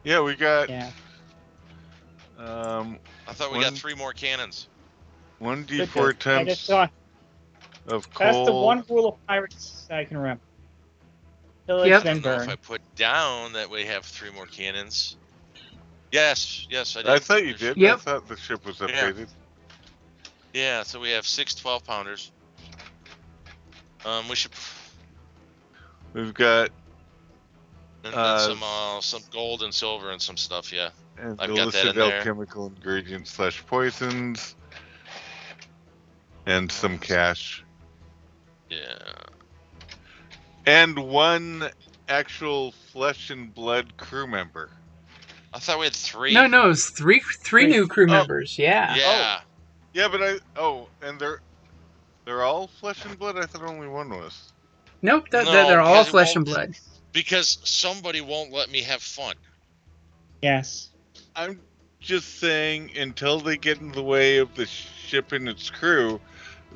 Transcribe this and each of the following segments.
Yeah, we got. Yeah. I thought we got 3 more cannons. 1d4 I temps just thought of that's the coal. one rule of pirates I can remember. Pillage, I then don't know if burn. I put down that we have 3 more cannons. Yes, I did. I thought you did. Yep. I thought the ship was updated. Yeah, so we have 6 12-pounders. We should. We've got And then some gold and silver and some stuff. Yeah, and I've got that in illicit there. alchemical ingredients / poisons, and some cash. Yeah. And 1 actual flesh and blood crew member. I thought we had 3. No, it's three new crew members. Yeah. Yeah. Yeah, but and they're all flesh and blood. I thought only 1 was. Nope, No, they're all because it flesh won't- and blood. Because somebody won't let me have fun. Yes. I'm just saying, until they get in the way of the ship and its crew,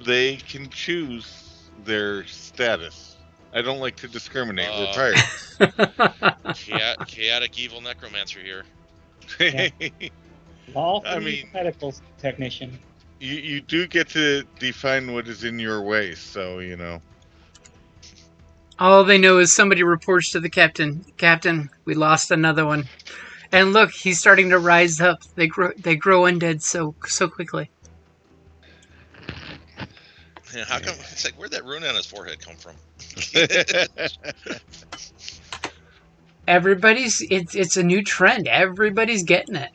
they can choose their status. I don't like to discriminate. We're pirates. Chaotic evil necromancer here. Yeah. Lawful I mean- medical technician. You do get to define what is in your way, so you know. All they know is somebody reports to the captain. Captain, we lost another one. And look, he's starting to rise up. They grow undead so quickly. Yeah, how come? It's like, where'd that rune on his forehead come from? It's a new trend. Everybody's getting it.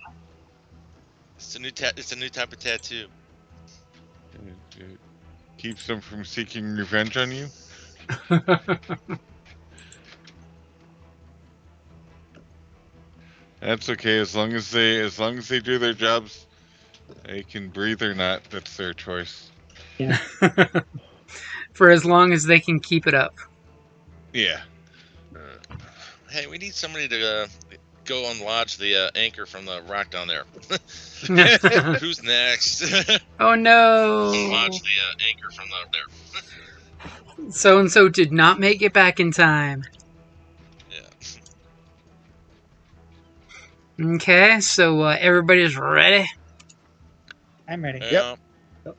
It's a new type of tattoo. It keeps them from seeking revenge on you. That's okay, as long as they do their jobs. They can breathe or not. That's their choice. Yeah. For as long as they can keep it up. Yeah. Hey, we need somebody to go unlodge the anchor from the rock down there. Who's next? Oh no! Unlodge the anchor from there. So and so did not make it back in time. Yeah. Okay, so everybody's ready. I'm ready. Yeah. Yep.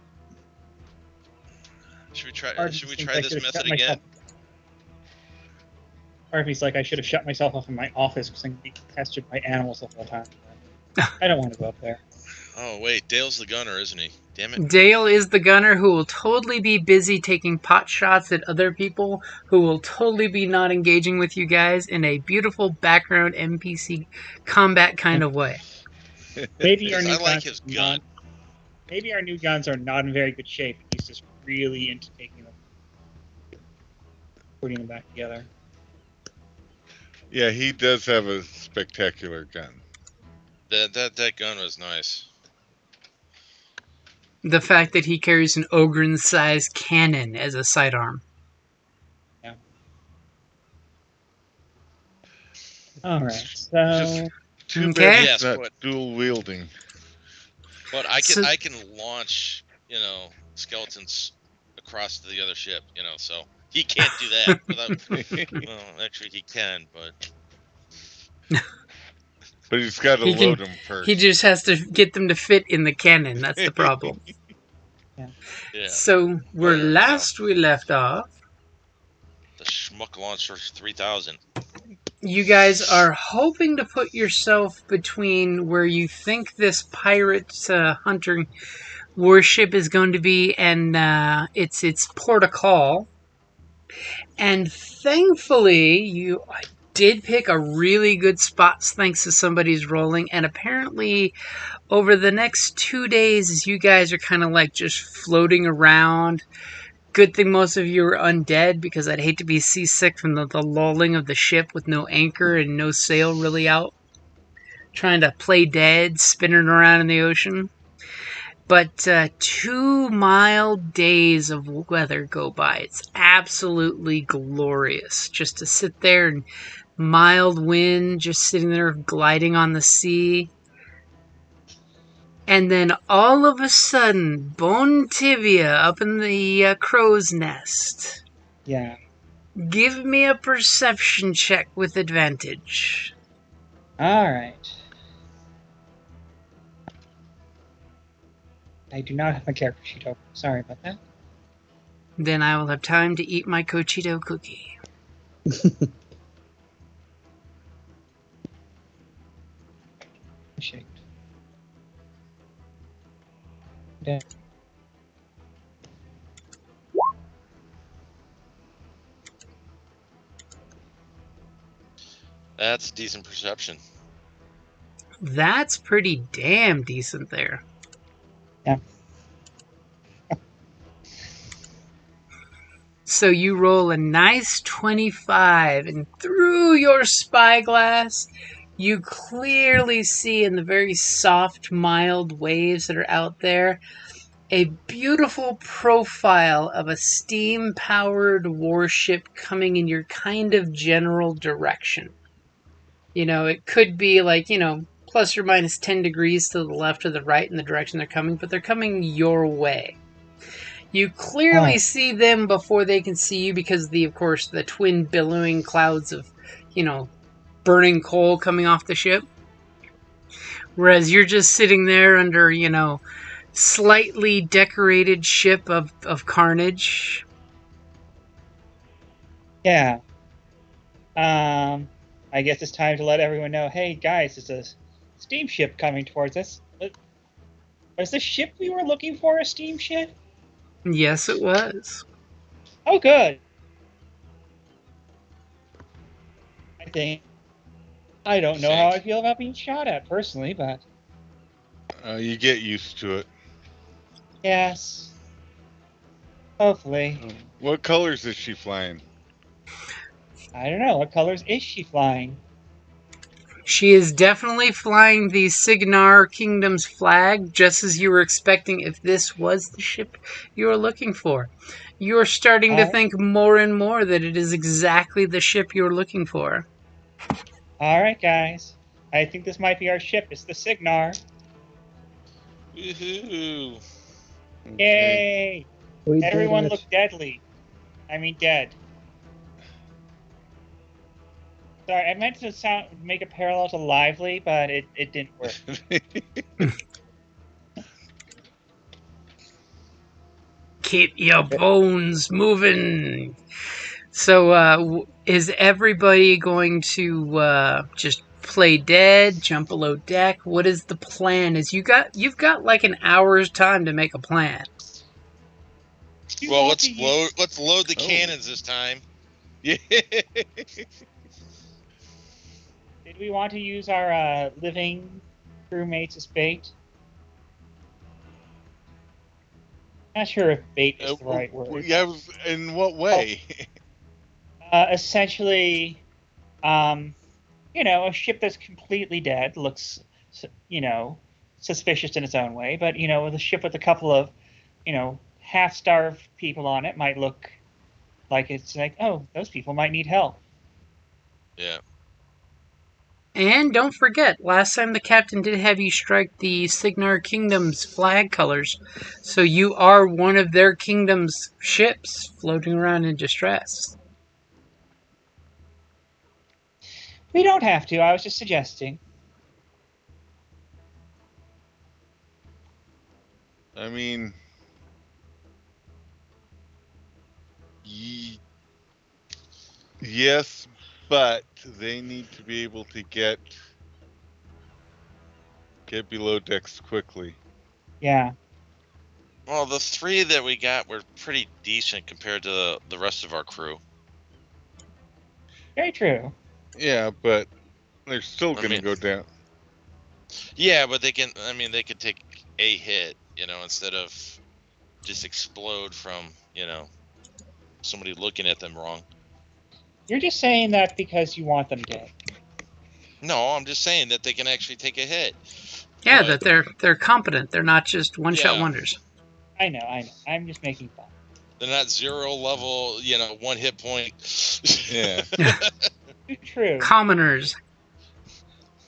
Should we try? Harvey Should we thinks try I this should've method shut again? Harvey's like, I should have shut myself off in my office because I'm being pestered by animals the whole time. I don't want to go up there. Oh wait, Dale's the gunner, isn't he? Damn it. Dale is the gunner who will totally be busy taking pot shots at other people, who will totally be not engaging with you guys in a beautiful background NPC combat kind of way. Maybe our I new like guns his are gun. not. Maybe our new guns are not in very good shape. He's just really into taking them, putting them back together. Yeah, he does have a spectacular gun. That gun was nice. The fact that he carries an Ogren-sized cannon as a sidearm. Yeah. All right. So Too Okay. bad Yes, it's not but- dual wielding. But I can launch, skeletons across to the other ship, so he can't do that. Well, actually he can, but But he's got to He can- load them first. He just has to get them to fit in the cannon. That's the problem. yeah. So, where Well, last we left off, The schmuck launcher 3000. you guys are hoping to put yourself between where you think this pirate hunter warship is going to be and its port of call. And thankfully, you did pick a really good spot thanks to somebody's rolling. And apparently, over the next 2 days, you guys are kind of like just floating around. Good thing most of you are undead, because I'd hate to be seasick from the lulling of the ship with no anchor and no sail really out. Trying to play dead, spinning around in the ocean. But 2 mild days of weather go by. It's absolutely glorious just to sit there and mild wind, just sitting there gliding on the sea. And then all of a sudden, Bone Tibia up in the crow's nest. yeah, Give me a perception check with advantage. All right. I do not have my character sheet open. Sorry about that. Then I will have time to eat my Cochito cookie. Sheet. Yeah. That's decent perception. That's pretty damn decent there. Yeah. So you roll a nice 25, and through your spyglass, you clearly see in the very soft, mild waves that are out there a beautiful profile of a steam-powered warship coming in your kind of general direction. You know, it could be like, plus or minus 10 degrees to the left or the right in the direction they're coming, but they're coming your way. You clearly see them before they can see you because of course, the twin billowing clouds of, burning coal coming off the ship. Whereas you're just sitting there under, slightly decorated ship of carnage. Yeah. I guess it's time to let everyone know, hey guys, it's a steamship coming towards us. Was the ship we were looking for a steamship? Yes, it was. Oh, good. I don't know how I feel about being shot at personally, but You get used to it. yes. Hopefully. What colors is she flying? I don't know. What colors is she flying? She is definitely flying the Signar Kingdom's flag, just as you were expecting if this was the ship you were looking for. You're starting to think more and more that it is exactly the ship you're looking for. All right, guys. I think this might be our ship. It's the Signar. Woohoo! Yay! Everyone look deadly. I mean dead. Sorry, I meant to make a parallel to Lively, but it didn't work. Keep your bones moving. So, is everybody going to just play dead, jump below deck? What is the plan? You've got like an hour's time to make a plan. Well, let's load the cannons this time. Yeah. Did we want to use our living crewmates as bait? Not sure if bait is the right word. Yeah, in what way? Essentially, a ship that's completely dead looks, suspicious in its own way. But, with a ship with a couple of, half-starved people on it might look like it's like, oh, those people might need help. Yeah. And don't forget, last time the captain did have you strike the Signar Kingdom's flag colors, so you are one of their kingdom's ships floating around in distress. We don't have to. I was just suggesting. I mean, yes, but they need to be able to get below decks quickly. Yeah. Well, the 3 that we got were pretty decent compared to the rest of our crew. Very true. Yeah, but they're still going to go down. Yeah, but they could take a hit, instead of just explode from, somebody looking at them wrong. You're just saying that because you want them dead. No, I'm just saying that they can actually take a hit. Yeah, that they're competent. They're not just one-shot wonders. I know. I'm just making fun. They're not 0 level, 1 hit point. Yeah. True. Commoners.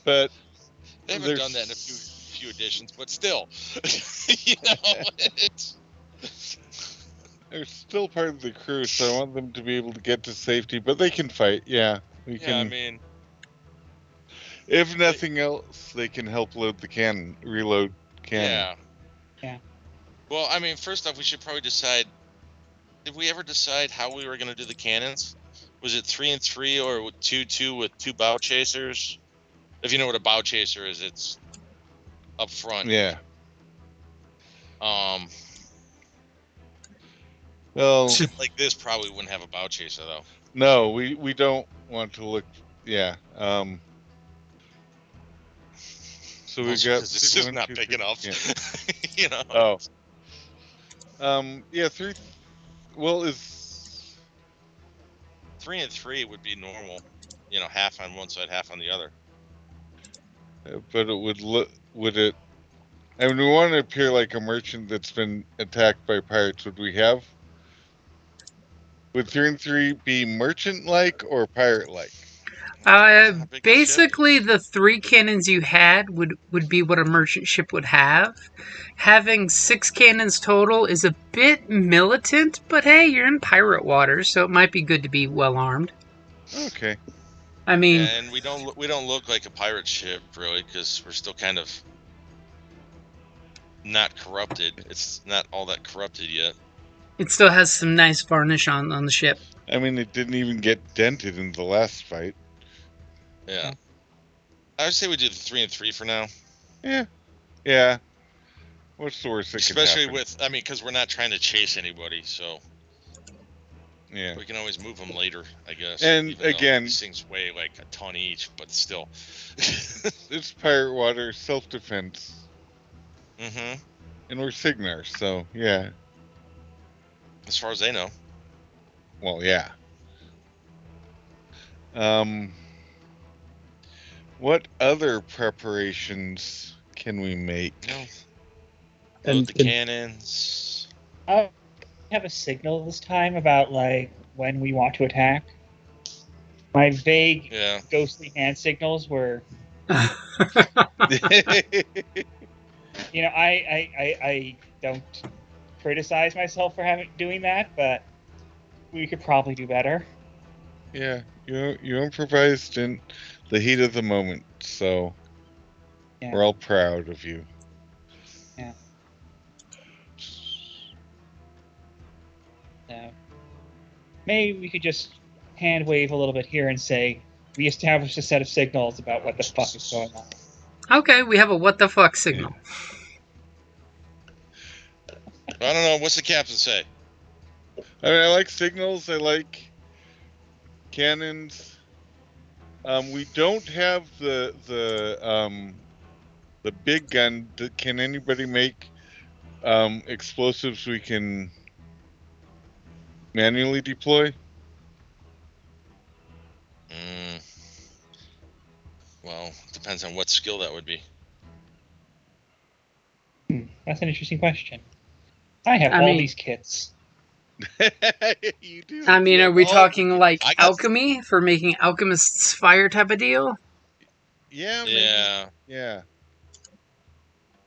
But they haven't done that in a few editions, but still, they're still part of the crew, so I want them to be able to get to safety. But they can fight. Yeah, we can. I mean, If nothing else, they can help load the cannon, reload cannon. Yeah. Well, I mean, first off, we should probably decide. Did we ever decide how we were going to do the cannons? Was it 3 and 3 or 2-2 with 2 bow chasers? If you know what a bow chaser is, it's up front. Yeah. Well, ship like this probably wouldn't have a bow chaser though. No, we don't want to look. Yeah. So we got. This is not big enough. Yeah. You know. Yeah. 3. Well, is 3 and 3 would be normal. You know, half on one side, half on the other. But it would look. Would it? I mean, we want to appear like a merchant that's been attacked by pirates. Would we have? Would 3 and 3 be merchant-like or pirate-like? Basically, the 3 cannons you had would be what a merchant ship would have. Having 6 cannons total is a bit militant, but hey, you're in pirate waters, so it might be good to be well armed. Okay. I mean, and we don't look like a pirate ship really, because we're still kind of not corrupted. It's not all that corrupted yet. It still has some nice varnish on the ship. I mean, it didn't even get dented in the last fight. Yeah. I would say we do the 3 and 3 for now. Yeah. What's the worst that could happen? Especially with, I mean, because we're not trying to chase anybody, so yeah, we can always move them later, I guess. And again, these things weigh like a ton each, but still. It's pirate water, self-defense. Mm-hmm. And we're Signars, so yeah. As far as they know. Well, yeah. What other preparations can we make? Load the cannons. I have a signal this time about like when we want to attack. My vague, ghostly hand signals were. You know, I don't criticize myself for doing that, but we could probably do better. Yeah, you improvised in the heat of the moment, so we're all proud of you. Yeah. So maybe we could just hand wave a little bit here and say we established a set of signals about what the fuck is going on. Okay, we have a what the fuck signal. I don't know. What's the captain say? I mean, I like signals. I like cannons. We don't have the big gun. Can anybody make explosives we can manually deploy? Well, depends on what skill that would be. That's an interesting question. I have all these kits. You do. I mean, are we talking like alchemy for making alchemist's fire type of deal? Yeah. Maybe. Yeah.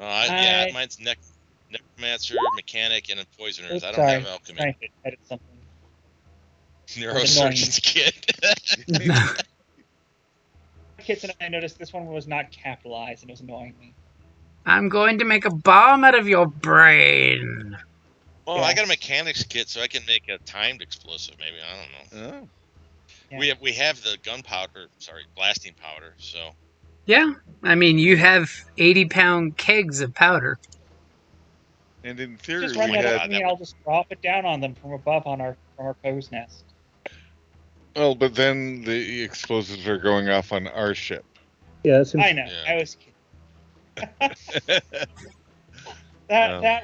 Yeah. Mine's necromancer, mechanic, and poisoners. I don't have alchemy. Trying to edit something. Neurosurgeon's kit. Kits, and I noticed this one was not capitalized, and it was annoying me. I'm going to make a bomb out of your brain. Well, I got a mechanics kit, so I can make a timed explosive. Maybe, I don't know. Oh. Yeah. We have the blasting powder. So. Yeah, I mean, you have 80-pound kegs of powder. And in theory, just run that up to me. I'll just drop it down on them from above from our crow's nest. Well, but then the explosives are going off on our ship. Yeah, I know. Yeah. I was kidding. That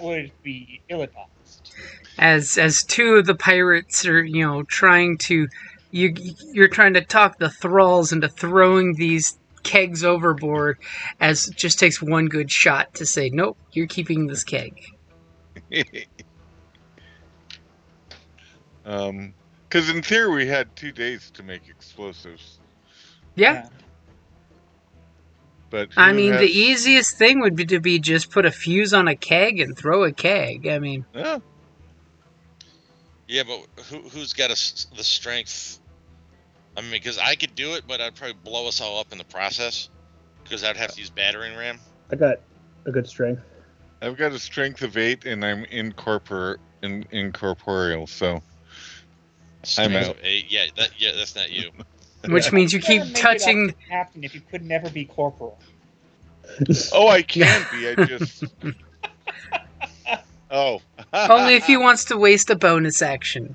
would be ill-advised. As two of the pirates are, trying to, you're trying to talk the thralls into throwing these kegs overboard, as it just takes one good shot to say, nope, you're keeping this keg. Because in theory we had 2 days to make explosives. Yeah. But I mean, the easiest thing would be to just put a fuse on a keg and throw a keg. I mean. Yeah, but who's got the strength I mean, because I could do it, but I'd probably blow us all up in the process. Because I'd have to use battering ram. I got a good strength. I've got a strength of 8, and I'm incorporeal, so I'm out. 8. Yeah, that's not you. Which means you keep Never make it up touching. to Captain if you could never be corporal. Oh, I can be. I just. Oh. Only if he wants to waste a bonus action.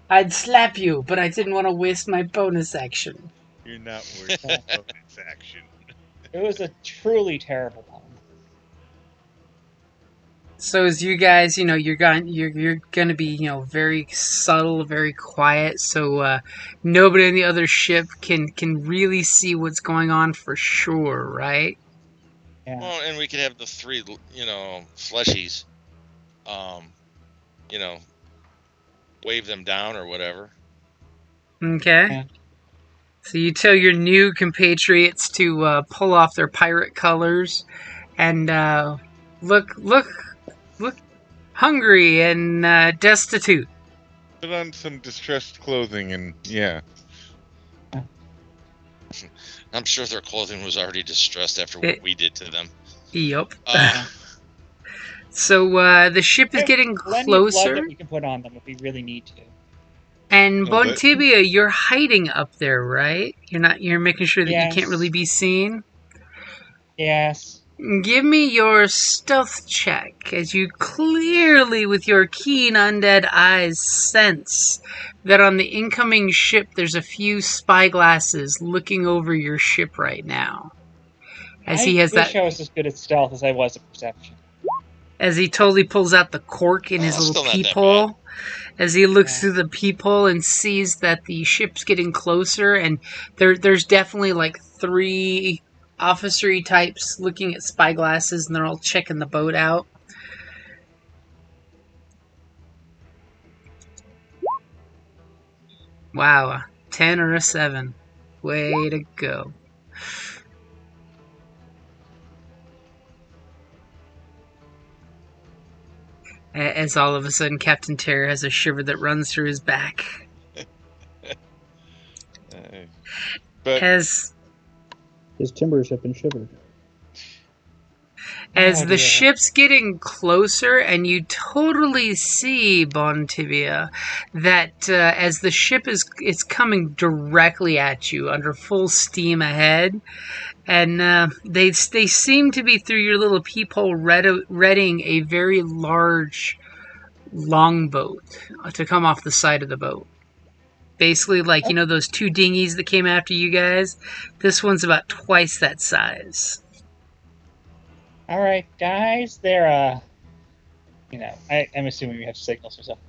I'd slap you, but I didn't want to waste my bonus action. You're not worth the bonus action. It was a truly terrible pun. So as you guys, you're gonna be, very subtle, very quiet, so nobody on the other ship can really see what's going on for sure, right? Yeah. Well, and we could have the 3, fleshies, wave them down or whatever. Okay. Yeah. So you tell your new compatriots to pull off their pirate colors and look hungry and destitute. Put on some distressed clothing and yeah. I'm sure their clothing was already distressed after what we did to them. Yep. So the ship is getting Plenty of closer. blood that we can put on them if we really need to. And Oh, but- Bontibia, you're hiding up there, right? You're making sure that you can't Yes. really be seen. Yes. Give me your stealth check as you clearly, with your keen undead eyes, sense that on the incoming ship there's a few spyglasses looking over your ship right now. As he has wish that, I was as good at stealth as I was at perception. as he totally pulls out the cork in his Oh, little still not that peephole. As he looks Yeah. through the peephole and sees that the ship's getting closer, and there's definitely like 3 officery types looking at spyglasses, and they're all checking the boat out. Wow, a 10 or a 7. Way to go. As all of a sudden Captain Terror has a shiver that runs through his back. But As His timbers have been shivered. As Oh, the dear. ship's getting closer, and you totally see, Bontibia, that as the ship is coming directly at you under full steam ahead, and they seem to be through your little peephole readying a very large longboat to come off the side of the boat. Basically, like, those 2 dinghies that came after you guys? This one's about twice that size. All right, guys, they're I'm assuming we have signals or something.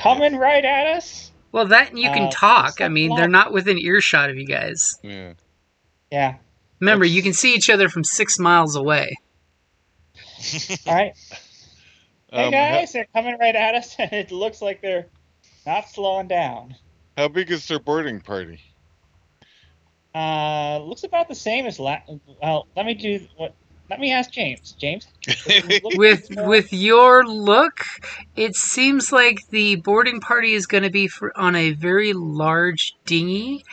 Coming right at us. Well, that and you can talk. I mean, they're not. not within earshot of you guys. yeah. Yeah. Remember, you can see each other from 6 miles away. All right. Hey Um, guys, they're coming right at us, and it looks like they're not slowing down. How big is their boarding party? Looks about the same as well. Let me ask James. James, With your look, it seems like the boarding party is going to be on a very large dinghy,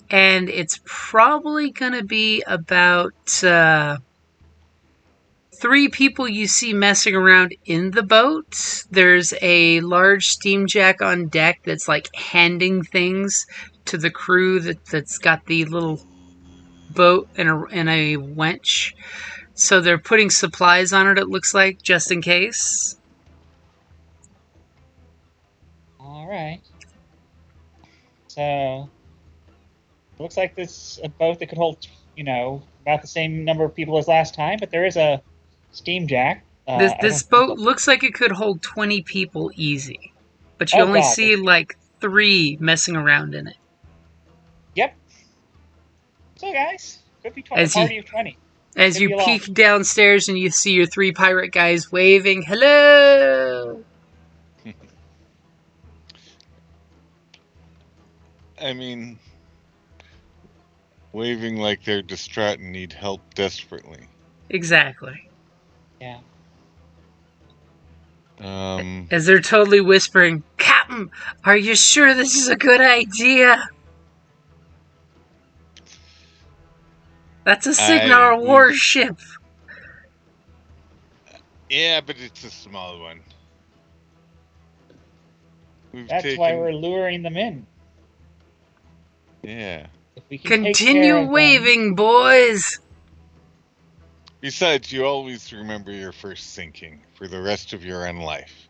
and it's probably going to be about 3 people you see messing around in the boat. There's a large steam jack on deck that's like handing things to the crew that's got the little boat and a winch. So they're putting supplies on it looks like, just in case. all right. So, looks like this a boat that could hold, about the same number of people as last time, but there is a steam jack. This boat looks like it could hold 20 people easy. But you only see like 3 messing around in it. Yep. So, guys, could be a As you- party of 20. As Could you be a lot. peek downstairs and you see your 3 pirate guys waving, hello! I mean, waving like they're distraught and need help desperately. Exactly. Yeah. As they're totally whispering, Captain, are you sure this is a good idea? That's a Signar warship. Yeah, but it's a small one. That's why we're luring them in. Yeah. If we can take care Continue of waving, boys. Besides, you always remember your first sinking for the rest of your own life.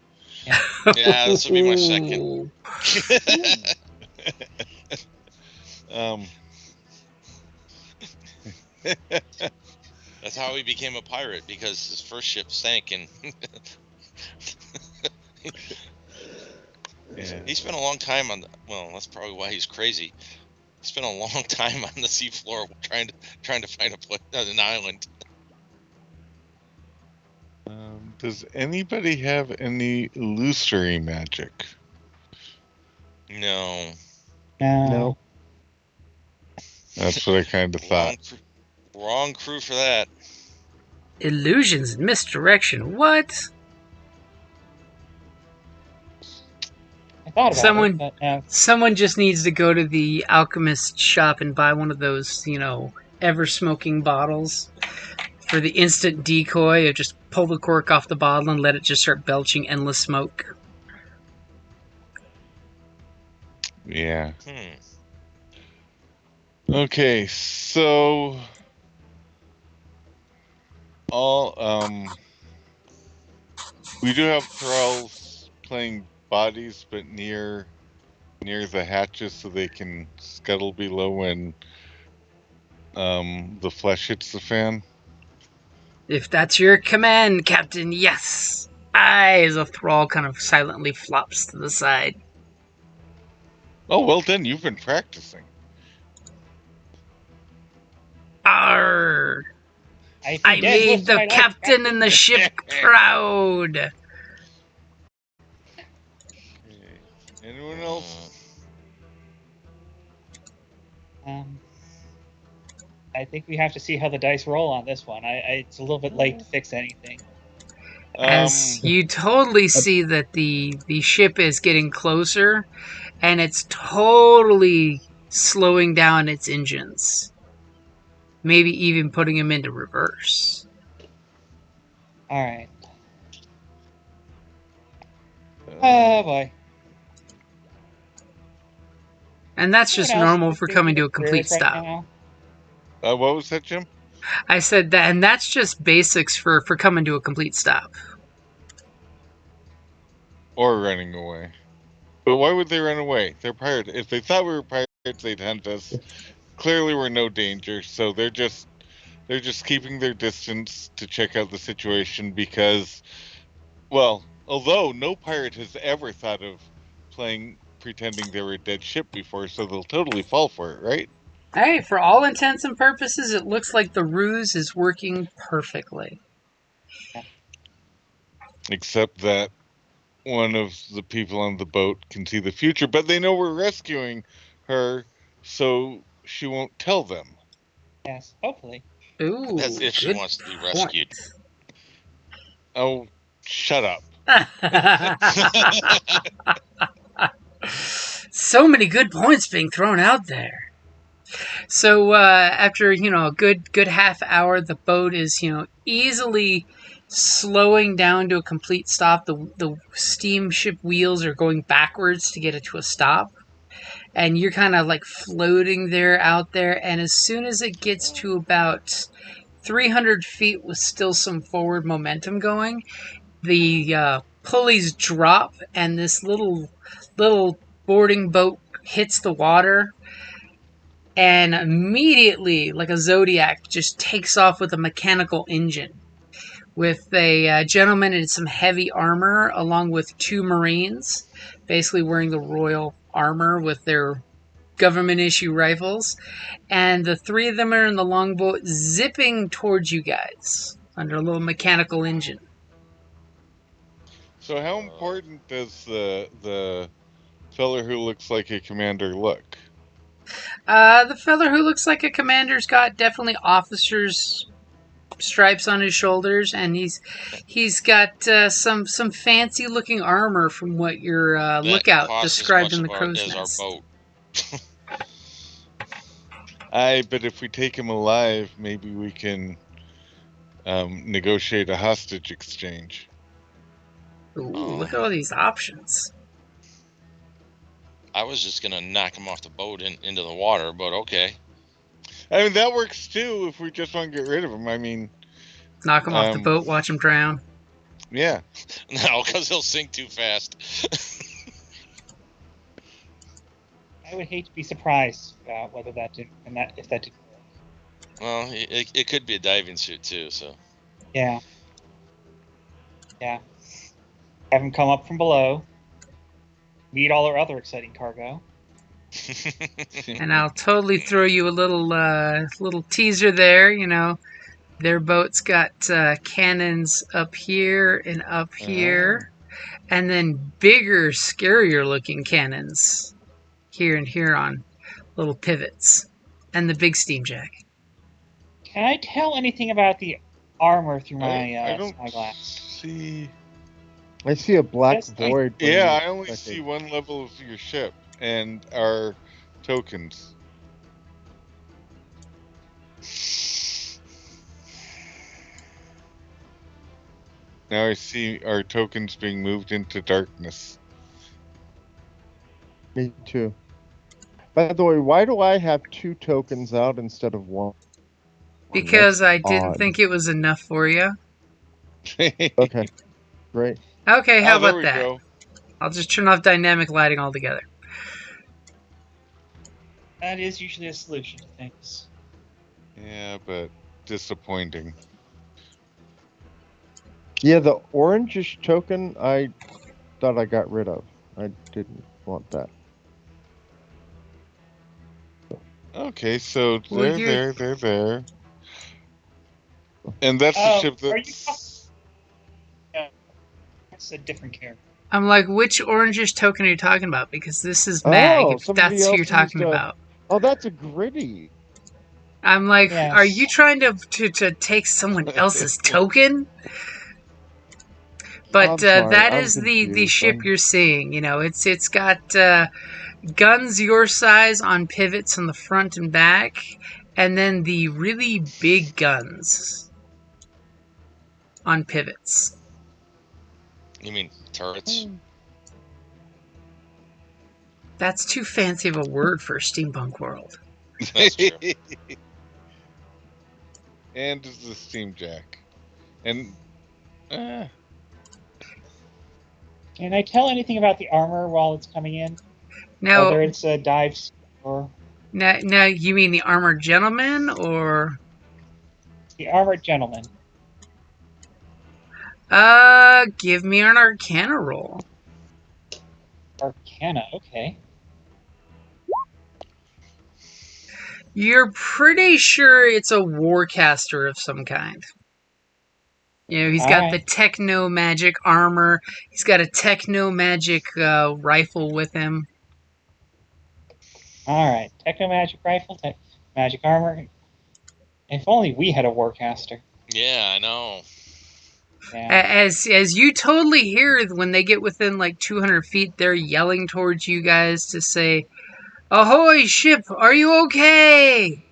Yeah, this will be my second. That's how he became a pirate, because his first ship sank, and he spent a long time on the. Well, that's probably why he's crazy. He spent a long time on the seafloor trying to find an island. Does anybody have any illusory magic? No. No. That's what I kind of thought. Wrong crew for that. Illusions and misdirection. What? I thought about it, but no. Someone just needs to go to the alchemist shop and buy one of those, ever-smoking bottles for the instant decoy of just pull the cork off the bottle and let it just start belching endless smoke. Yeah. Okay, so we do have perils playing bodies, but near the hatches so they can scuttle below when the flesh hits the fan. If that's your command, Captain, yes. Aye, as a thrall kind of silently flops to the side. Oh, well done, you've been practicing. Arr! I made the captain and the ship proud. Okay. Anyone else? I think we have to see how the dice roll on this one. It's a little bit late to fix anything. As you totally see that the ship is getting closer, and it's totally slowing down its engines. Maybe even putting them into reverse. All right. Oh boy. And that's just normal for coming to a complete stop. What was that, Jim? I said that, and that's just basics for coming to a complete stop. Or running away. But why would they run away? They're pirates. If they thought we were pirates, they'd hunt us. Clearly, we're no danger, so they're just keeping their distance to check out the situation because, well, although no pirate has ever thought of pretending they were a dead ship before, so they'll totally fall for it, right? Hey, for all intents and purposes, it looks like the ruse is working perfectly. Except that one of the people on the boat can see the future, but they know we're rescuing her, so she won't tell them. Yes, hopefully. Ooh, that's if she wants to be rescued. Oh, shut up. So many good points being thrown out there. So after a good half hour, the boat is easily slowing down to a complete stop. The steamship wheels are going backwards to get it to a stop, and you're kind of like floating there out there. And as soon as it gets to about 300 feet with still some forward momentum going, the pulleys drop, and this little boarding boat hits the water. And immediately, like a Zodiac, just takes off with a mechanical engine. With a gentleman in some heavy armor, along with 2 Marines, basically wearing the royal armor with their government-issue rifles. And the 3 of them are in the longboat, zipping towards you guys, under a little mechanical engine. So how important does the feller who looks like a commander look? The feller who looks like a commander's got definitely officer's stripes on his shoulders, and he's got some fancy looking armor from what your That lookout costs described as in much the of our- crow's as our nest. boat. But if we take him alive, maybe we can negotiate a hostage exchange. Ooh, look at all these options. I was just gonna knock him off the boat into the water, but okay. I mean, that works too if we just want to get rid of him. I mean, Knock him off the boat, watch him drown. yeah. No, because he'll sink too fast. I would hate to be surprised whether that did, if that did work. Well, it could be a diving suit too. So. Yeah. Yeah. Have him come up from below. Meet all our other exciting cargo. And I'll totally throw you a little teaser there. You know, their boat's got cannons up here and up here, and then bigger, scarier looking cannons here and here on little pivots, and the big steam jack. Can I tell anything about the armor through my I don't spyglass? see. I see a black Yes, void. Yeah, I only see one level of your ship and our tokens. Now I see our tokens being moved into darkness. Me too. By the way, why do I have 2 tokens out instead of 1? Because That's I didn't odd. think it was enough for you. Okay, great. Okay, how there about we that? go. I'll just turn off dynamic lighting altogether. That is usually a solution to things. Yeah, but disappointing. Yeah, the orangish token I thought I got rid of. I didn't want that. Okay, so Well, they're there. And that's the ship Are you that's... That's a different character. I'm like, which orangish token are you talking about? Because this is Mag, Oh, if somebody that's who else you're talking used a- about. Oh, that's a gritty. I'm like, Yes. are you trying to take someone else's token? But I'm sorry, that I'm is the confused. ship you're seeing. You know, it's got guns your size on pivots on the front and back, and then the really big guns on pivots. You mean turrets? That's too fancy of a word for a steampunk world. That's true. And it's the steam jack. And Can I tell anything about the armor while it's coming in? Now, Whether it's a dive or now, you mean the armored gentleman or? the armored gentleman? Give me an Arcana roll. Arcana, okay. You're pretty sure it's a Warcaster of some kind. You know, he's got the techno magic armor. He's got a techno magic rifle with him. Alright. Techno magic rifle, magic armor. If only we had a Warcaster. Yeah, I know. Yeah. As you totally hear when they get within like 200 feet, they're yelling towards you guys to say, "Ahoy, ship! Are you okay?"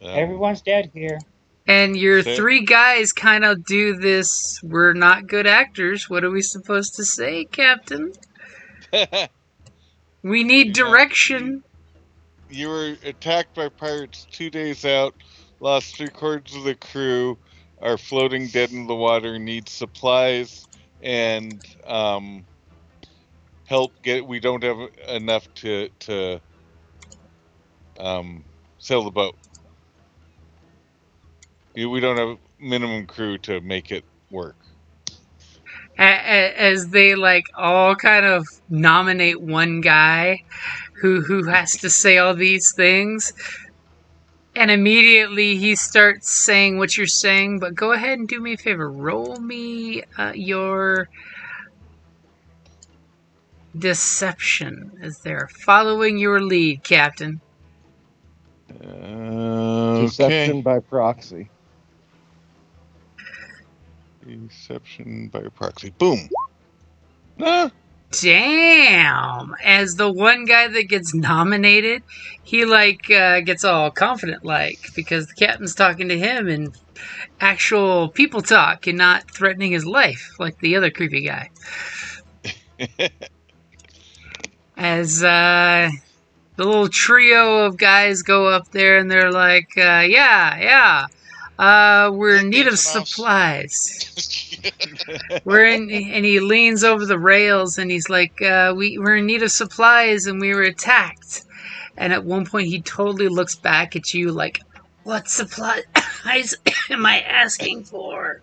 Everyone's dead here. And your So- 3 guys kind of do this, we're not good actors. What are we supposed to say, Captain? We need direction. You were attacked by pirates 2 days out, lost 3/4 of the crew, are floating dead in the water, need supplies, and help get. We don't have enough to sail the boat. We don't have minimum crew to make it work. As they like all kind of nominate one guy who has to say all these things, and immediately he starts saying what you're saying. But go ahead and do me a favor. Roll me your deception as they're following your lead, Captain. Deception by proxy. Deception by proxy. Boom. Ah, Damn! As the one guy that gets nominated, he gets all confident because the captain's talking to him in actual people talk and not threatening his life like the other creepy guy. As the little trio of guys go up there and they're like, we're in need of supplies. And he leans over the rails and he's like, we're in need of supplies and we were attacked. And at one point he totally looks back at you like, what supplies am I asking for?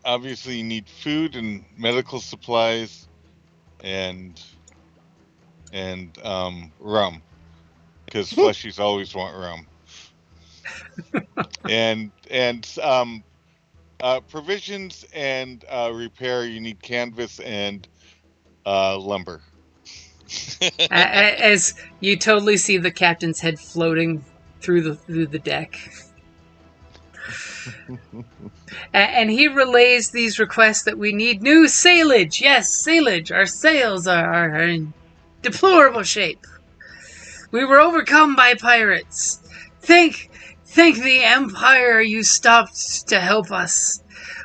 Obviously, you need food and medical supplies, and rum, because fleshies always want rum. and provisions and repair. You need canvas and lumber. As you totally see the captain's head floating through the deck. And he relays these requests that we need new sailage. Yes, sailage. Our sails are in deplorable shape. We were overcome by pirates. Thank the Empire you stopped to help us.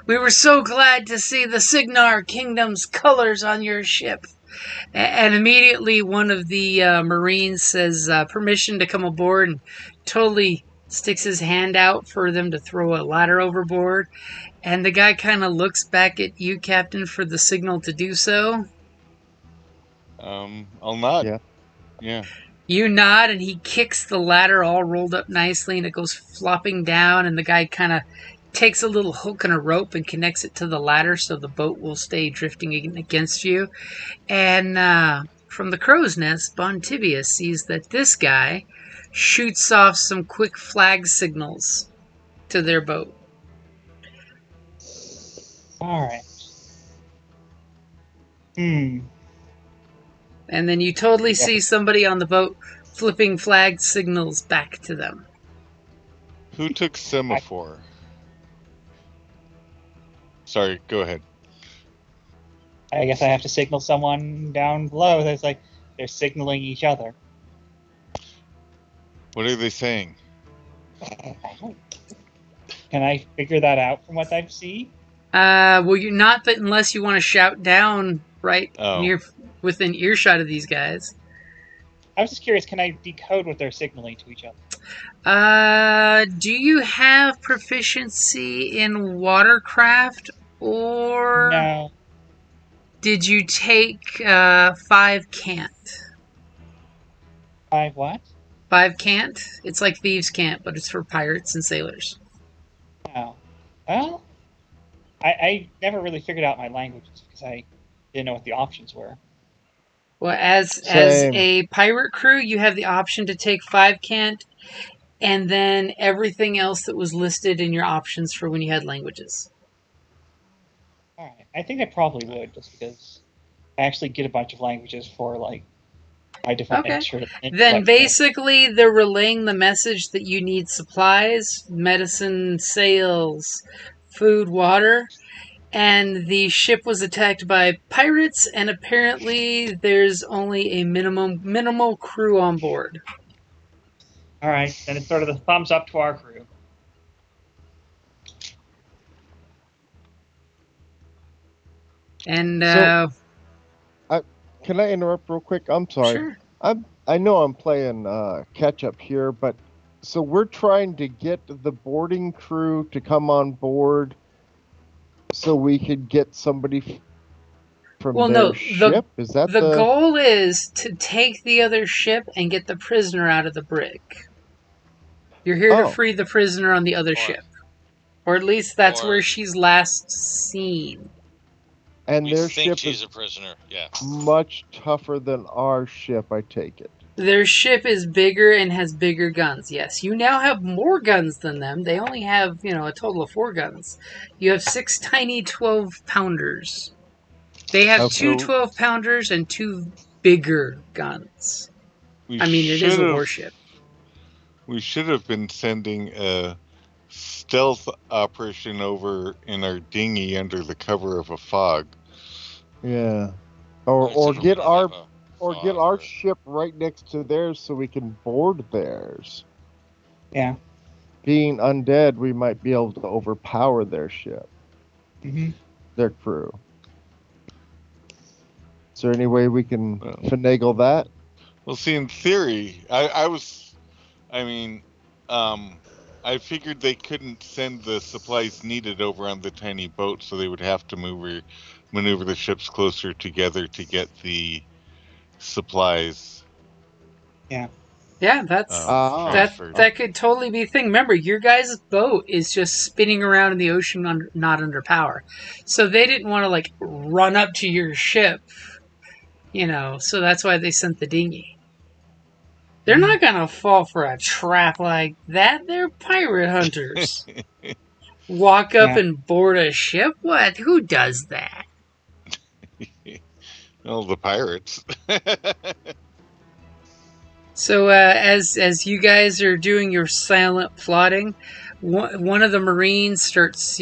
We were so glad to see the Signar Kingdom's colors on your ship. And immediately one of the Marines says permission to come aboard and totally sticks his hand out for them to throw a ladder overboard. And the guy kind of looks back at you, Captain, for the signal to do so. I'll nod. Yeah. You nod, and he kicks the ladder all rolled up nicely, and it goes flopping down, and the guy kind of takes a little hook and a rope and connects it to the ladder so the boat will stay drifting against you. And from the crow's nest, Bontibius sees that this guy shoots off some quick flag signals to their boat. Alright. And then you totally see somebody on the boat flipping flag signals back to them. Who took semaphore? Sorry, go ahead. I guess I have to signal someone down below. That's like they're signaling each other. What are they saying? Can I figure that out from what I see? Well, you're not, but unless you want to shout down near within earshot of these guys. I was just curious, can I decode what they're signaling to each other? Do you have proficiency in watercraft, or no? Did you take 5 can't? 5 what? 5 can't? It's like thieves' can't, but it's for pirates and sailors. Oh. Well, I never really figured out my languages because I didn't know what the options were. Well, as a pirate crew, you have the option to take 5 can't, and then everything else that was listed in your options for when you had languages. Alright, I think I probably would, just because I actually get a bunch of languages for, my different Okay. Then basically, they're relaying the message that you need supplies, medicine, sails, food, water, and the ship was attacked by pirates, and apparently there's only a minimal crew on board. Alright, then it's sort of the thumbs up to our crew. And can I interrupt real quick? I'm sorry. Sure. I know I'm playing catch up here, but so we're trying to get the boarding crew to come on board so we could get somebody from their ship? Is that the goal is to take the other ship and get the prisoner out of the brig. You're here to free the prisoner on the other ship. Or at least that's where she's last seen. And their ship she's is a prisoner, yeah. Much tougher than our ship, I take it. Their ship is bigger and has bigger guns, yes. You now have more guns than them. They only have, a total of 4 guns. You have 6 tiny 12-pounders. They have Okay. two 12-pounders and two bigger guns. I mean, it is a warship. We should have been sending a stealth operation over in our dinghy under the cover of a fog. Yeah. Or Except for get we don't our have a or fog, get our ship right next to theirs so we can board theirs. Yeah. Being undead, we might be able to overpower their ship, Mm-hmm. their crew. Is there any way we can Well. finagle that? Well, see, in theory, I figured they couldn't send the supplies needed over on the tiny boat, so they would have to maneuver the ships closer together to get the supplies. Yeah. Yeah, that's transferred. that could totally be a thing. Remember, your guys' boat is just spinning around in the ocean, not under power, so they didn't want to like run up to your ship, So that's why they sent the dinghy. They're not gonna fall for a trap like that. They're pirate hunters. Walk up and board a ship? What? Who does that? Well, the pirates. So as you guys are doing your silent plotting, one of the Marines starts,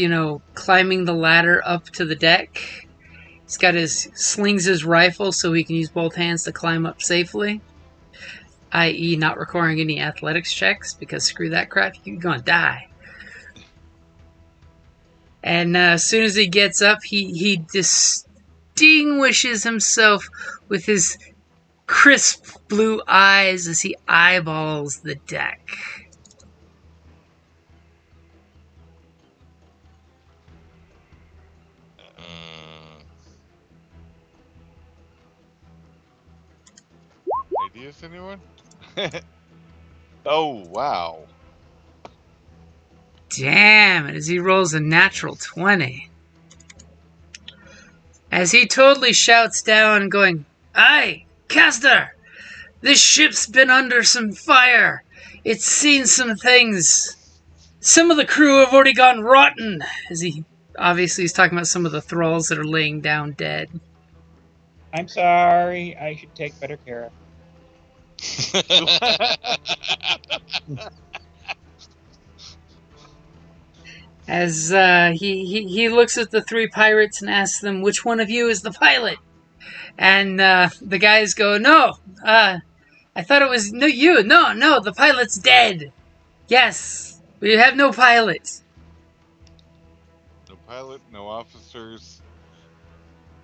climbing the ladder up to the deck. He's got slings his rifle so he can use both hands to climb up safely, i.e. not requiring any athletics checks, because screw that crap, you're gonna die. And as soon as he gets up, he distinguishes himself with his crisp blue eyes as he eyeballs the deck. Ideas, anyone? Oh, wow. Damn, as he rolls a natural 20. As he totally shouts down, going, "Aye, Caster! This ship's been under some fire. It's seen some things. Some of the crew have already gone rotten." As he obviously is talking about some of the thralls that are laying down dead. I'm sorry. I should take better care of. As he looks at the three pirates and asks them, "Which one of you is the pilot?" And the guys go, "No, I thought it was you. No, the pilot's dead. Yes, we have no pilot." No pilot, no officers.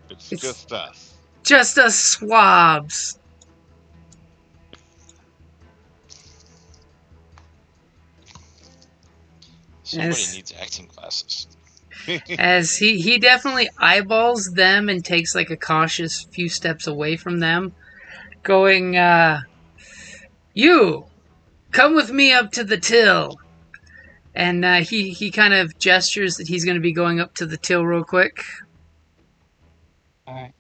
It's just us. Just us swabs. Somebody needs acting classes. As he definitely eyeballs them and takes like a cautious few steps away from them, going, "You, come with me up to the till." And he kind of gestures that he's going to be going up to the till real quick. All right.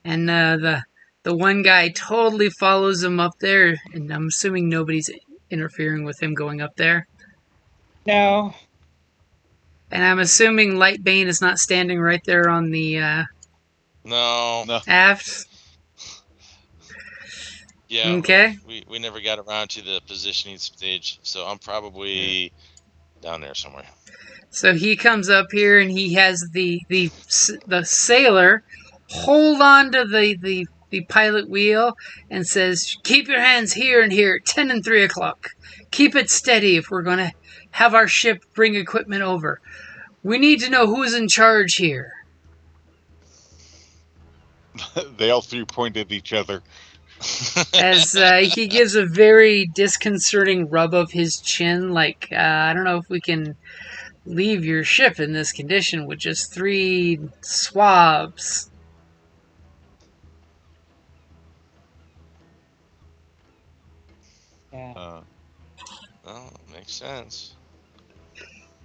And the one guy totally follows him up there, and I'm assuming nobody's interfering with him going up there. No. And I'm assuming lightbane is not standing right there on the No. aft. Yeah. Okay. We never got around to the positioning stage, so I'm probably down there somewhere. So he comes up here and he has the sailor hold on to the pilot wheel and says, "Keep your hands here and here, 10 and 3 o'clock. Keep it steady if we're going to have our ship bring equipment over. We need to know who's in charge here." They all three point at each other. As he gives a very disconcerting rub of his chin, like, "I don't know if we can leave your ship in this condition with just 3 swabs." Yeah. Oh, makes sense.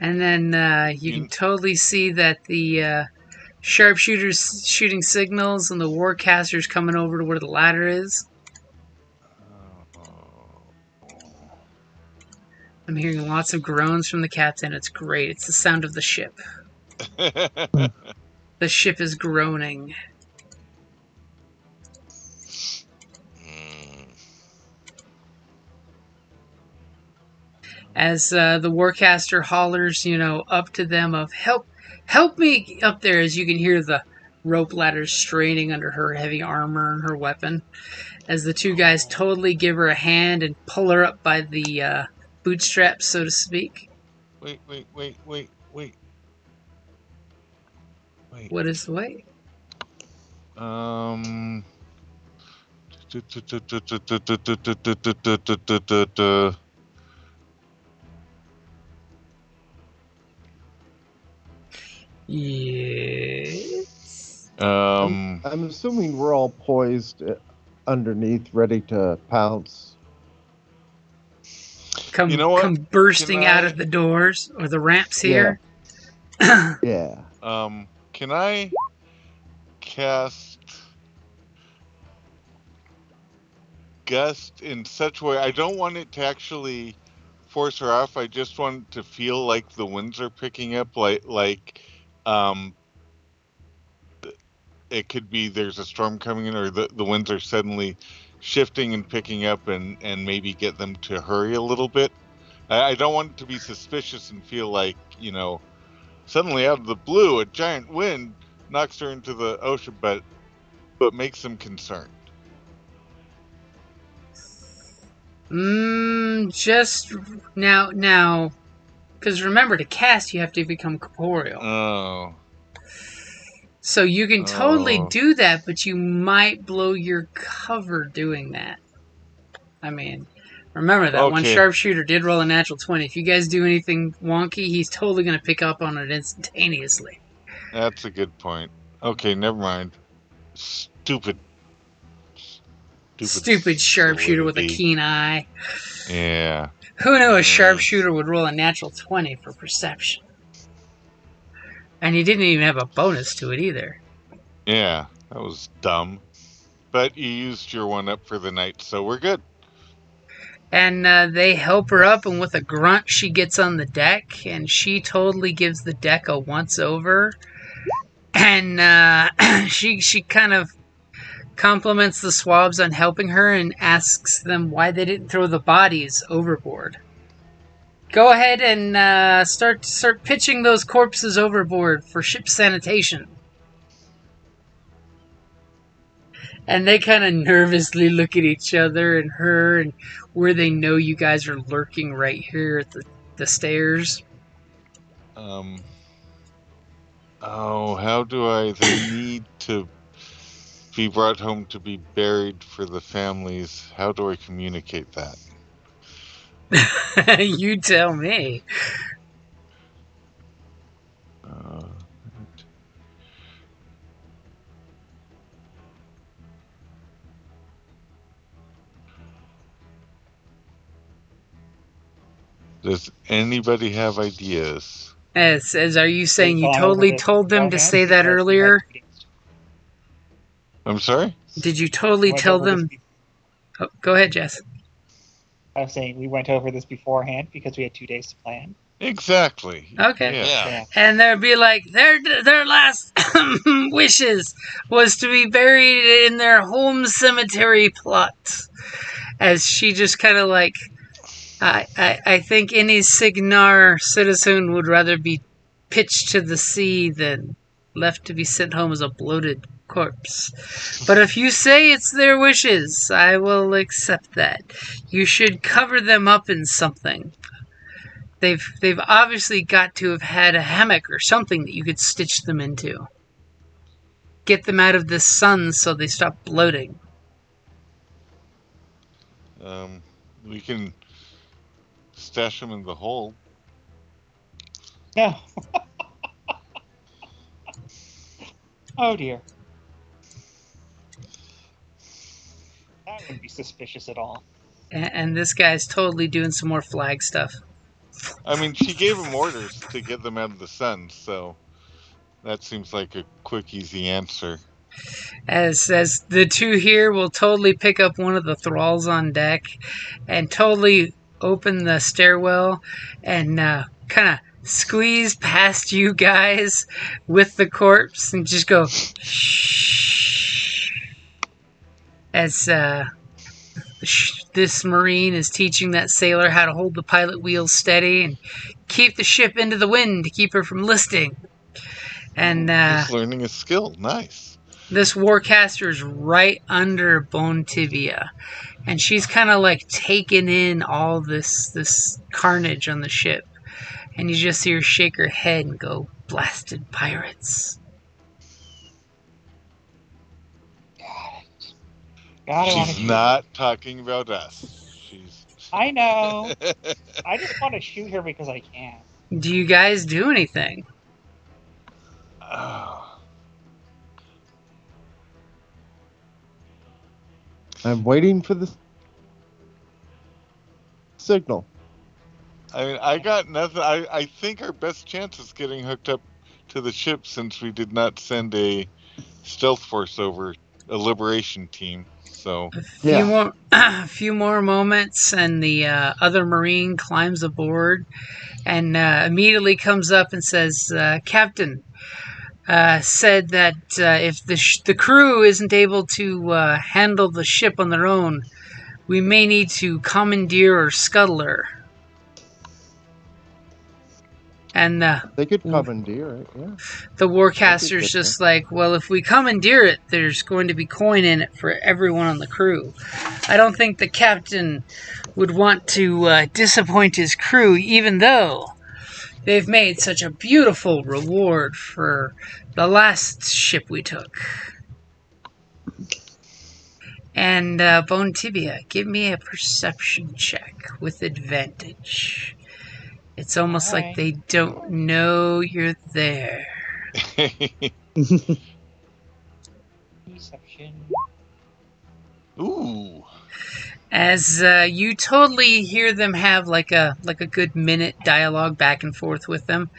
And then you can totally see that the sharpshooters shooting signals and the warcasters coming over to where the ladder is. I'm hearing lots of groans from the captain. It's great. It's the sound of the ship. The ship is groaning. as the Warcaster hollers, up to them of help me up there, as you can hear the rope ladders straining under her heavy armor and her weapon, as the two guys totally give her a hand and pull her up by the bootstraps, so to speak. Wait. What is the way? Yes. I'm assuming we're all poised underneath, ready to pounce. Come, You know what? come bursting Can out I- of the doors or the ramps here. Yeah. Can I cast Gust in such a way? I don't want it to actually force her off. I just want it to feel like the winds are picking up, like it could be there's a storm coming in, or the winds are suddenly shifting and picking up, and maybe get them to hurry a little bit. I don't want it to be suspicious and feel like, suddenly out of the blue, a giant wind knocks her into the ocean, but makes them concerned. Just now, because remember, to cast you have to become corporeal. Oh. So you can totally Oh. do that, but you might blow your cover doing that. I mean, remember that one Okay. sharpshooter did roll a natural 20. If you guys do anything wonky, he's totally going to pick up on it instantaneously. That's a good point. Okay, never mind. Stupid Sharpshooter with a solidity. keen eye. Yeah. Who knew a sharpshooter would roll a natural 20 for perception? And he didn't even have a bonus to it either. Yeah, that was dumb. But you used your one up for the night, so we're good. And they help her up, and with a grunt, she gets on the deck, and she totally gives the deck a once-over. And she kind of compliments the swabs on helping her and asks them why they didn't throw the bodies overboard. Go ahead and start pitching those corpses overboard for ship sanitation. And they kind of nervously look at each other and her, and where they know you guys are lurking right here at the stairs. How do they need to be brought home to be buried for the families? How do I communicate that? You tell me. Does anybody have ideas? As are you saying you We've gone totally over this told them to beforehand say that because we had earlier? 2 days. I'm sorry? Did you totally Went tell over this them? be- Oh, go ahead, Jess. I was saying we went over this beforehand because we had 2 days to plan. Exactly. Okay. Yeah. Yeah. And they'd be like, their last wishes was to be buried in their home cemetery plot. As she just kind of like, I think any Signar citizen would rather be pitched to the sea than left to be sent home as a bloated corpse. But if you say it's their wishes, I will accept that. You should cover them up in something. They've obviously got to have had a hammock or something that you could stitch them into. Get them out of the sun so they stop bloating. We can stash them in the hole. No. Oh dear. That wouldn't be suspicious at all. And this guy's totally doing some more flag stuff. I mean, she gave him orders to get them out of the sun, so that seems like a quick, easy answer. As the two here will totally pick up one of the thralls on deck and totally open the stairwell and kind of squeeze past you guys with the corpse and just go shh. As this Marine is teaching that sailor how to hold the pilot wheels steady and keep the ship into the wind to keep her from listing. And He's learning a skill. Nice. this Warcaster is right under Bone Tibia. And she's kind of like taking in all this carnage on the ship. And you just see her shake her head and go, "Blasted pirates." God, I wanna She's shoot not talking about us. She's. her. I know. I just want to shoot her because I can. Do you guys do anything? Oh. I'm waiting for the signal. I mean, I got nothing. I think our best chance is getting hooked up to the ship since we did not send a stealth force over, a liberation team. So A few more moments, and the other Marine climbs aboard and immediately comes up and says, "Captain said that if the crew isn't able to handle the ship on their own, we may need to commandeer or scuttle her." And They could commandeer it, yeah. the Warcaster's just like, "Well, if we commandeer it, there's going to be coin in it for everyone on the crew. I don't think the captain would want to disappoint his crew, even though they've made such a beautiful reward for the last ship we took." And Bone Tibia, give me a perception check with advantage. It's almost like Alright. they don't know you're there. Deception. Ooh. As you totally hear them have like a good minute dialogue back and forth with them,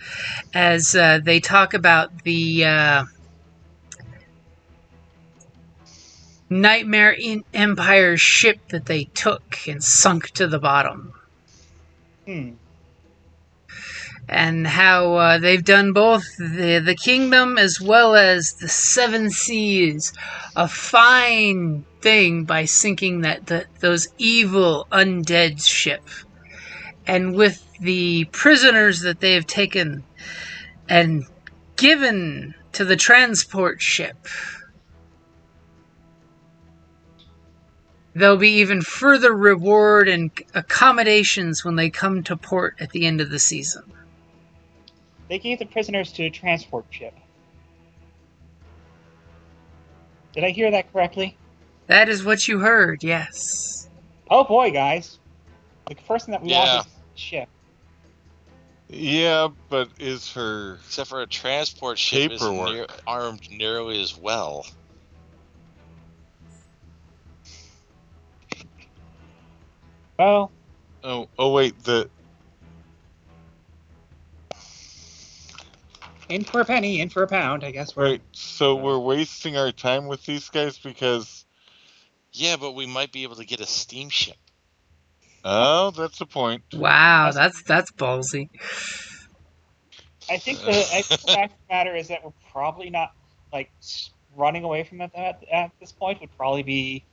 as they talk about the Nightmare Empire ship that they took and sunk to the bottom. And how they've done both the kingdom as well as the seven seas a fine thing by sinking those evil undead ship. And with the prisoners that they have taken and given to the transport ship, there'll be even further reward and accommodations when they come to port at the end of the season. They gave the prisoners to a transport ship. Did I hear that correctly? That is what you heard, yes. Oh boy, guys. The person that we Yeah. want is the ship. Yeah, but is her Except for a transport ship isn't paperwork armed nearly as well. Well, Oh wait, in for a penny, in for a pound, I guess. right, so we're wasting our time with these guys because Yeah, but we might be able to get a steamship. oh, that's the point. Wow, that's ballsy. I think the fact of the matter is that we're probably not, like, running away from it at this point would probably be...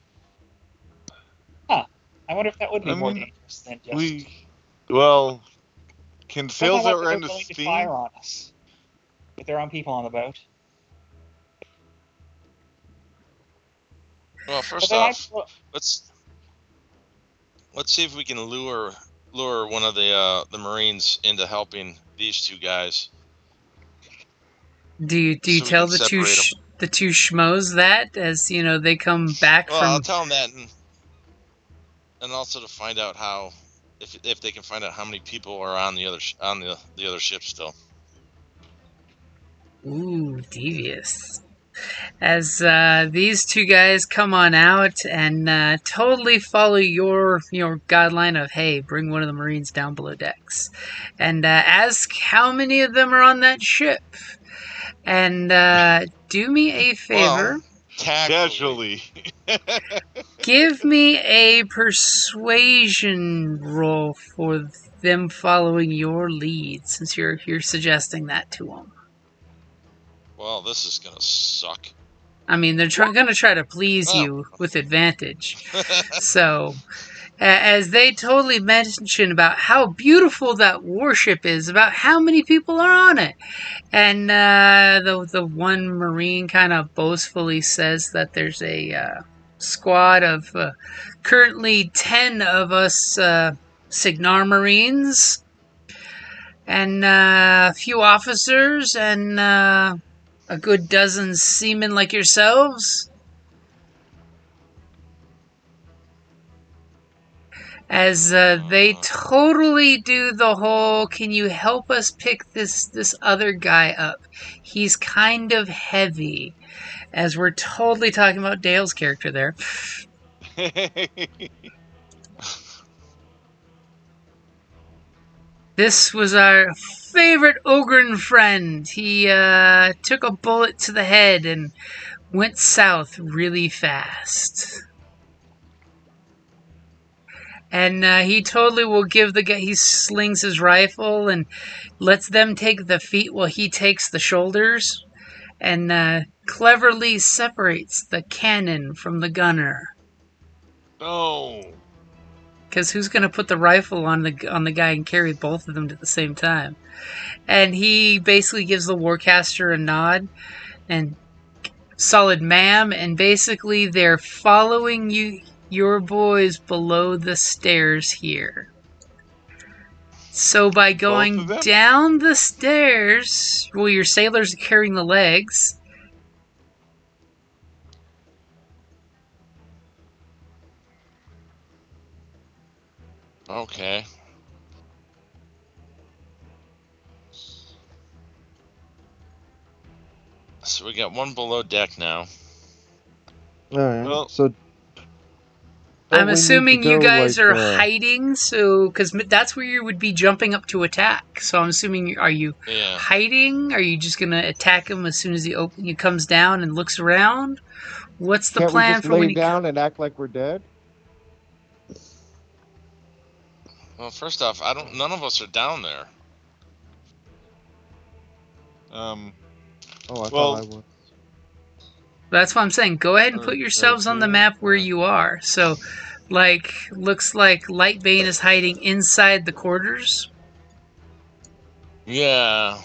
Huh. I wonder if that would be more dangerous than just... Can Depends sails on what outrun they're a willing to steam? fire on us. With their own people on the boat. Well, first But then off, let's see if we can lure one of the Marines into helping these two guys. Do you So we tell can the two separate 'em. the two schmoes that as they come back Well, I'll from? tell them that, and also to find out how, if they can find out how many people are on the other ship still. Ooh, devious. As these two guys come on out and totally follow your guideline of, hey, bring one of the Marines down below decks, and ask how many of them are on that ship, and do me a favor. Well, casually. Give me a persuasion roll for them following your lead, since you're suggesting that to them. Well, this is gonna suck. I mean, they're going to try to please Oh. you with advantage. So, as they totally mention about how beautiful that warship is, about how many people are on it. And the one Marine kind of boastfully says that there's a squad of currently 10 of us Signar Marines, and a few officers, and a good dozen seamen like yourselves. As they totally do the whole, can you help us pick this other guy up? He's kind of heavy. As we're totally talking about Dale's character there. This was our favorite Ogren friend. He took a bullet to the head and went south really fast. And he totally will give the guy, he slings his rifle and lets them take the feet while he takes the shoulders. And cleverly separates the cannon from the gunner. No. Because who's going to put the rifle on the guy and carry both of them at the same time? And he basically gives the Warcaster a nod and solid ma'am, and basically they're following your boys below the stairs here. So by going down the stairs, well, your sailors are carrying the legs. Okay. So we got one below deck now. All right. Well, so I'm assuming you guys are like, hiding, so because that's where you would be jumping up to attack. So I'm assuming, are you hiding? Are you just gonna attack him as soon as he comes down and looks around? What's the plan we just for when lay down and act like we're dead? Well, first off, none of us are down there. Oh, I thought I was. That's what I'm saying. Go ahead and put yourselves on the map where you are. So, looks like Lightbane is hiding inside the quarters. Yeah.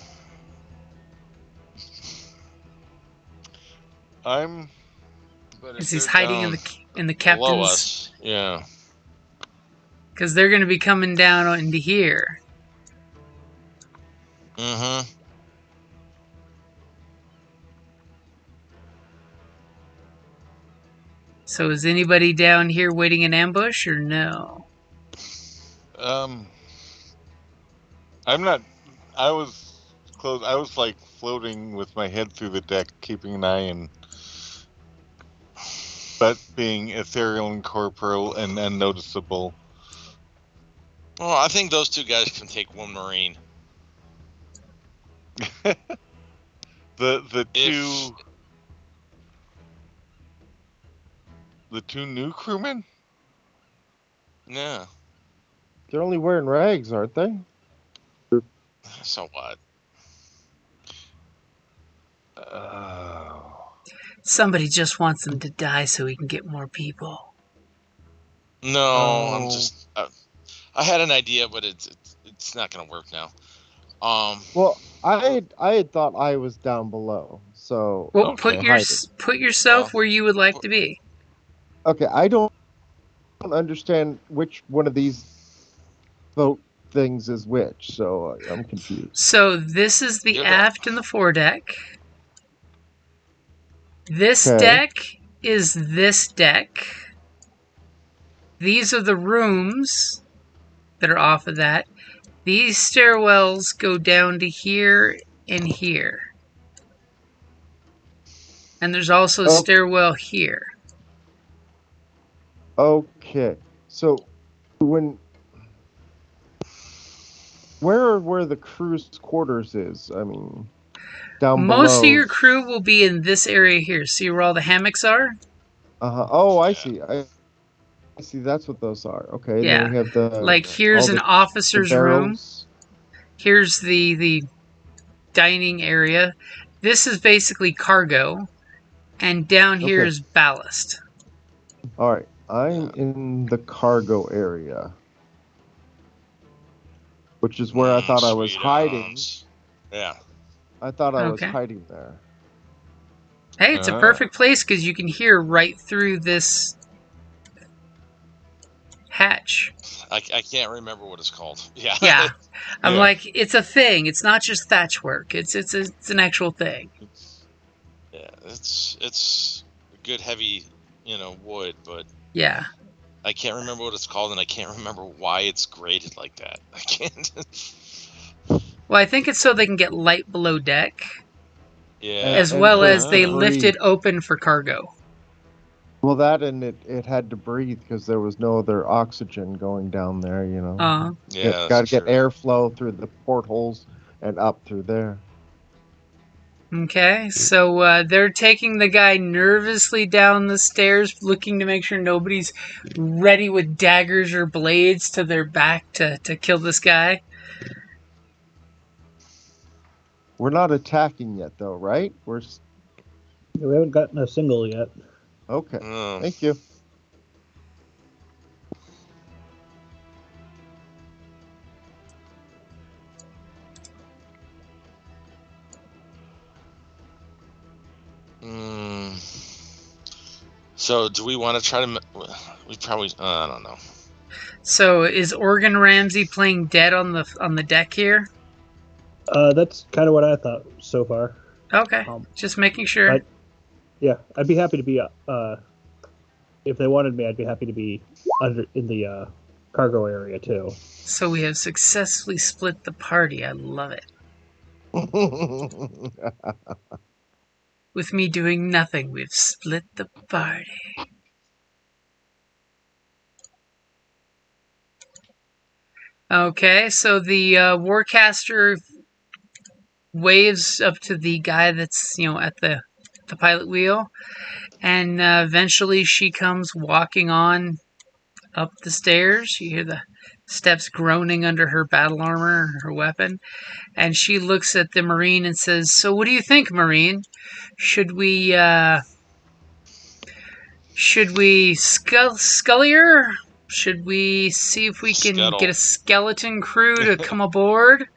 He's hiding in the captain's. Below us. Yeah. Because they're going to be coming down into here. Mm-hmm. So is anybody down here waiting in ambush or no? I'm not. I was close. I was like floating with my head through the deck, keeping an eye, but being ethereal and corporeal and unnoticeable. Well, I think those two guys can take one Marine. The two new crewmen? Yeah. They're only wearing rags, aren't they? So what? Somebody just wants them to die so he can get more people. No, I'm just. I had an idea, but it's not going to work now. Well, I had thought I was down below, so. Well, put yourself where you would like to be. Okay, I don't understand which one of these boat things is which, so I'm confused. So this is the aft and the foredeck. This deck is this deck. These are the rooms that are off of that. These stairwells go down to here and here. And there's also a stairwell here. Okay, so where the crew's quarters is, I mean, down below. Most of your crew will be in this area here. See where all the hammocks are? Oh, I see. I see. That's what those are. Okay. Yeah. Then we have here's an officer's room. Here's the dining area. This is basically cargo. And down here Okay. is ballast. All right, I'm in the cargo area, which is where I thought I was hiding. Yeah. I thought I was Okay. hiding there. Hey, it's a perfect place because you can hear right through this hatch. I can't remember what it's called. Yeah. Yeah. I'm Yeah. like, it's a thing. It's not just thatch work. It's an actual thing. Yeah. It's good heavy, wood, but Yeah. I can't remember what it's called, and I can't remember why it's graded like that. I can't. Well, I think it's so they can get light below deck, Yeah. as And well to as they breathe. lift it open for cargo. Well, that and it had to breathe because there was no other oxygen going down there. Yeah. Got to that's get true. airflow through the portholes and up through there. Okay, so they're taking the guy nervously down the stairs, looking to make sure nobody's ready with daggers or blades to their back to kill this guy. We're not attacking yet, though, right? We haven't gotten a single yet. Okay. Oh. Thank you. So, do we want to try to? We probably. I don't know. So is Organ Ramsey playing dead on the deck here? That's kind of what I thought so far. Okay, just making sure. I'd be happy to be. If they wanted me, I'd be happy to be in the cargo area too. So we have successfully split the party. I love it. With me doing nothing, we've split the party. Okay, so the Warcaster waves up to the guy that's, at the pilot wheel, and eventually she comes walking on up the stairs. You hear the steps groaning under her battle armor, her weapon, and she looks at the Marine and says, "So what do you think, Marine? Should we scullier? Should we see if we can Scuttle. get a skeleton crew to come aboard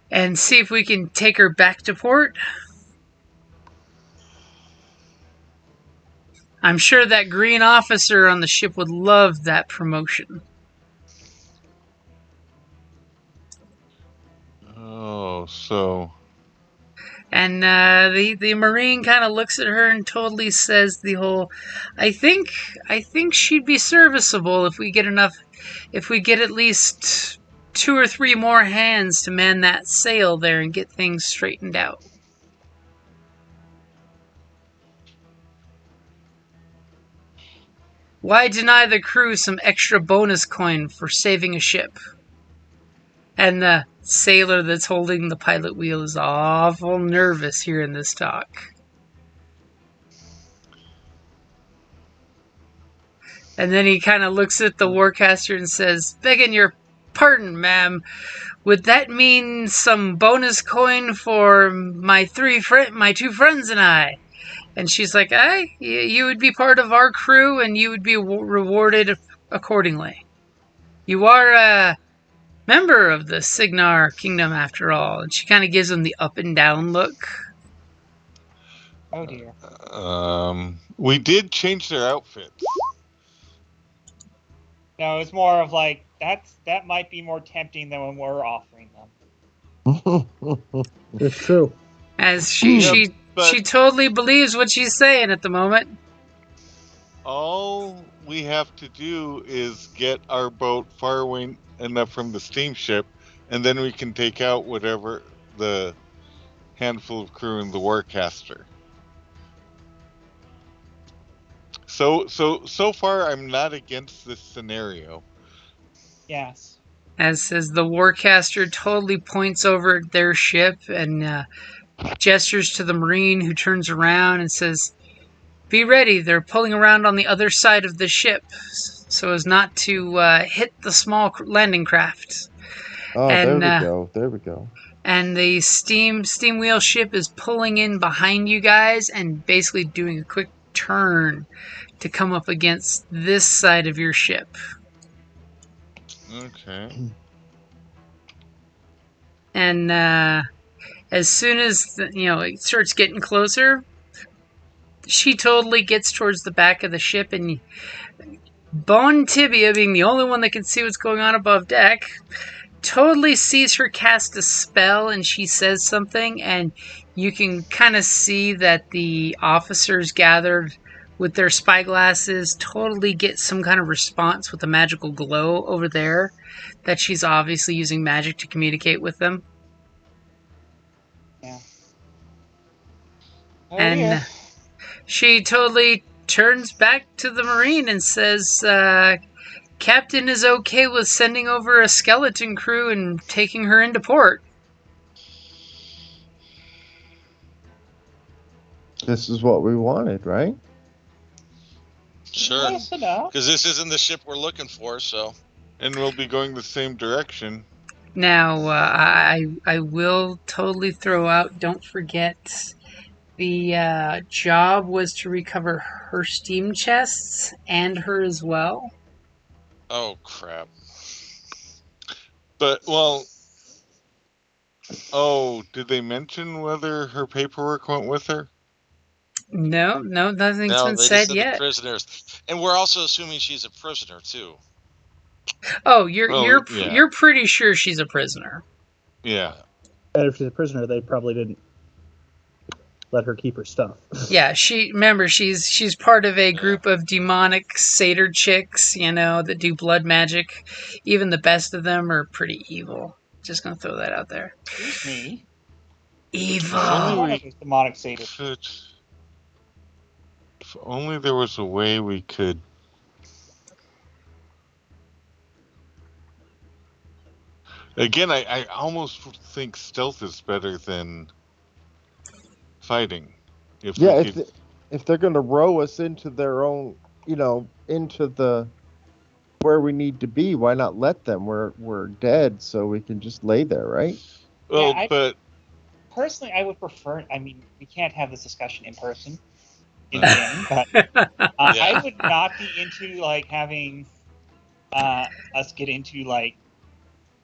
and see if we can take her back to port?" I'm sure that green officer on the ship would love that promotion. Oh, so And the Marine kind of looks at her and totally says the whole, I think she'd be serviceable if we get at least 2 or 3 more hands to man that sail there and get things straightened out. Why deny the crew some extra bonus coin for saving a ship? And the sailor that's holding the pilot wheel is awful nervous hearing this talk. And then he kind of looks at the Warcaster and says, "Begging your pardon, ma'am, would that mean some bonus coin for my 2 friends and I?" And she's like, "Aye, you would be part of our crew and you would be rewarded accordingly. You are a member of the Signar Kingdom after all." And she kind of gives him the up and down look. Oh dear. we did change their outfits. No, it's more of like that might be more tempting than when we're offering them. It's true. As she totally believes what she's saying at the moment. All we have to do is get our boat far away enough from the steamship, and then we can take out whatever the handful of crew in the Warcaster. So far, I'm not against this scenario. Yes. As the Warcaster totally points over at their ship and gestures to the Marine, who turns around and says, "Be ready, they're pulling around on the other side of the ship so as not to hit the small landing craft." Oh, And, there we go. And the steam wheel ship is pulling in behind you guys and basically doing a quick turn to come up against this side of your ship. Okay. And as soon as it starts getting closer, she totally gets towards the back of the ship, and Bone Tibia, being the only one that can see what's going on above deck, totally sees her cast a spell, and she says something, and you can kind of see that the officers gathered with their spyglasses totally get some kind of response with a magical glow over there, that she's obviously using magic to communicate with them. Yeah. And she totally turns back to the Marine and says, Captain is okay with sending over a skeleton crew and taking her into port. This is what we wanted, right? Sure. Close enough. Because this isn't the ship we're looking for, so. And we'll be going the same direction. Now, I will totally throw out, don't forget, the job was to recover her steam chests and her as well. Oh, crap. But, well... Oh, did they mention whether her paperwork went with her? No, nothing's No, been they said just said yet. the prisoners. And we're also assuming she's a prisoner, too. Oh, you're pretty sure she's a prisoner. Yeah. And if she's a prisoner, they probably didn't let her keep her stuff. Yeah, she's part of a group of demonic satyr chicks, that do blood magic. Even the best of them are pretty evil. Just gonna throw that out there. Excuse me. Evil. One of those demonic sadists. If only there was a way we could... Again, I almost think stealth is better than fighting. If they're going to row us into their own, into the where we need to be, why not let them? We're dead, so we can just lay there, right? Well, Yeah, but personally, I would prefer. I mean, we can't have this discussion in person, in game, but I would not be into having us get into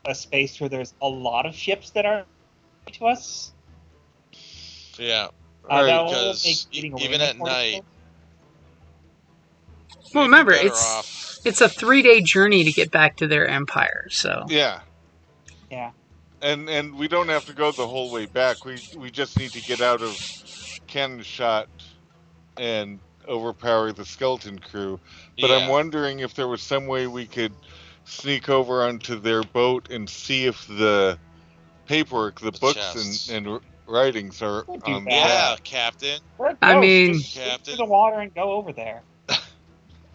a space where there's a lot of ships that are to us. Yeah. That will Because make getting away even at night... Well, remember, it's a 3-day journey to get back to their empire, so... Yeah. Yeah. And we don't have to go the whole way back. We just need to get out of cannon shot and overpower the skeleton crew. But I'm wondering if there was some way we could sneak over onto their boat and see if the paperwork, the books and writings are on the Yeah, Captain. I mean... Just shoot through the water and go over there.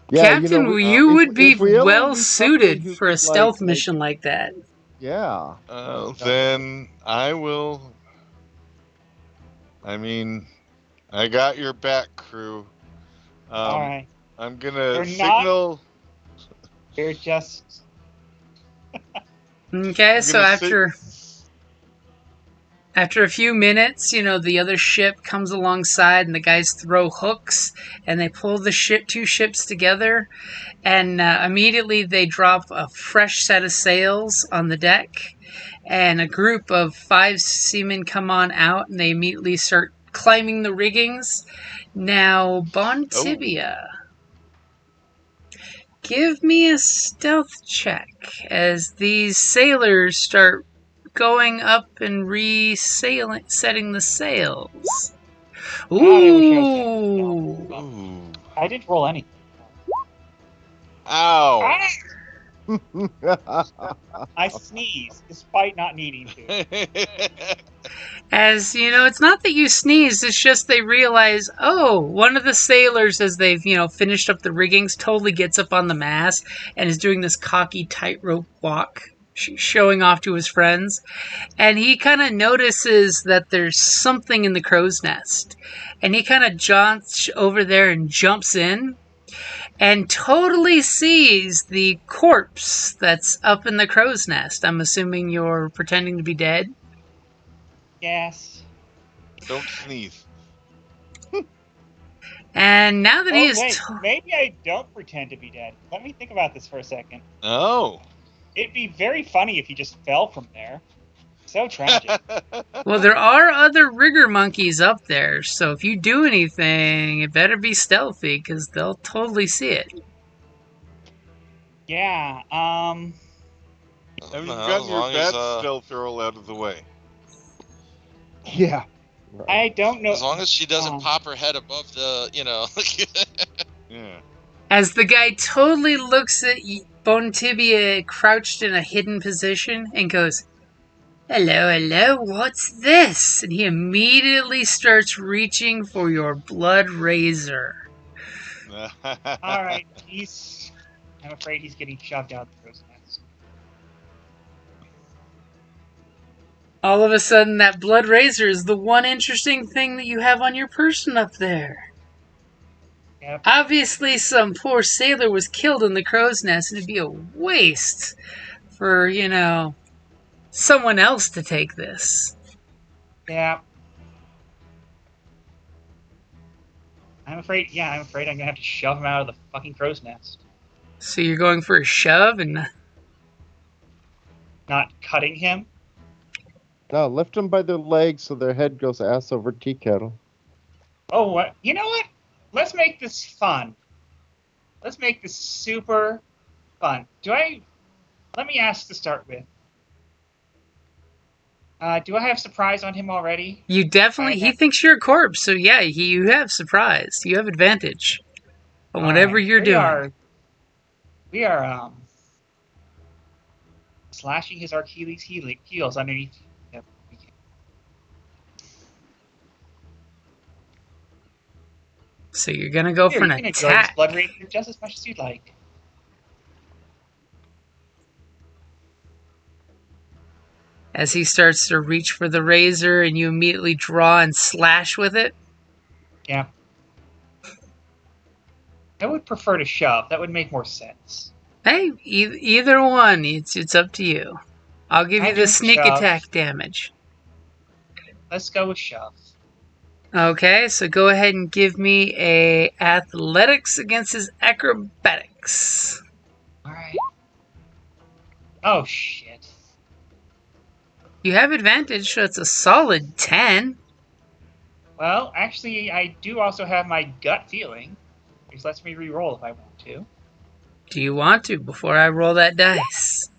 Yeah, Captain, you would be well suited for a stealth mission like that. Yeah. Then I will... I mean, I got your back, crew. All right. I'm gonna signal... You're just... Okay, so after a few minutes, the other ship comes alongside and the guys throw hooks and they pull the two ships together, and immediately they drop a fresh set of sails on the deck, and a group of 5 seamen come on out and they immediately start climbing the riggings. Now, Bon Tibia, give me a stealth check as these sailors start going up and setting the sails. Ooh! I didn't roll anything. Ow! I sneeze, despite not needing to. As it's not that you sneeze, it's just they realize, one of the sailors, as they've, finished up the riggings, totally gets up on the mast and is doing this cocky tightrope walk, showing off to his friends. And he kind of notices that there's something in the crow's nest. And he kind of jaunts over there and jumps in and totally sees the corpse that's up in the crow's nest. I'm assuming you're pretending to be dead. Yes. Don't sneeze. And now that he Oh, is wait. Maybe I don't pretend to be dead. Let me think about this for a second. Oh. It'd be very funny if he just fell from there. So tragic. well, there are other rigger monkeys up there, so if you do anything, it better be stealthy because they'll totally see it. Yeah. I mean, you've gotten your bad stealth roll out of the way. Yeah. I don't know. As long as she doesn't pop her head above the, Yeah. As the guy totally looks at Bone Tibia crouched in a hidden position and goes, "Hello, hello, what's this?" And he immediately starts reaching for your blood razor. Alright, I'm afraid he's getting shoved out the crow's nest. All of a sudden, that blood razor is the one interesting thing that you have on your person up there. Yep. Obviously, some poor sailor was killed in the crow's nest, and it'd be a waste for, someone else to take this. Yeah. I'm afraid I'm gonna have to shove him out of the fucking crow's nest. So you're going for a shove and... Not cutting him? No, lift them by their legs so their head goes ass over tea kettle. Oh, what? You know what? Let's make this fun. Let's make this super fun. Let me ask to start with. Do I have surprise on him already? You definitely... He thinks you're a corpse, so yeah, you have surprise. You have advantage on whatever you're doing. We are slashing his Achilles heels underneath. Yep, we can. So you're gonna go for an attack. Enjoy this blood razor just as much as you'd like. As he starts to reach for the razor and you immediately draw and slash with it? Yeah. I would prefer to shove. That would make more sense. Hey, either one. It's up to you. I'll give you the sneak attack damage. Let's go with shove. Okay, so go ahead and give me a athletics against his acrobatics. Alright. Oh, shit. You have advantage, so it's a solid 10. Well, actually, I do also have my gut feeling, which lets me re-roll if I want to. Do you want to before I roll that dice?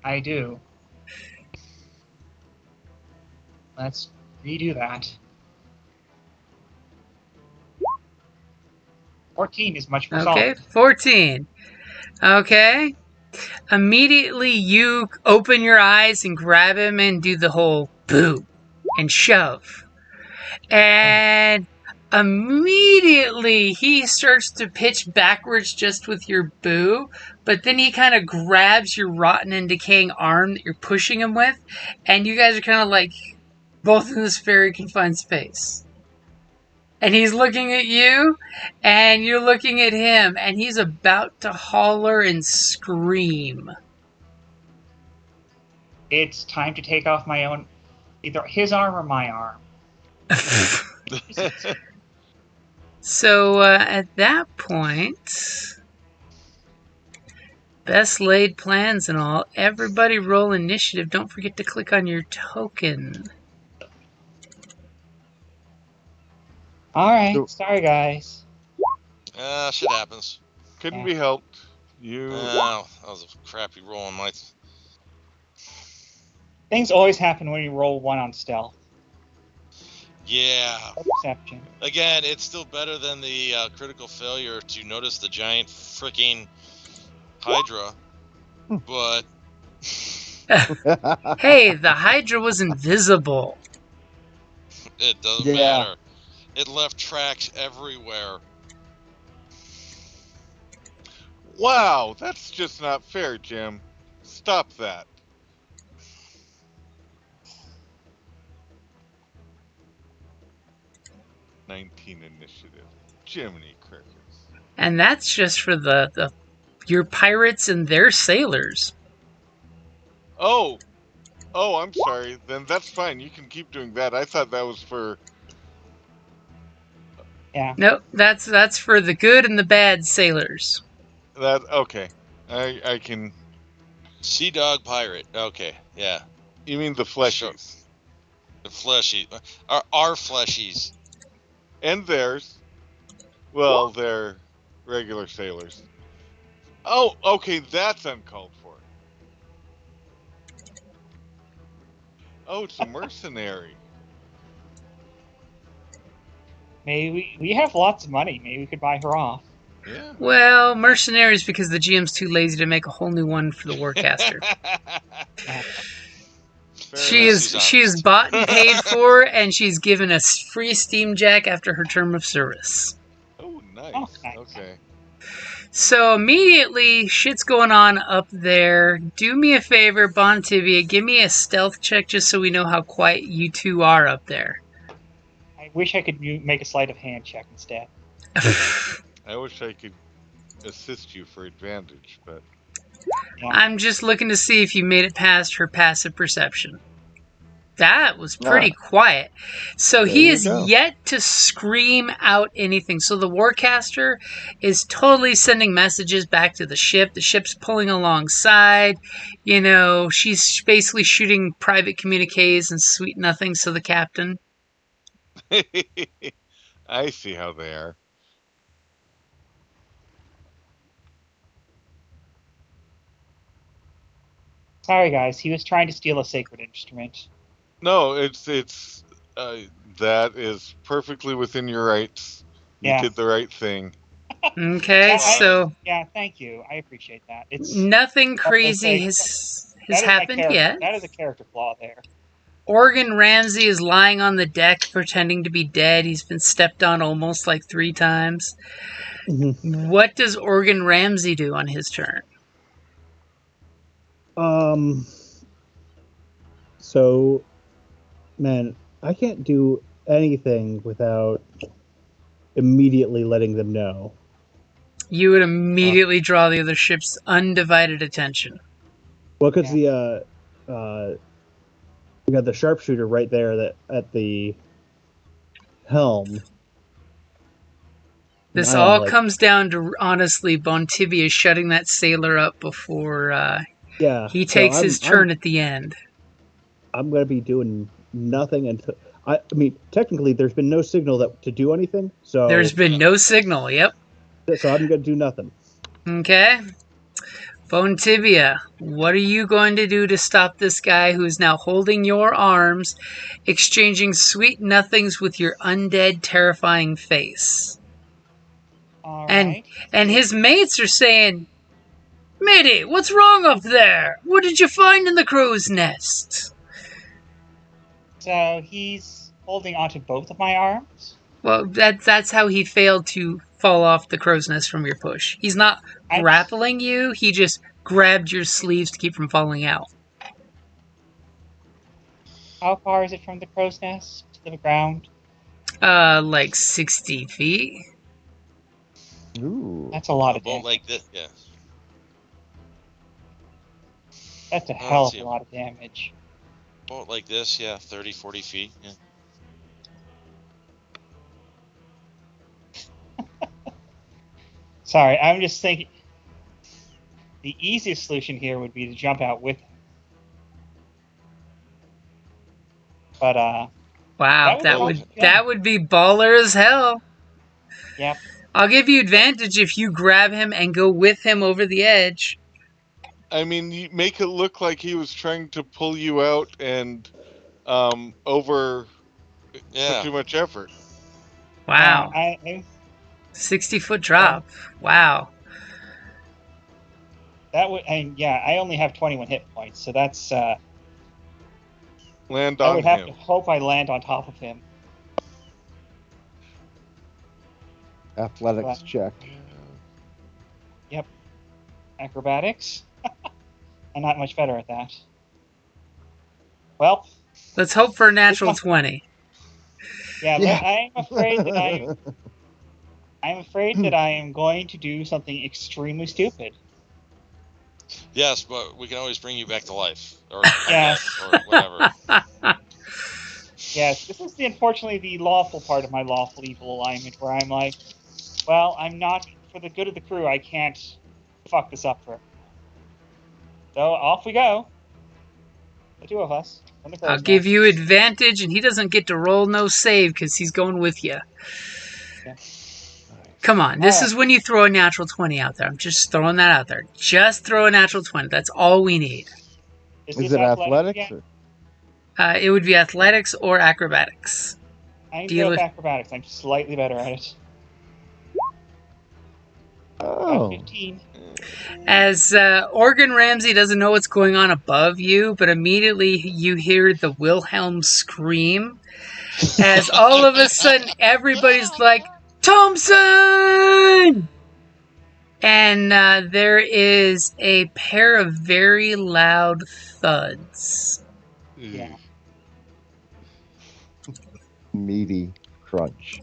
I do. Let's redo that. 14 is much more Okay, solid. 14. Okay. Immediately you open your eyes and grab him and do the whole boo and shove. And immediately he starts to pitch backwards just with your boo, but then he kind of grabs your rotten and decaying arm that you're pushing him with, and you guys are kind of like both in this very confined space. And he's looking at you, and you're looking at him, and he's about to holler and scream. It's time to take off my own, either his arm or my arm. So at that point, best laid plans and all, everybody roll initiative. Don't forget to click on your token. Alright, sorry guys. Shit happens. Couldn't be helped. That was a crappy roll on my... Things always happen when you roll 1 on stealth. Yeah. Perception. Again, it's still better than the critical failure to notice the giant freaking Hydra, but... Hey, the Hydra was invisible. It doesn't matter. It left tracks everywhere. Wow, that's just not fair, Jim. Stop that. "19 initiative. Jiminy Crickets." And that's just for your pirates and their sailors. Oh, Oh, I'm sorry. Then that's fine. You can keep doing that. I thought that was for. Yeah. Nope, that's for the good and the bad sailors. That okay. I can. Sea dog pirate. Okay, yeah. You mean the Sure. fleshies The fleshy. Our fleshies. and theirs? Well, they're regular sailors. Oh, okay. That's uncalled for. Oh, it's a mercenary. Maybe we have lots of money. Maybe we could buy her off. Yeah. Well, mercenaries because the GM's too lazy to make a whole new one for the Warcaster. She is bought and paid for, and she's given us free Steam Jack after her term of service. Oh, nice. Oh, nice. Okay. So immediately, shit's going on up there. Do me a favor, Bontibia, give me a stealth check just so we know how quiet you two are up there. I wish I could make a sleight of hand check instead. I wish I could assist you for advantage, but I'm just looking to see if you made it past her passive perception. That was pretty quiet. So he is yet to scream out anything. So the Warcaster is totally sending messages back to the ship. The ship's pulling alongside. You know, she's basically shooting private communiques and sweet nothings to the captain. I see how they are. Sorry, guys. He was trying to steal a sacred instrument. No, it's that is perfectly within your rights. You Yeah. did the right thing. Okay, so yeah, thank you. I appreciate that. It's nothing crazy has happened yet. That is a character flaw there. Organ Ramsey is lying on the deck pretending to be dead. He's been stepped on almost like 3 times. Mm-hmm. What does Organ Ramsey do on his turn? So, man, I can't do anything without immediately letting them know. You would immediately draw the other ship's undivided attention. Well, because we got the sharpshooter right there at the helm. This all comes down to, honestly, Bontibia shutting that sailor up before he takes his turn at the end. I'm going to be doing nothing until... I mean, technically, there's been no signal to do anything, so... There's been no signal, yep. So I'm going to do nothing. Okay. Bontibia, what are you going to do to stop this guy who is now holding your arms, exchanging sweet nothings with your undead, terrifying face? All and right. and his mates are saying, "Matey, what's wrong up there? What did you find in the crow's nest?" So he's holding onto both of my arms? Well, that's how he failed to fall off the crow's nest from your push. He's not grappling you, he just grabbed your sleeves to keep from falling out. How far is it from the crow's nest to the ground? Like 60 feet. Ooh. That's a lot of damage. Like this, yeah. That's a hell of a lot of damage. Bolt like this, yeah, 30, 40 feet. Yeah. Sorry, I'm just thinking the easiest solution here would be to jump out with him. But wow, that would be baller as hell. Yep. I'll give you advantage if you grab him and go with him over the edge. I mean, you make it look like he was trying to pull you out and over too much effort. Wow. 60-foot drop. Wow. That would, and yeah, I only have 21 hit points, so that's land on him. I would have to hope I land on top of him. Athletics check. Yep. Acrobatics. I'm not much better at that. Well, let's hope for a natural 20. Yeah, but I'm afraid that I am going to do something extremely stupid. Yes, but we can always bring you back to life, or Yes. or whatever. Yes, this is unfortunately the lawful part of my lawful evil alignment, where I'm like, well, I'm not, for the good of the crew, I can't fuck this up for everyone. So off we go. The two of us. From the I'll crow's give nest. you advantage, and he doesn't get to roll no save because he's going with you. Yeah. Come on, this Alright. is when you throw a natural 20 out there. I'm just throwing that out there. Just throw a natural 20. That's all we need. Is this it athletics? again? Or... It would be athletics or acrobatics. I can Deal go with with- acrobatics. I'm slightly better at it. Oh. 15. As Organ Ramsey doesn't know what's going on above you, but immediately you hear the Wilhelm scream. As all of a sudden everybody's like, Thompson! And there is a pair of very loud thuds. Yeah. Meaty crunch.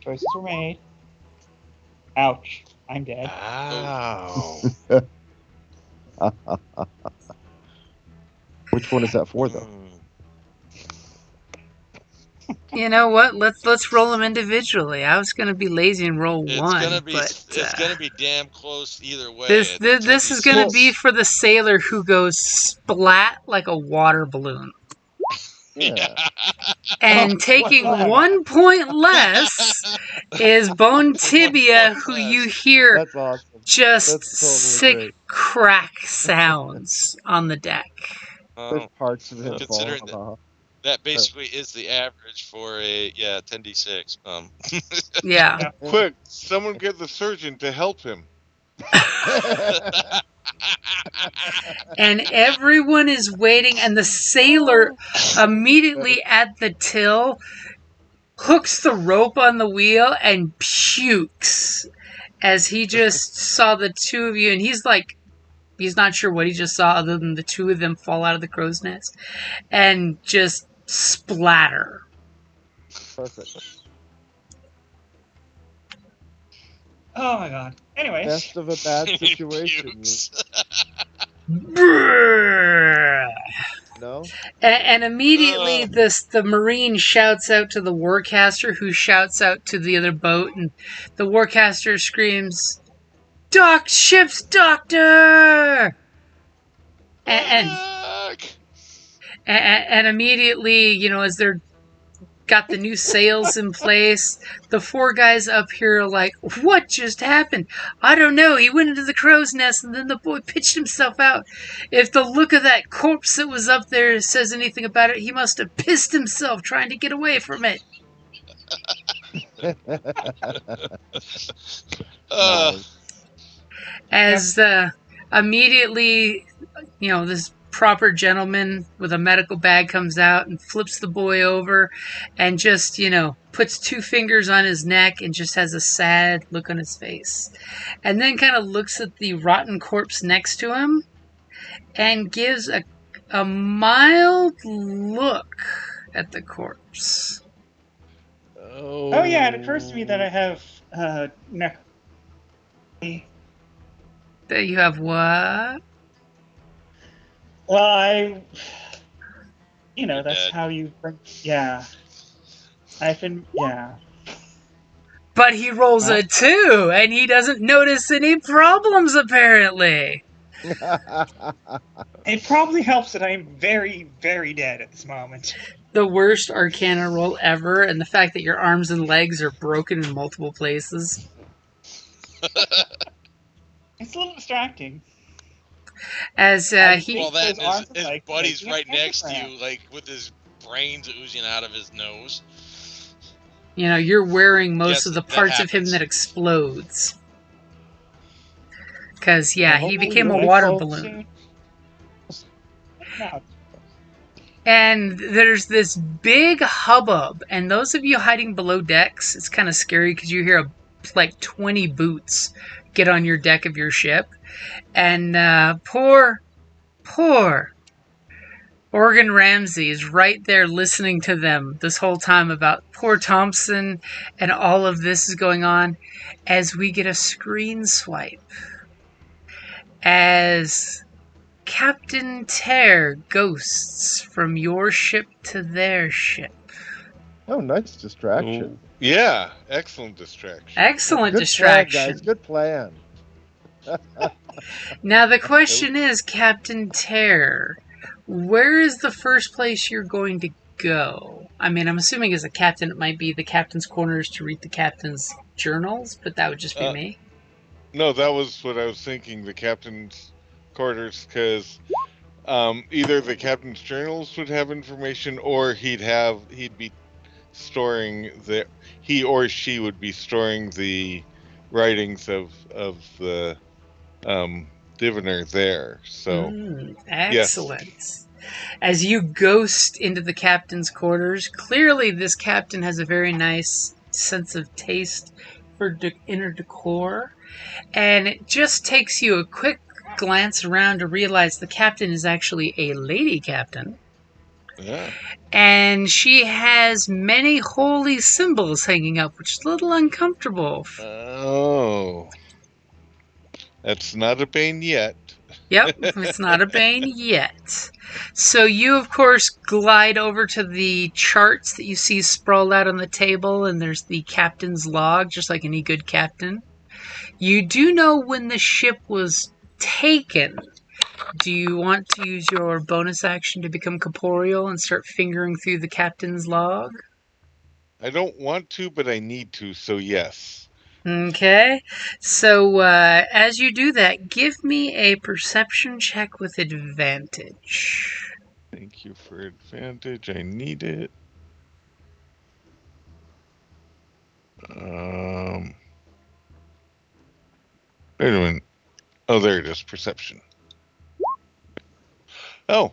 Choices were made. Ouch. I'm dead. Ow. Which one is that for, though? You know what? Let's roll them individually. I was gonna be lazy and roll It's one, gonna be but it's gonna be damn close either way. this at this is gonna 10d6. be for the sailor who goes splat like a water balloon. Yeah. And taking 1 point less is Bone Tibia, who you hear That's awesome. just That's totally sick great. crack sounds on the deck. There's parts of it Considering falling off. that basically is the average for a 10d6. Yeah. Quick, someone get the surgeon to help him. And everyone is waiting, and the sailor immediately at the till hooks the rope on the wheel and pukes as he just saw the two of you, and he's like, he's not sure what he just saw other than the two of them fall out of the crow's nest and just splatter. Perfect. Oh my god. Anyways. Best of a bad situation. Pukes. Brrr. No? And immediately the Marine shouts out to the Warcaster, who shouts out to the other boat, and the Warcaster screams, ship's doctor! And immediately, you know, as they're got the new sails in place, the four guys up here are like, what just happened? I don't know. He went into the crow's nest and then the boy pitched himself out. If the look of that corpse that was up there says anything about it, he must have pissed himself trying to get away from it. Nice. As immediately, you know, this proper gentleman with a medical bag comes out and flips the boy over and just, you know, puts two fingers on his neck and just has a sad look on his face. And then kind of looks at the rotten corpse next to him and gives a mild look at the corpse. Oh yeah, it occurs to me that I have That you have what? Well, you know, that's Dead. how you bring. Yeah, I've been. Yeah. But he rolls a 2, and he doesn't notice any problems, apparently. It probably helps that I'm very, very dead at this moment. The worst Arcana roll ever, and the fact that your arms and legs are broken in multiple places. It's a little distracting. As well, he, that his arms his are like buddy's making a right next to pentagram. you, like with his brains oozing out of his nose. you know, you're wearing most Yes, of the that parts of him happens. that explodes. Because, yeah, he Hopefully became a you'll water explode balloon. soon. No. And there's this big hubbub, and those of you hiding below decks, it's kind of scary because you hear like 20 boots get on your deck of your ship. And poor Organ Ramsey is right there listening to them this whole time about poor Thompson and all of this is going on as we get a screen swipe. As Captain Tear ghosts from your ship to their ship. Oh, nice distraction. Ooh, yeah, excellent distraction. Excellent Good distraction. plan, guys. Good plan. Now the question is, Captain Tear, where is the first place you're going to go? I mean, I'm assuming as a captain it might be the captain's quarters to read the captain's journals, but that would just be me. No, that was what I was thinking, the captain's quarters, because either the captain's journals would have information, or he'd be storing he or she would be storing the writings of the diviner there. So excellent. Yes. As you ghost into the captain's quarters, clearly this captain has a very nice sense of taste for inner decor, and it just takes you a quick glance around to realize the captain is actually a lady captain. Yeah. And she has many holy symbols hanging up, which is a little uncomfortable. Oh. That's not a bane yet. Yep, it's not a bane yet. So you, of course, glide over to the charts that you see sprawled out on the table, and there's the captain's log, just like any good captain. You do know when the ship was taken. Do you want to use your bonus action to become corporeal and start fingering through the captain's log? I don't want to, but I need to, so yes. Okay, so as you do that, give me a perception check with advantage. Thank you for advantage. I need it. Wait a minute. Oh, there it is. Perception. Oh.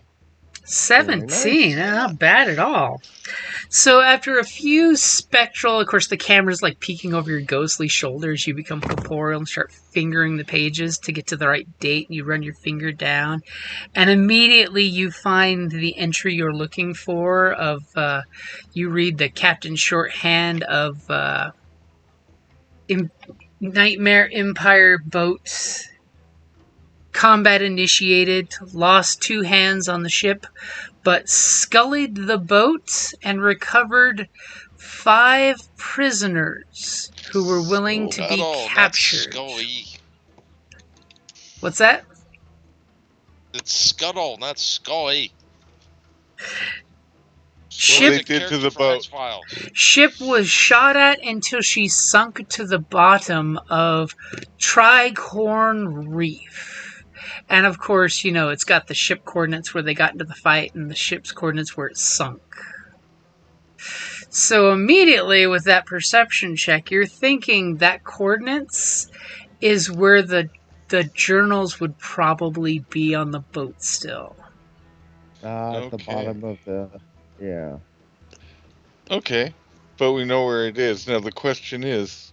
17, not bad at all. So after a few spectral, of course the camera's like peeking over your ghostly shoulders, you become corporeal and start fingering the pages to get to the right date, and you run your finger down, and immediately you find the entry you're looking for of, you read the captain's shorthand of Nightmare Empire boats. Combat initiated, lost 2 hands on the ship, but scullied the boat and recovered 5 prisoners who were willing to be captured. What's that? It's scuttle, not scully. Ship did to the boat. Ship was shot at until she sunk to the bottom of Tricorn Reef. And of course, you know, it's got the ship coordinates where they got into the fight and the ship's coordinates where it sunk. So immediately with that perception check, you're thinking that coordinates is where the journals would probably be on the boat still. At the bottom of the... Yeah. Okay. But we know where it is. Now the question is...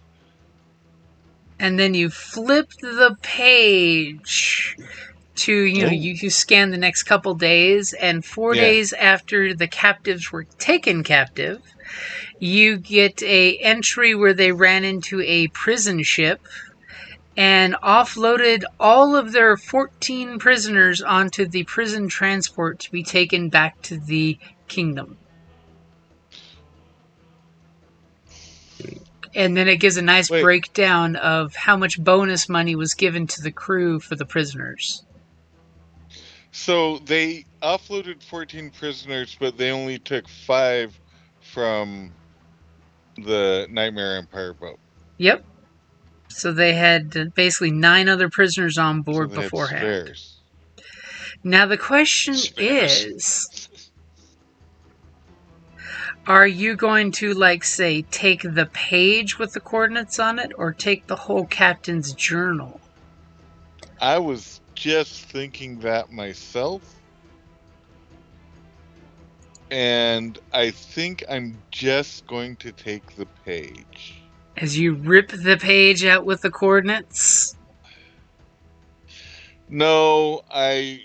And then you flip the page to, you know, you scan the next couple days, and 4 days after the captives were taken captive, you get a entry where they ran into a prison ship and offloaded all of their 14 prisoners onto the prison transport to be taken back to the kingdom. And then it gives a nice breakdown of how much bonus money was given to the crew for the prisoners. So they offloaded 14 prisoners, but they only took 5 from the Nightmare Empire boat. Yep. So they had basically 9 other prisoners on board beforehand. Now the question is... Are you going to, like, say, take the page with the coordinates on it, or take the whole captain's journal? I was just thinking that myself. And I think I'm just going to take the page. As you rip the page out with the coordinates? No, I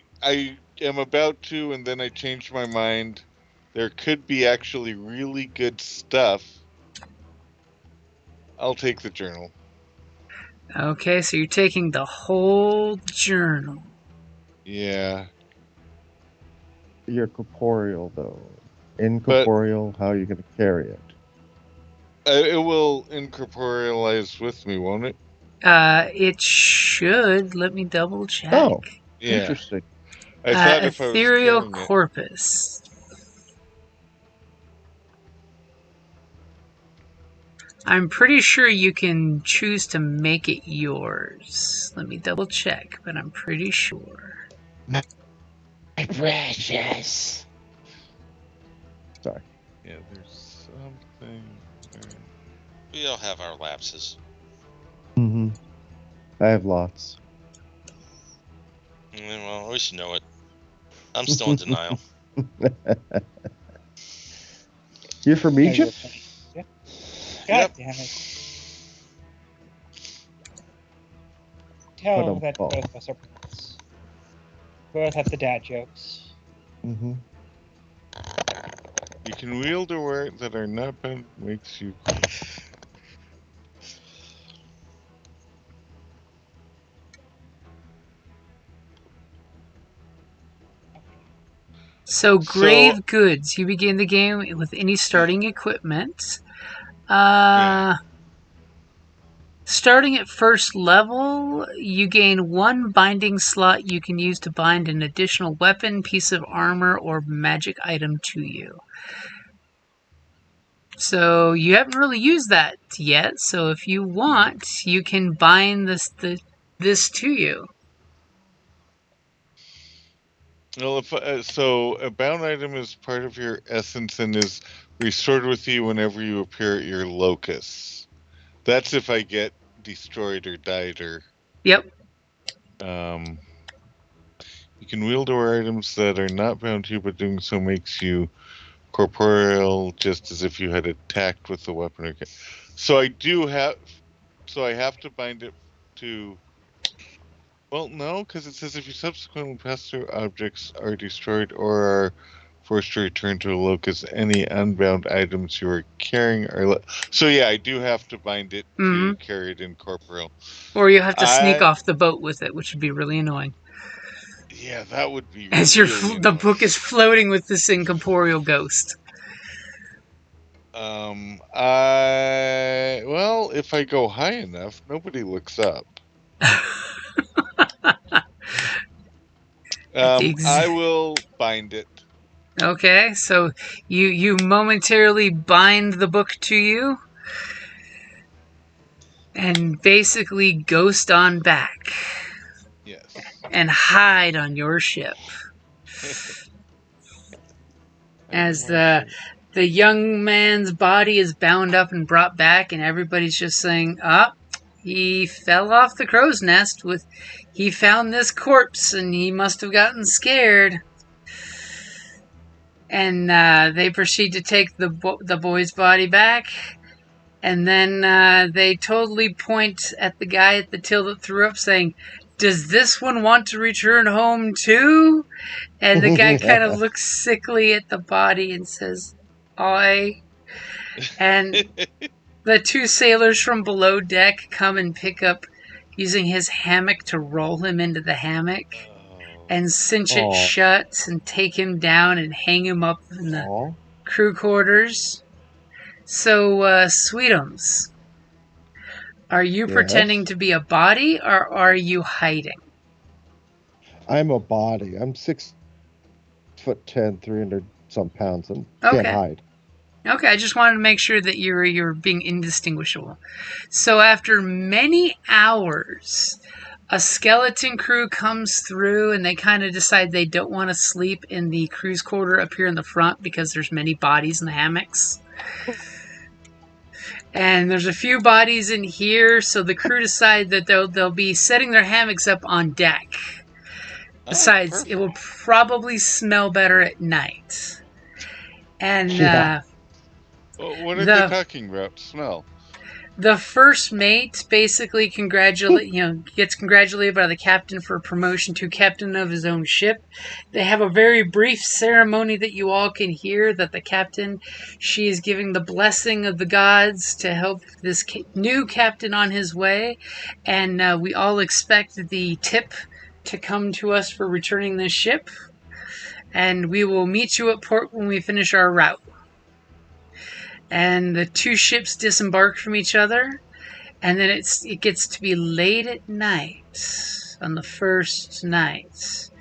am about to, and then I changed my mind. There could be actually really good stuff. I'll take the journal. Okay, so you're taking the whole journal. Yeah. You're corporeal, though. Incorporeal, how are you going to carry it? It will incorporealize with me, won't it? It should. Let me double check. Oh, Yeah. interesting. I thought if I was Ethereal carrying it. corpus. I'm pretty sure you can choose to make it yours. Let me double check, but I'm pretty sure. My precious. Sorry. Yeah, there's something. We all have our lapses. Mm-hmm. I have lots. Well, we should know it. I'm still in denial. You're from Egypt? Yeah. Yep. God damn it. Oh, that both of us are prince. Both have the dad jokes. Mm-hmm. You can wield a word that are not bound makes you. So, grave goods. You begin the game with any starting equipment. Starting at first level, you gain 1 binding slot you can use to bind an additional weapon, piece of armor, or magic item to you. So you haven't really used that yet, so if you want, you can bind this to you. Well, so a bound item is part of your essence and is restored with you whenever you appear at your locus. That's if I get destroyed or died or. Yep. You can wield or items that are not bound to you, but doing so makes you corporeal, just as if you had attacked with the weapon. So I do have. So I have to bind it to. Well, no, because it says if you subsequently pass through objects are destroyed or are forced to return to a locus, any unbound items you are carrying are. So yeah, I do have to bind it to carry it incorporeal. Or you have to sneak off the boat with it, which would be really annoying. Yeah, that would be. As really the book is floating with this incorporeal ghost. Well, if I go high enough, nobody looks up. I will bind it. Okay, so you momentarily bind the book to you and basically ghost on back. Yes. And hide on your ship. As the young man's body is bound up and brought back, and everybody's just saying, he fell off the crow's nest he found this corpse and he must have gotten scared. And they proceed to take the boy's body back, and then they totally point at the guy at the till that threw up, saying, "Does this one want to return home too?" And the guy kind of looks sickly at the body and says, "Oi." And the 2 sailors from below deck come and pick up, using his hammock to roll him into the hammock and cinch it shut and take him down and hang him up in the crew quarters. So, Sweetums, are you pretending to be a body, or are you hiding? I'm a body. I'm 6'10", 300 some pounds, and can't hide. Okay, I just wanted to make sure that you're being indistinguishable. So after many hours, a skeleton crew comes through, and they kind of decide they don't want to sleep in the crew's quarter up here in the front because there's many bodies in the hammocks. And there's a few bodies in here, so the crew decide that they'll be setting their hammocks up on deck. Besides, it will probably smell better at night. And what are they talking about? Smell? The first mate basically gets congratulated by the captain for promotion to captain of his own ship. They have a very brief ceremony that you all can hear that the captain, she is giving the blessing of the gods to help this new captain on his way, and we all expect the tip to come to us for returning this ship, and we will meet you at port when we finish our route. And the two ships disembark from each other, and then it gets to be late at night on the first night.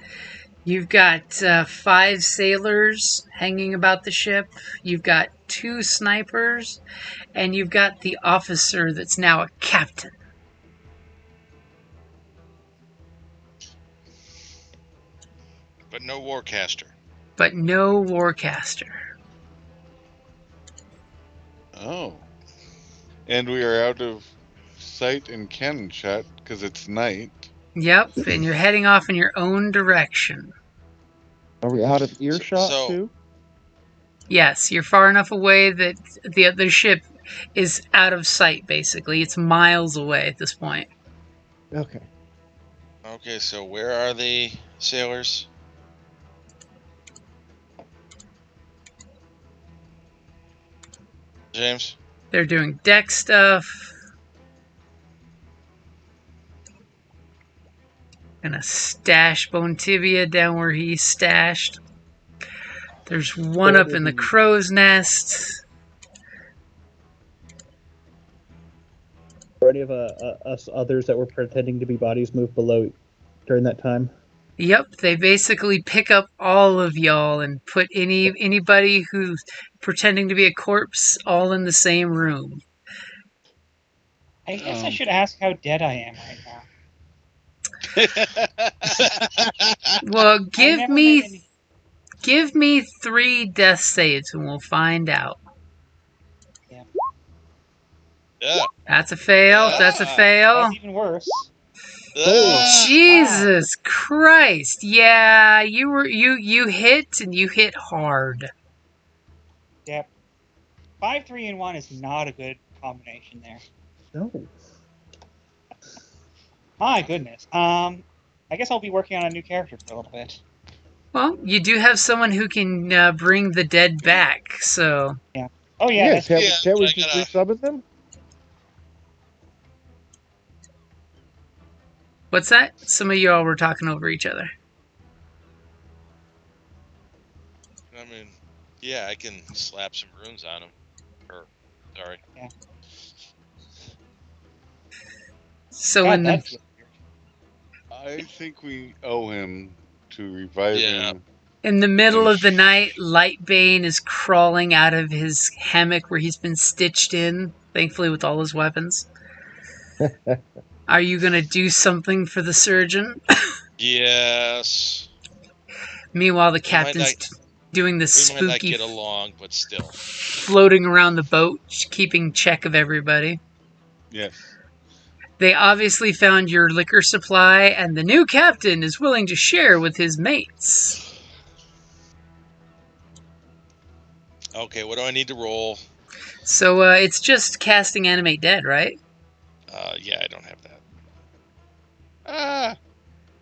You've got 5 sailors hanging about the ship, you've got 2 snipers, and you've got the officer that's now a captain. But no Warcaster. But no Warcaster. Oh. And we are out of sight and cannon shot because it's night. Yep, and you're heading off in your own direction. Are we out of earshot So- too? Yes, you're far enough away that the other ship is out of sight, basically. It's miles away at this point. Okay. Okay, so where are the sailors? James? They're doing deck stuff. Gonna stash Bone Tibia down where he's stashed. There's one up in the crow's nest. Or any of us others that were pretending to be bodies moved below during that time? Yep, they basically pick up all of y'all and put anybody who's pretending to be a corpse all in the same room. I guess I should ask how dead I am right now. Well, I give never made me 3 death saves and we'll find out. Yeah. That's a fail. That's a fail. That's even worse. Jesus Christ! Yeah, you hit and you hit hard. Yep. 5, 3, and 1 is not a good combination there. No. My goodness. I guess I'll be working on a new character for a little bit. Well, you do have someone who can bring the dead back, so Oh yeah, Yes, that's can't we I just gotta- resummon them? what's that? Some of y'all were talking over each other. I mean, yeah, I can slap some runes on him. Sorry. So God, in the that feels weird. I think we owe him to revive Yeah. him. In the middle of the night, Lightbane is crawling out of his hammock where he's been stitched in, thankfully with all his weapons. Are you going to do something for the surgeon? Yes. Meanwhile, the might captain's doing the We might not spooky get along, but still. floating around the boat, keeping check of everybody. Yes. They obviously found your liquor supply, and the new captain is willing to share with his mates. Okay, what do I need to roll? So it's just casting Animate Dead, right? Yeah, I don't have that. Ah!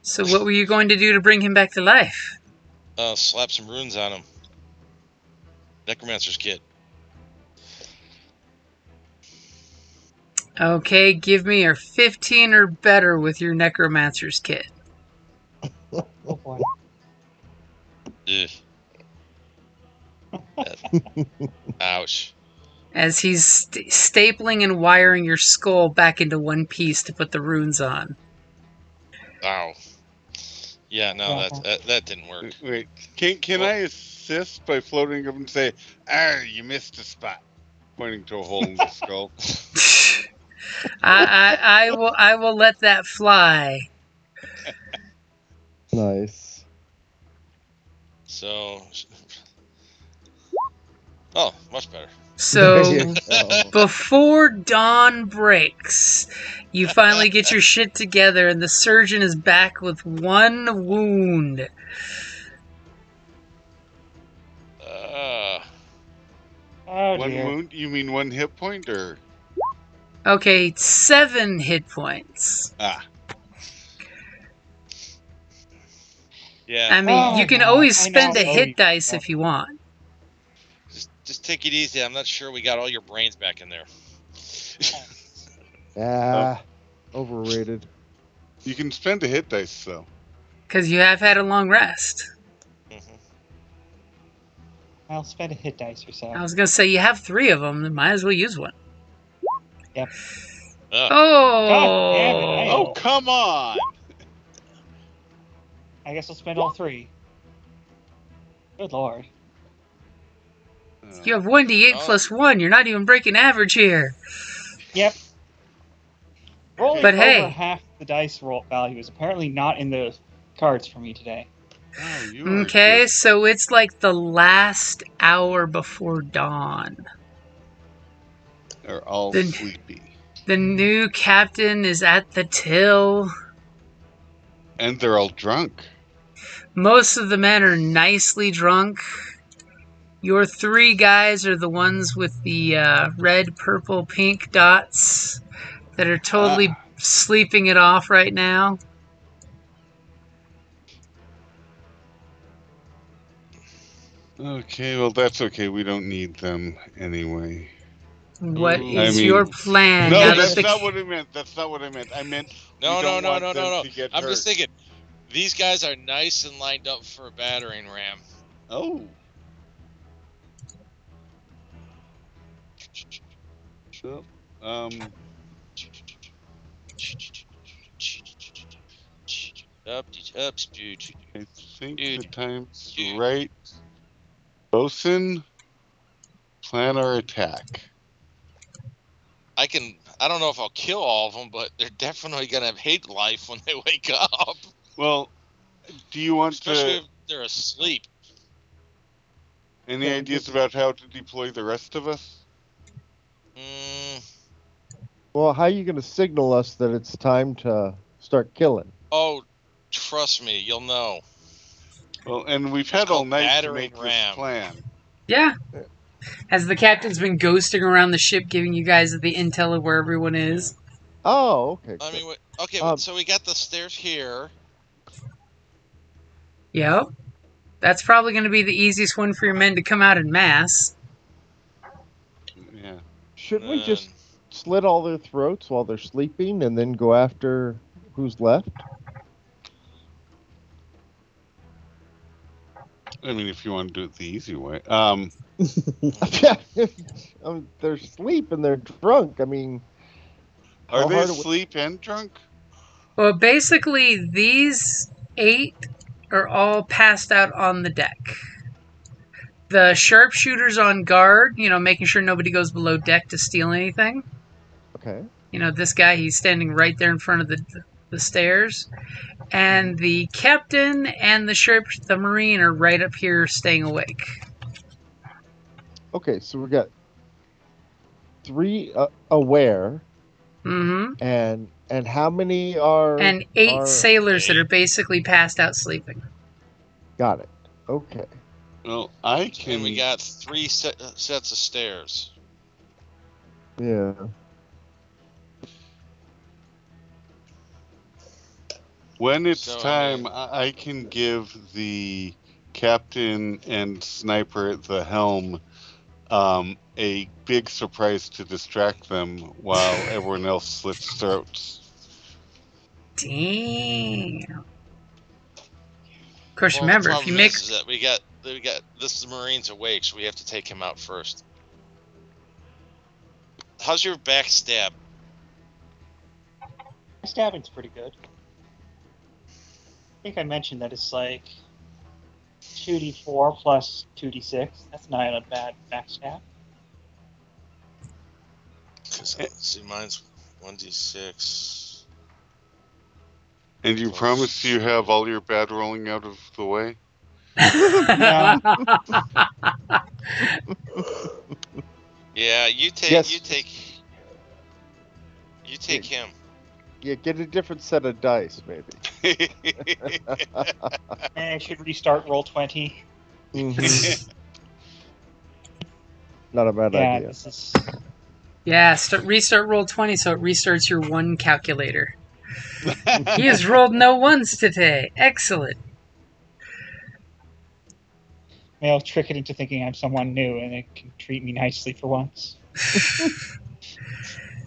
So what were you going to do to bring him back to life? Slap some runes on him. Necromancer's kit. Okay, give me your 15 or better with your Necromancer's kit. Oh boy. Ugh. Ouch. As he's stapling and wiring your skull back into one piece to put the runes on. Ow. Yeah, no, Yeah. that didn't work. Wait, can I assist by floating up and say, you missed a spot," pointing to a hole in the skull. I will let that fly. Nice. So. Oh, much better. So There you go. before dawn breaks, you finally get your shit together, and the surgeon is back with 1 wound. Oh One dear. wound? You mean 1 hit point, or? Okay, 7 hit points. Ah. Yeah. I mean, Oh, you can God, always I now spend a owe hit you dice stuff. if you want. Just take it easy. I'm not sure we got all your brains back in there. Ah, overrated. You can spend a hit dice, though. Because you have had a long rest. Mhm. I'll spend a hit dice or so. I was going to say, you have 3 of them, then might as well use one. Yep. Oh, Oh! God damn it, I Oh, know. come on! I guess I'll spend all 3. Good lord. You have 1d8 Oh. plus 1. You're not even breaking average here. Yep. Rolling But over hey. half the dice roll value is apparently not in the cards for me today. Oh, you are Okay, just... so it's like the last hour before dawn. are all Then- sleepy. The new captain is at the till. And they're all drunk. Most of the men are nicely drunk. Your 3 guys are the ones with the red, purple, pink dots that are totally sleeping it off right now. Okay, well, that's okay. We don't need them anyway. What Ooh. is I mean- your plan? No, now that that's the... not what I meant. That's not what I meant. I meant we no, don't want them no. to get I'm hurt. just thinking, these guys are nice and lined up for a battering ram. Oh. So, I think the time's right. Bosun, plan our attack. I don't know if I'll kill all of them, but they're definitely gonna have hate life when they wake up. Well, do you want Especially to... if they're asleep. Any Yeah, ideas just- about how to deploy the rest of us? Well, how are you going to signal us that it's time to start killing? Oh, trust me, you'll know. Well, and we've It's had all called night to battering make ram. this plan. Yeah. As the captain's been ghosting around the ship, giving you guys the intel of where everyone is. Oh, okay. I good. mean, okay, so we got the stairs here. Yep. That's probably going to be the easiest one for your men to come out in mass. Yeah. Shouldn't we just slit all their throats while they're sleeping and then go after who's left? I mean, if you want to do it the easy way. They're asleep and they're drunk. I mean, Are how they hard asleep and drunk? Well, basically, these 8 are all passed out on the deck. The sharpshooters on guard, making sure nobody goes below deck to steal anything. Okay. This guy, he's standing right there in front of the stairs. And the captain and the marine are right up here staying awake. Okay, so we got 3 aware, Mm-hmm. and how many are? And 8 are... sailors that are basically passed out sleeping. Got it. Okay. Well, I can... And we got 3 sets of stairs. Yeah. When it's So, I time, mean- I can give the captain and sniper at the helm a big surprise to distract them while everyone else slits throats. Damn. Of course, Well, remember, the if you problem make... is that we got this is Marine's awake, so we have to take him out first. How's your backstab? Stabbing's pretty good. I think I mentioned that it's like 2d4 plus 2d6. That's not a bad backstab. Let's see, mine's 1d6. And you promise you have all your bad rolling out of the way? No. Yeah, you take Yes. you take him. Yeah, get a different set of dice, maybe. I should restart roll 20. Mhm. Not a bad Yeah, idea. this is Yeah, restart roll 20 so it restarts your 1 calculator. He has rolled no ones today. Excellent. Maybe I'll trick it into thinking I'm someone new and it can treat me nicely for once.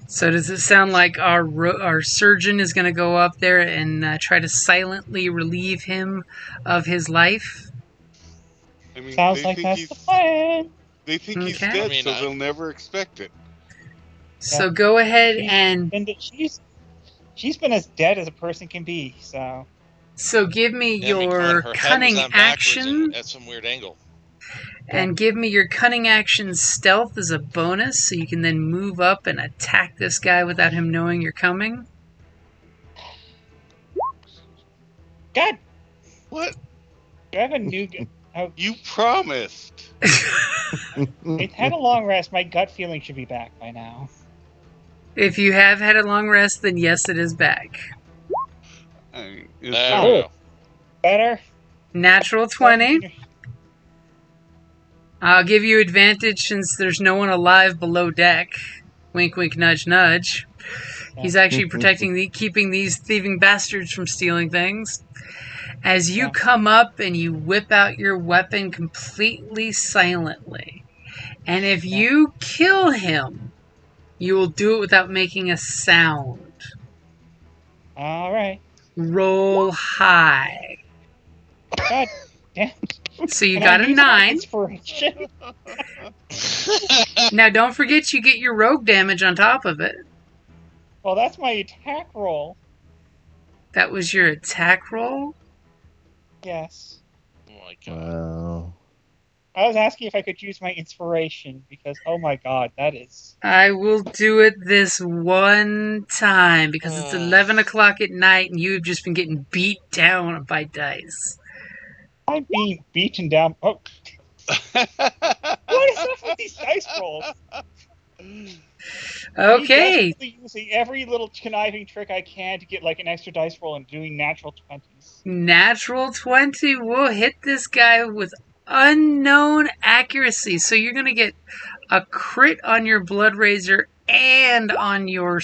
So does it sound like our surgeon is going to go up there and try to silently relieve him of his life? I mean, Sounds like that's the plan. They think he's Okay. dead, I mean, so they'll never expect it. So go ahead and... She's been as dead as a person can be, so... So give me Yeah, I mean, come on, your her head cunning was on backwards action, at some weird angle. and give me your cunning action stealth as a bonus, so you can then move up and attack this guy without him knowing you're coming. God! What? Do I have a new... You promised. It's had a long rest. My gut feeling should be back by now. If you have had a long rest, then yes, it is back. I mean, There we go. Better? Natural 20. I'll give you advantage since there's no one alive below deck. Wink, wink, nudge, nudge. He's actually keeping these thieving bastards from stealing things. As you come up and you whip out your weapon completely silently. And if you kill him, you will do it without making a sound. All right. Roll high. God damn. So you got a 9. Inspiration. Now don't forget you get your rogue damage on top of it. Well, that's my attack roll. That was your attack roll? Yes. Oh my god. Wow. I was asking if I could use my inspiration because, oh my god, that is... I will do it this one time because it's 11 o'clock at night and you've just been getting beat down by dice. I'm being beaten down. Oh. What is up with these dice rolls? Okay. I'm using every little conniving trick I can to get like an extra dice roll and doing natural 20s. Natural 20 will hit this guy with unknown accuracy. So you're going to get a crit on your Blood Razor and on your...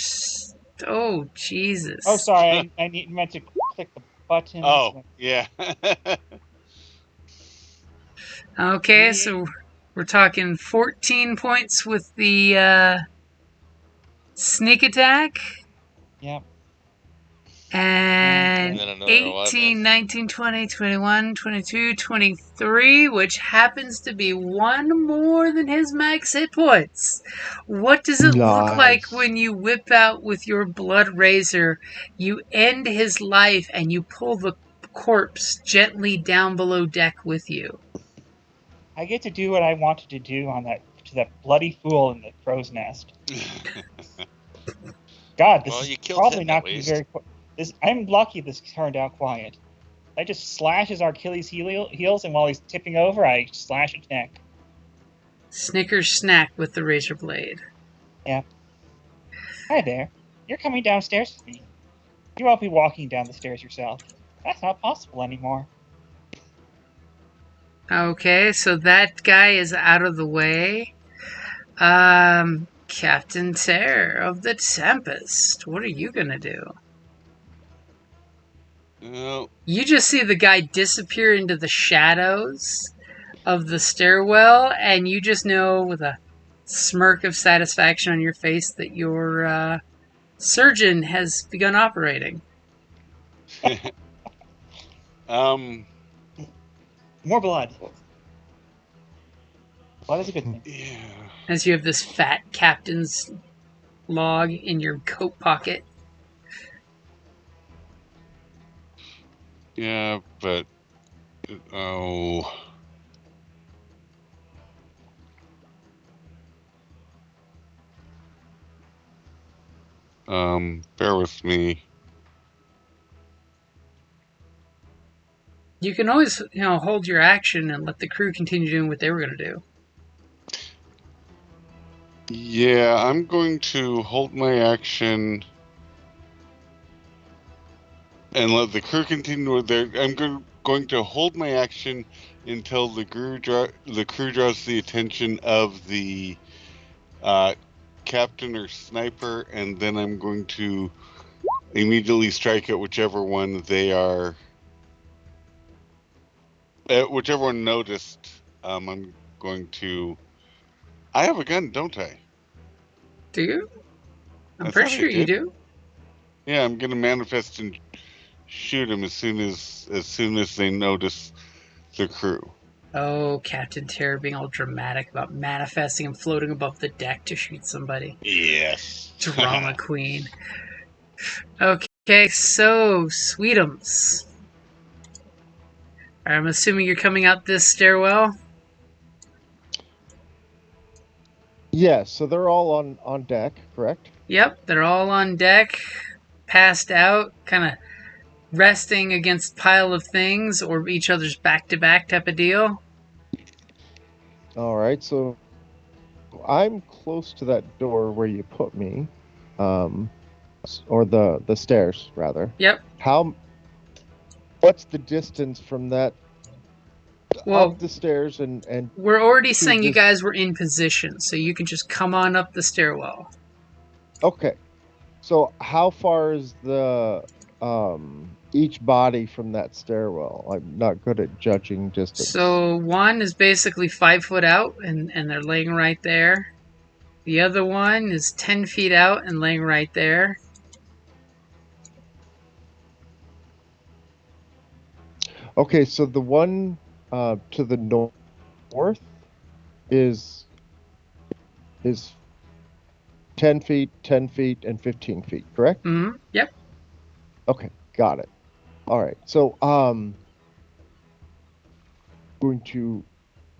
Oh, Jesus. Oh, sorry. I meant to click the button. Oh, yeah. Okay, so we're talking 14 points with the sneak attack. Yep. And then another 18, 11. 19, 20, 21, 22, 23, which happens to be one more than his max hit points. What does it look like when you whip out with your Blood Razor? You end his life and you pull the corpse gently down below deck with you. I get to do what I wanted to do to that bloody fool in the crow's nest. God, this is probably not going to be very quick. I'm lucky this turned out quiet. I just slash his Achilles heels, and while he's tipping over, I slash his neck. Snickers snack with the razor blade. Yeah. Hi there. You're coming downstairs with me. You won't be walking down the stairs yourself. That's not possible anymore. Okay, so that guy is out of the way. Captain Terror of the Tempest. What are you gonna do? Well, You just see the guy disappear into the shadows of the stairwell, and you just know with a smirk of satisfaction on your face that your surgeon has begun operating. More blood. Blood is a good thing. Yeah. As you have this fat captain's log in your coat pocket. Yeah, but... Oh... Bear with me. You can always, hold your action and let the crew continue doing what they were going to do. Yeah, I'm going to hold my action and let the crew continue with their... I'm going to hold my action until the crew draws the attention of the captain or sniper, and then I'm going to immediately strike at whichever one they are. Whichever one noticed. I'm going to. I have a gun, don't I? Do you? I'm I pretty thought I sure you did. do. Yeah, I'm gonna manifest and shoot them as soon as they notice the crew. Oh, Captain Terror being all dramatic about manifesting and floating above the deck to shoot somebody. Yes. Drama queen. Okay, so Sweetums. I'm assuming you're coming out this stairwell. Yeah, so they're all on deck, correct? Yep, they're all on deck, passed out, kind of resting against pile of things or each other's back to back type of deal. All right, so I'm close to that door where you put me, or the stairs rather. Yep. What's the distance from that Well, up the stairs and we're already to saying you this- guys were in position, so you can just come on up the stairwell. Okay. So how far is the each body from that stairwell? I'm not good at judging distance. So one is basically 5 foot out, and they're laying right there. The other one is 10 feet out and laying right there. Okay, so the one to the north is 10 feet, 10 feet, and 15 feet, correct? Mm-hmm. Yep. Okay, got it. All right, so going to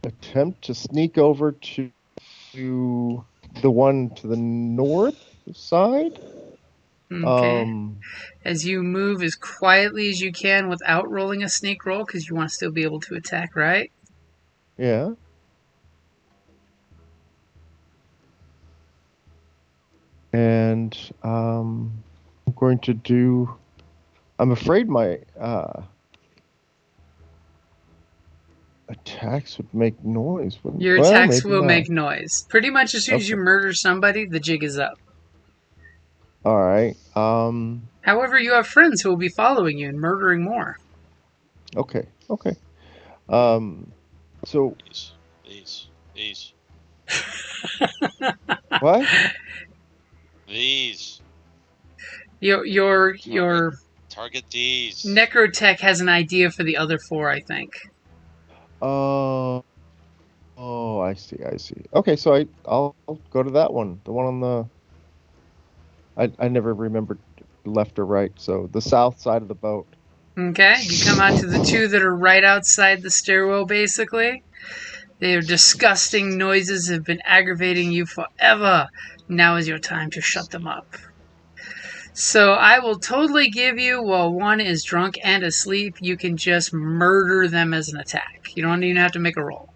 attempt to sneak over to the one to the north side. Okay. As you move as quietly as you can without rolling a sneak roll, because you want to still be able to attack, right? Yeah. And I'm going to do. I'm afraid my attacks would make noise. Your Well, attacks maybe will not. make noise. Pretty much as soon as you Okay. murder somebody, the jig is up. All right. However, you have friends who will be following you and murdering more. Okay. Okay. So These. what? These. Your Target these. Necrotech has an idea for the other 4, I think. Oh, I see. Okay, so I'll go to that one. The one on the. I never remembered left or right. So the south side of the boat. Okay, you come out to the 2 that are right outside the stairwell, basically. Their disgusting noises have been aggravating you forever. Now is your time to shut them up. So I will totally give you, while one is drunk and asleep, you can just murder them as an attack. You don't even have to make a roll.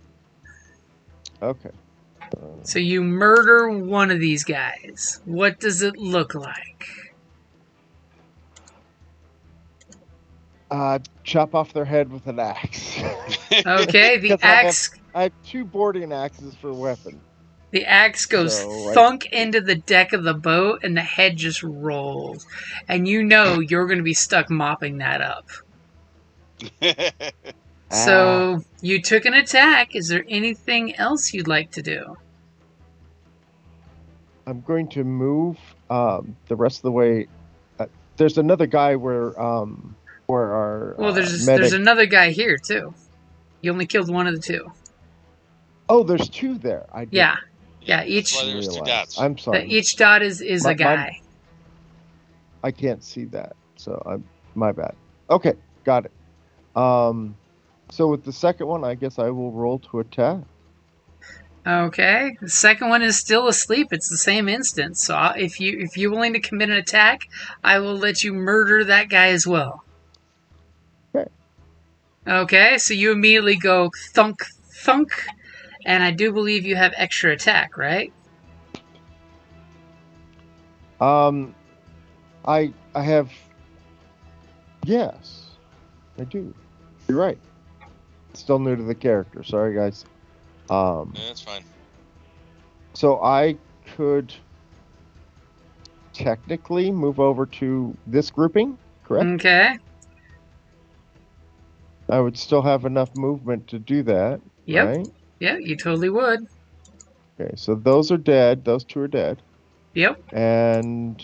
Okay. So you murder one of these guys. What does it look like? Chop off their head with an axe. Okay, the 'Cause axe I have 2 boarding axes for weapon. the axe goes So, thunk into the deck of the boat and the head just rolls. And you know you're going to be stuck mopping that up. So you took an attack. Is there anything else you'd like to do? I'm going to move the rest of the way. There's another guy where our Well, there's medic. another guy here too. You only killed one of the 2. Oh, there's 2 there. I didn't Yeah. That's Each why there's 2 realize. dots. I'm sorry. each dot is a guy. I can't see that, so my bad. Okay, got it. So with the second one, I guess I will roll to attack. Okay. The second one is still asleep. It's the same instance. So if you're willing to commit an attack, I will let you murder that guy as well. Okay. Okay. So you immediately go thunk thunk, and I do believe you have extra attack, right? I have. Yes, I do. You're right. Still new to the character. Sorry, guys. Yeah, that's fine. So I could technically move over to this grouping, correct? Okay. I would still have enough movement to do that, Yep. right? Yeah, you totally would. Okay, so those are dead. Those two are dead. Yep. And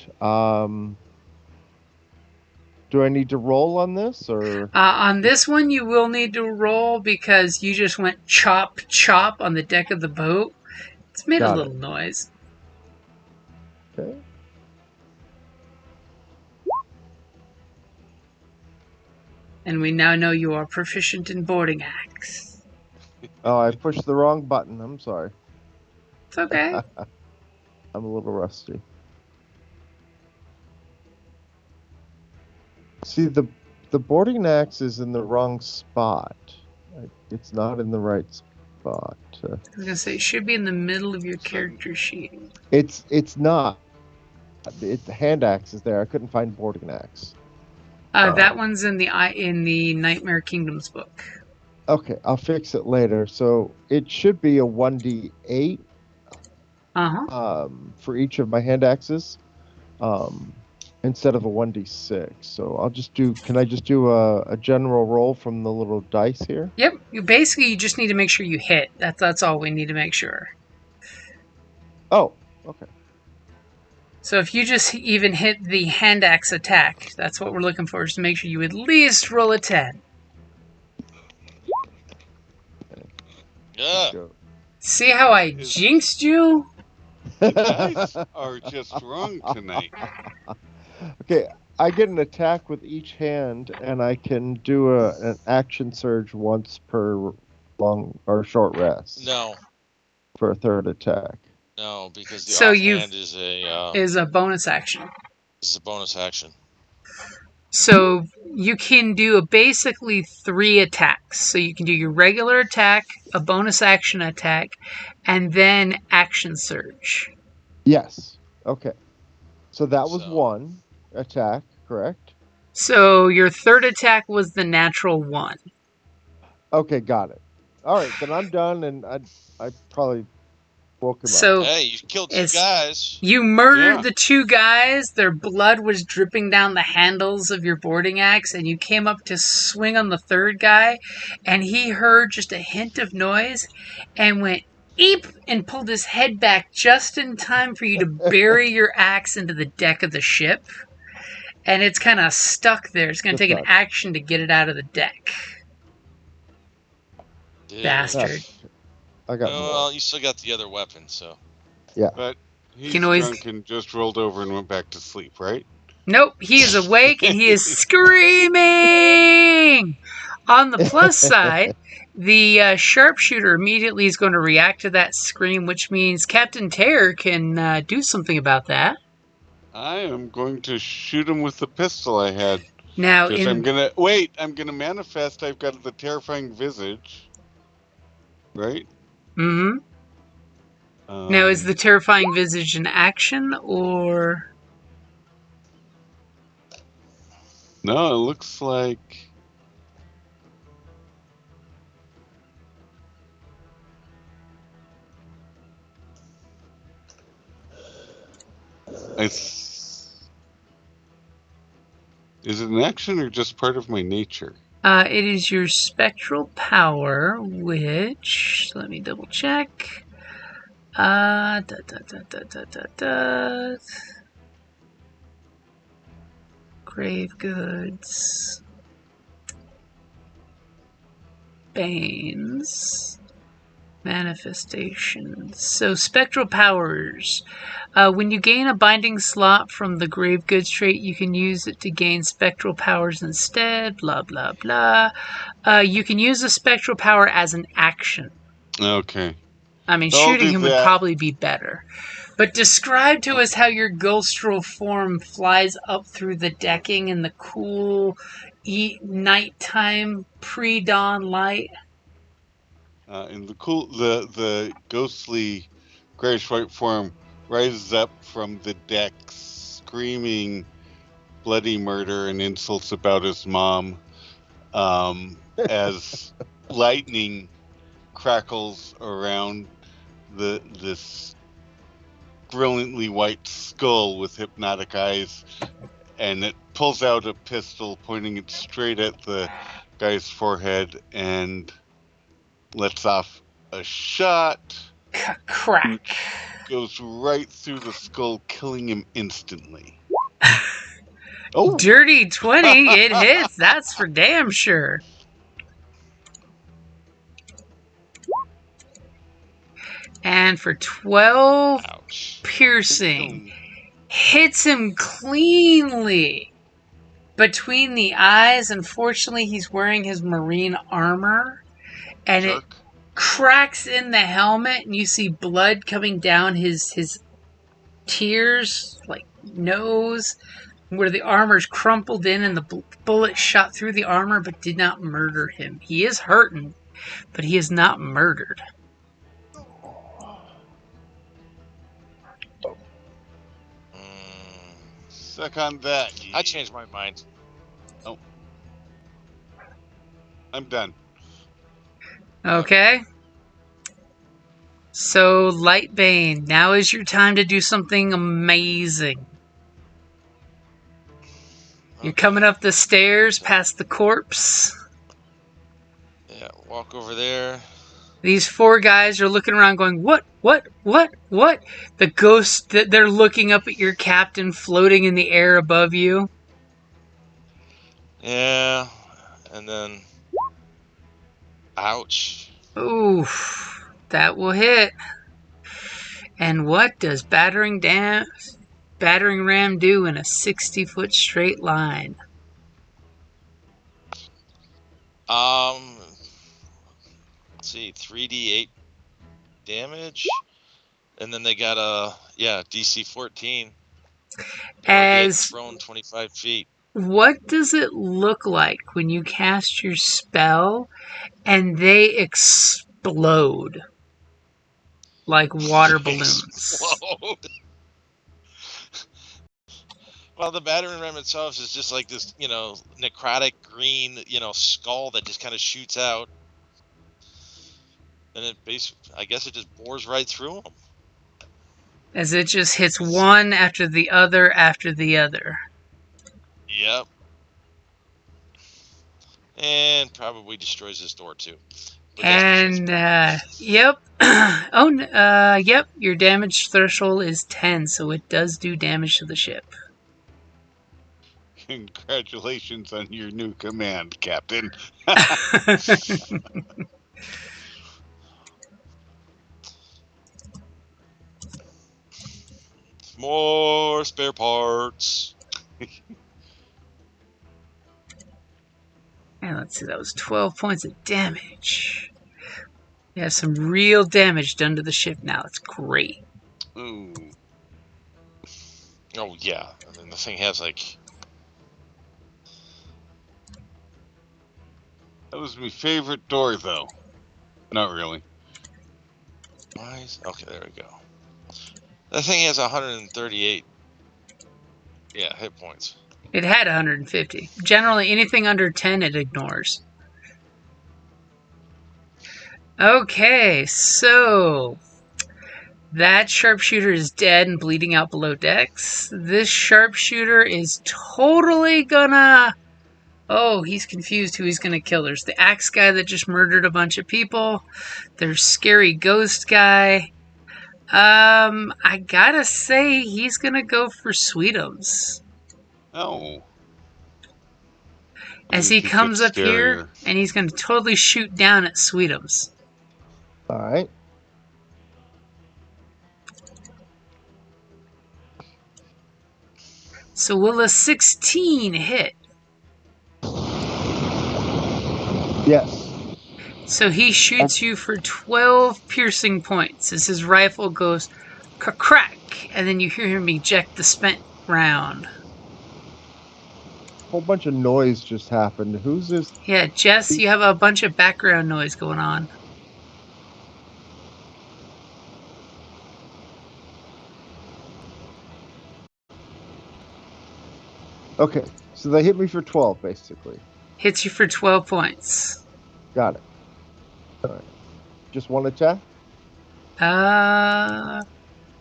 do I need to roll on this, or On this one, you will need to roll because you just went chop, chop on the deck of the boat. It's made Got a it. little noise. okay? And we now know you are proficient in boarding axe. Oh, I pushed the wrong button. I'm sorry. It's okay. I'm a little rusty. See, the boarding axe is in the wrong spot. It's not in the right spot. I was gonna say it should be in the middle of your character sheet. It's not. The hand axe is there. I couldn't find boarding axe. That one's in the Nightmare Kingdoms book. Okay, I'll fix it later. So it should be a 1d8 for each of my hand axes, instead of a 1d6. So I'll just do. Can I just do a general roll from the little dice here? Yep. You just need to make sure you hit. That's all we need to make sure. Oh, okay. So if you just even hit the hand axe attack, that's what we're looking for, is to make sure you at least roll a 10. Yeah. Go. See how I jinxed you? The dice are just wrong tonight. Okay, I get an attack with each hand, and I can do an action surge once per long or short rest. No. For a third attack. No, because the So offhand is a bonus action. a bonus action. So you can do basically 3 attacks. So you can do your regular attack, a bonus action attack, and then action surge. Yes. Okay. So that was one attack, correct? So your third attack was the natural 1. Okay, got it. All right, then I'm done, and I probably woke him So up. Hey, you killed 2 guys. You murdered Yeah. the 2 guys, their blood was dripping down the handles of your boarding axe, and you came up to swing on the third guy, and he heard just a hint of noise and went eep and pulled his head back just in time for you to bury your axe into the deck of the ship. And it's kind of stuck there. It's going to take an action to get it out of the deck. Dude. Bastard. I got more. Well, you still got the other weapon, so. Yeah. But he's Can always- drunk and just rolled over and went back to sleep, right? Nope, he is awake and he is screaming! On the plus side, the sharpshooter immediately is going to react to that scream, which means Captain Terror can do something about that. I am going to shoot him with the pistol I had. Now, I'm gonna manifest. I've got the terrifying visage, right? Mm-hmm. Now, is the terrifying visage an action, or... No, it looks like... Is it an action or just part of my nature? It is your spectral power, which... Let me double check. Grave goods. Banes. Manifestations. So, spectral powers. When you gain a binding slot from the grave goods trait, you can use it to gain spectral powers instead. Blah, blah, blah. You can use a spectral power as an action. Okay. I mean, So I'll shooting do him would that. probably be better. But describe to us how your ghostral form flies up through the decking in the cool nighttime pre-dawn light. And the ghostly grayish white form rises up from the deck, screaming bloody murder and insults about his mom, as lightning crackles around this brilliantly white skull with hypnotic eyes, and it pulls out a pistol, pointing it straight at the guy's forehead, and lets off a shot. Crack. Goes right through the skull, killing him instantly. Oh, Dirty 20, it hits. That's for damn sure. And for 12 Ouch. piercing, hits him cleanly between the eyes. Unfortunately, he's wearing his marine armor, and it jerk. cracks in the helmet, and you see blood coming down his tears, like nose, where the armor's crumpled in, and the bullet shot through the armor but did not murder him. He is hurting, but he is not murdered. Suck on that. I changed my mind. Oh, I'm done. Okay. So, Lightbane, now is your time to do something amazing. You're coming up the stairs past the corpse. Yeah, walk over there. These 4 guys are looking around going, what? The ghosts, they're looking up at your captain floating in the air above you. Yeah, and then... Ouch. Oof, that will hit. And what does Battering Ram do in a 60-foot straight line? Let's see, 3d8 damage, and then they got a DC 14. As thrown 25 feet. what does it look like when you cast your spell and they explode like water balloons? Explode. Well, the battering ram itself is just like this, necrotic green, skull that just kind of shoots out. And I guess it just bores right through them. As it just hits one after the other after the other. Yep. And probably destroys this door too. But and yep. Yep, your damage threshold is 10, so it does do damage to the ship. Congratulations on your new command, Captain. More spare parts. And let's see, that was 12 points of damage. You have some real damage done to the ship now. That's great. Ooh. Oh, yeah. I mean, the thing has, like... That was my favorite door, though. Not really. Okay, there we go. That thing has 138 hit points. It had 150. Generally, anything under 10 it ignores. Okay, so that sharpshooter is dead and bleeding out below decks. This sharpshooter is totally gonna... Oh, he's confused who he's gonna kill. There's the axe guy that just murdered a bunch of people. There's scary ghost guy. I gotta say he's gonna go for Sweetums. Oh. As he comes up here, and he's gonna totally shoot down at Sweetums. Alright. So will a 16 hit? Yes. So he shoots you for 12 piercing points as his rifle goes crack, and then you hear him eject the spent round. A whole bunch of noise just happened. Who's this? Yeah, Jess, you have a bunch of background noise going on. Okay, so they hit me for 12, basically. Hits you for 12 points. Got it. All right. Just one attack?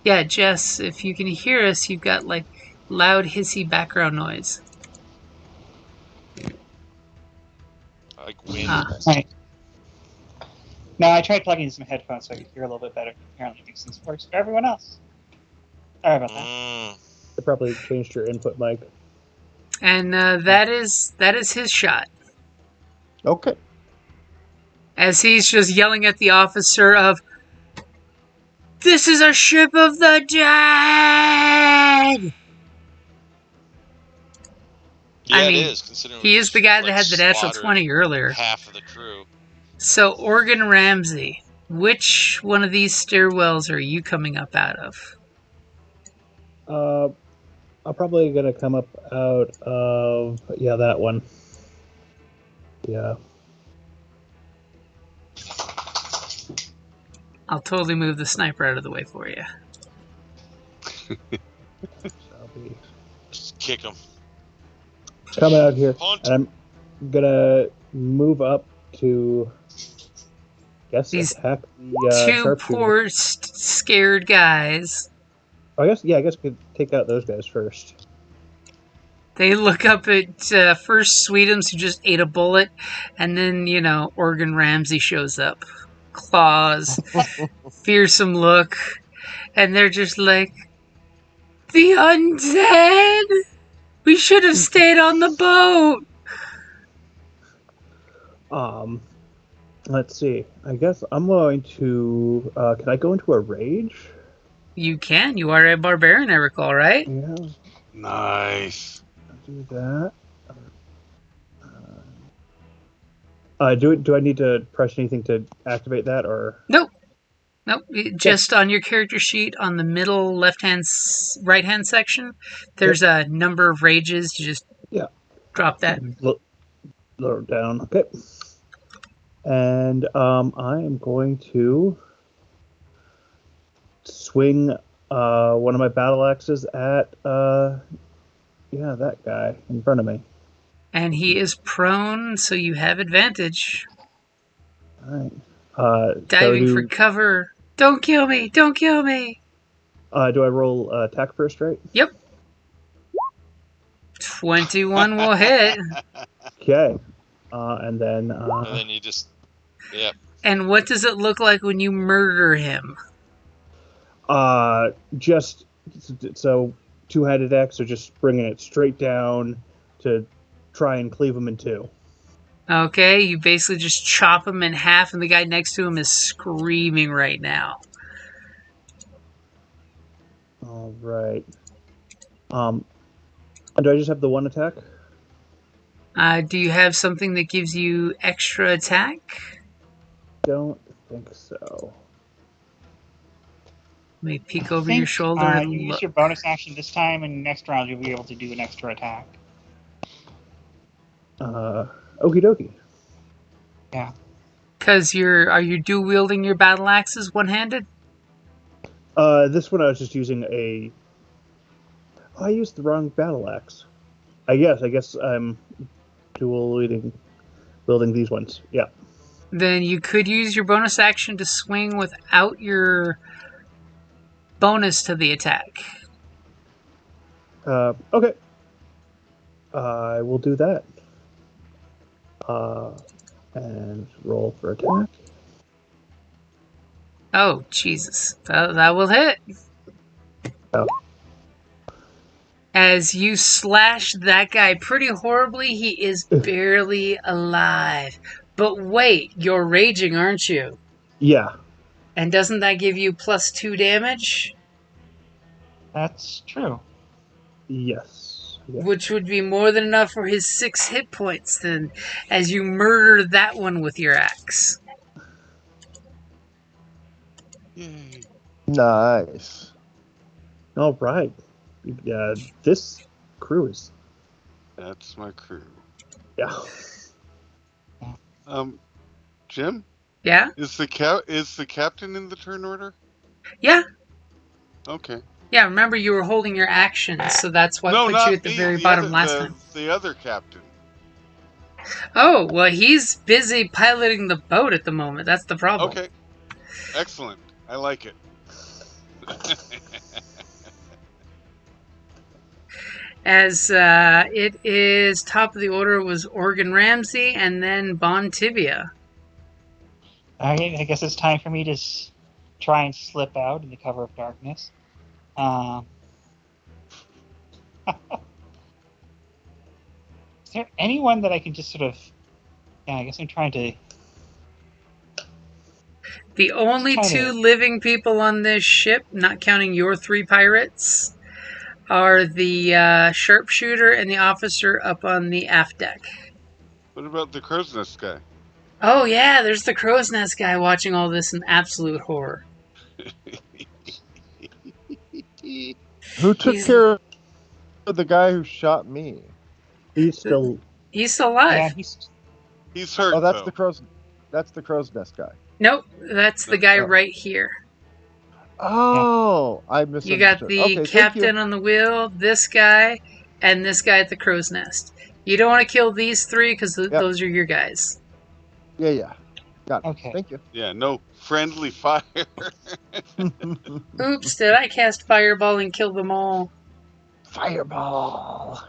Yeah, Jess, if you can hear us, you've got like loud hissy background noise. Like wind. Right. No, I tried plugging in some headphones so I could hear a little bit better. Apparently, it makes things worse for everyone else. Sorry about that. They probably changed your input mic. And that is his shot. Okay. As he's just yelling at the officer of, "This is a ship of the dead!" Yeah, I mean, it is. Considering he we is the guy that like, had the natural slaughtered 20 earlier. Half of the crew. So, Organ Ramsey, which one of these stairwells are you coming up out of? I'm probably gonna come up out of that one. Yeah. I'll totally move the sniper out of the way for you. So I'll be Just kick him. coming out here, Punt. and I'm gonna move up to These attack the Two sharpshooter. poor, scared guys. I guess we could take out those guys first. They look up at first Sweetums, who just ate a bullet, and then, Organ Ramsey shows up. Claws, fearsome look, and they're just like, "The undead! We should have stayed on the boat!" Let's see. I guess I'm going to. Can I go into a rage? You can. You are a barbarian, I recall, right? Yeah, Nice. I'll do that. Do I need to press anything to activate that, or? Nope. Just on your character sheet, on the middle right-hand section, there's a number of rages. You just drop that. Lower down. Okay. And I am going to swing one of my battle axes at that guy in front of me. And he is prone, so you have advantage. All right. Diving for cover. Don't kill me! Don't kill me! Do I roll attack first, right? Yep. 21 will hit. Okay. And then you just... Yep. And what does it look like when you murder him? Just so two-handed axe, or just bringing it straight down to try and cleave him in two. Okay, you basically just chop him in half, and the guy next to him is screaming right now. All right. Do I just have the one attack? Do you have something that gives you extra attack? Don't think so. Let me peek over your shoulder and you look. use your bonus action this time, and next round you'll be able to do an extra attack. Okie dokie. Yeah. Because are you dual wielding your battle axes one-handed? This one I was just using I used the wrong battle axe. I guess I'm dual wielding these ones. Yeah. Then you could use your bonus action to swing without your bonus to the attack. Okay. I will do that. And roll for attack. Oh, Jesus. That will hit. Oh. As you slash that guy pretty horribly, he is barely alive. But wait, you're raging, aren't you? Yeah. And doesn't that give you +2 damage? That's true. Yes. Yeah. Which would be more than enough for his 6 hit points then, as you murder that one with your axe. Yay. Nice. All right. This crew is. That's my crew. Yeah. Jim? Yeah? Is the captain in the turn order? Yeah. Okay. Yeah, remember you were holding your action, so that's what put you at the very bottom last time. The other captain. Oh, well, he's busy piloting the boat at the moment. That's the problem. Okay. Excellent. I like it. As it is top of the order was Organ Ramsey and then Bon Tibia. Alright, I guess it's time for me to try and slip out in the cover of darkness. Is there anyone that I can just sort of... Yeah, I guess I'm trying to... The only two living people on this ship, not counting your 3 pirates, are the sharpshooter and the officer up on the aft deck. What about the crow's nest guy? Oh yeah, there's the crow's nest guy watching all this in absolute horror. Who took care of the guy who shot me? He's still alive. Yeah, he's hurt. Oh, that's though. That's the crow's nest guy. Nope, that's the guy right here. Oh, I misunderstood. You got the captain on the wheel, this guy, and this guy at the crow's nest. You don't want to kill these 3 because those are your guys. Yeah. Got it. Okay. Thank you. Yeah, no friendly fire. Oops, did I cast Fireball and kill them all? Fireball.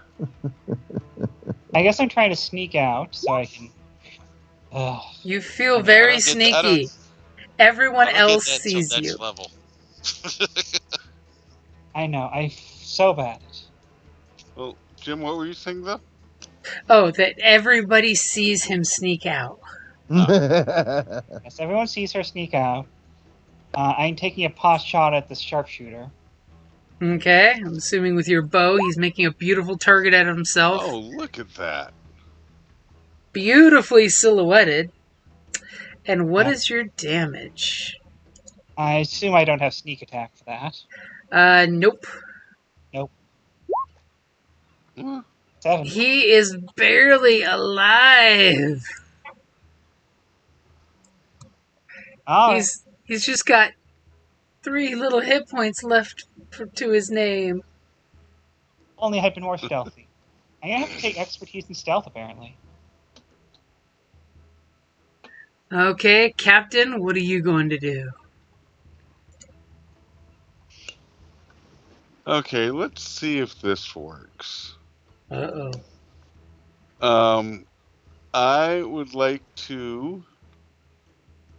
I guess I'm trying to sneak out so I can... You feel very sneaky. Everyone else sees you. Level. I know, I'm so bad. Well, Jim, what were you saying, though? Oh, that everybody sees him sneak out. Yes, everyone sees her sneak out. I'm taking a pot shot at the sharpshooter. Okay, I'm assuming with your bow, he's making a beautiful target out of himself. Oh, look at that. Beautifully silhouetted. And what is your damage? I assume I don't have sneak attack for that. Nope. Nope. What? 7. He is barely alive. He's just got 3 little hit points left to his name. Only I've been more stealthy. I'm gonna have to take expertise in stealth, apparently. Okay, Captain, what are you going to do? Okay, let's see if this works. Uh-oh. I would like to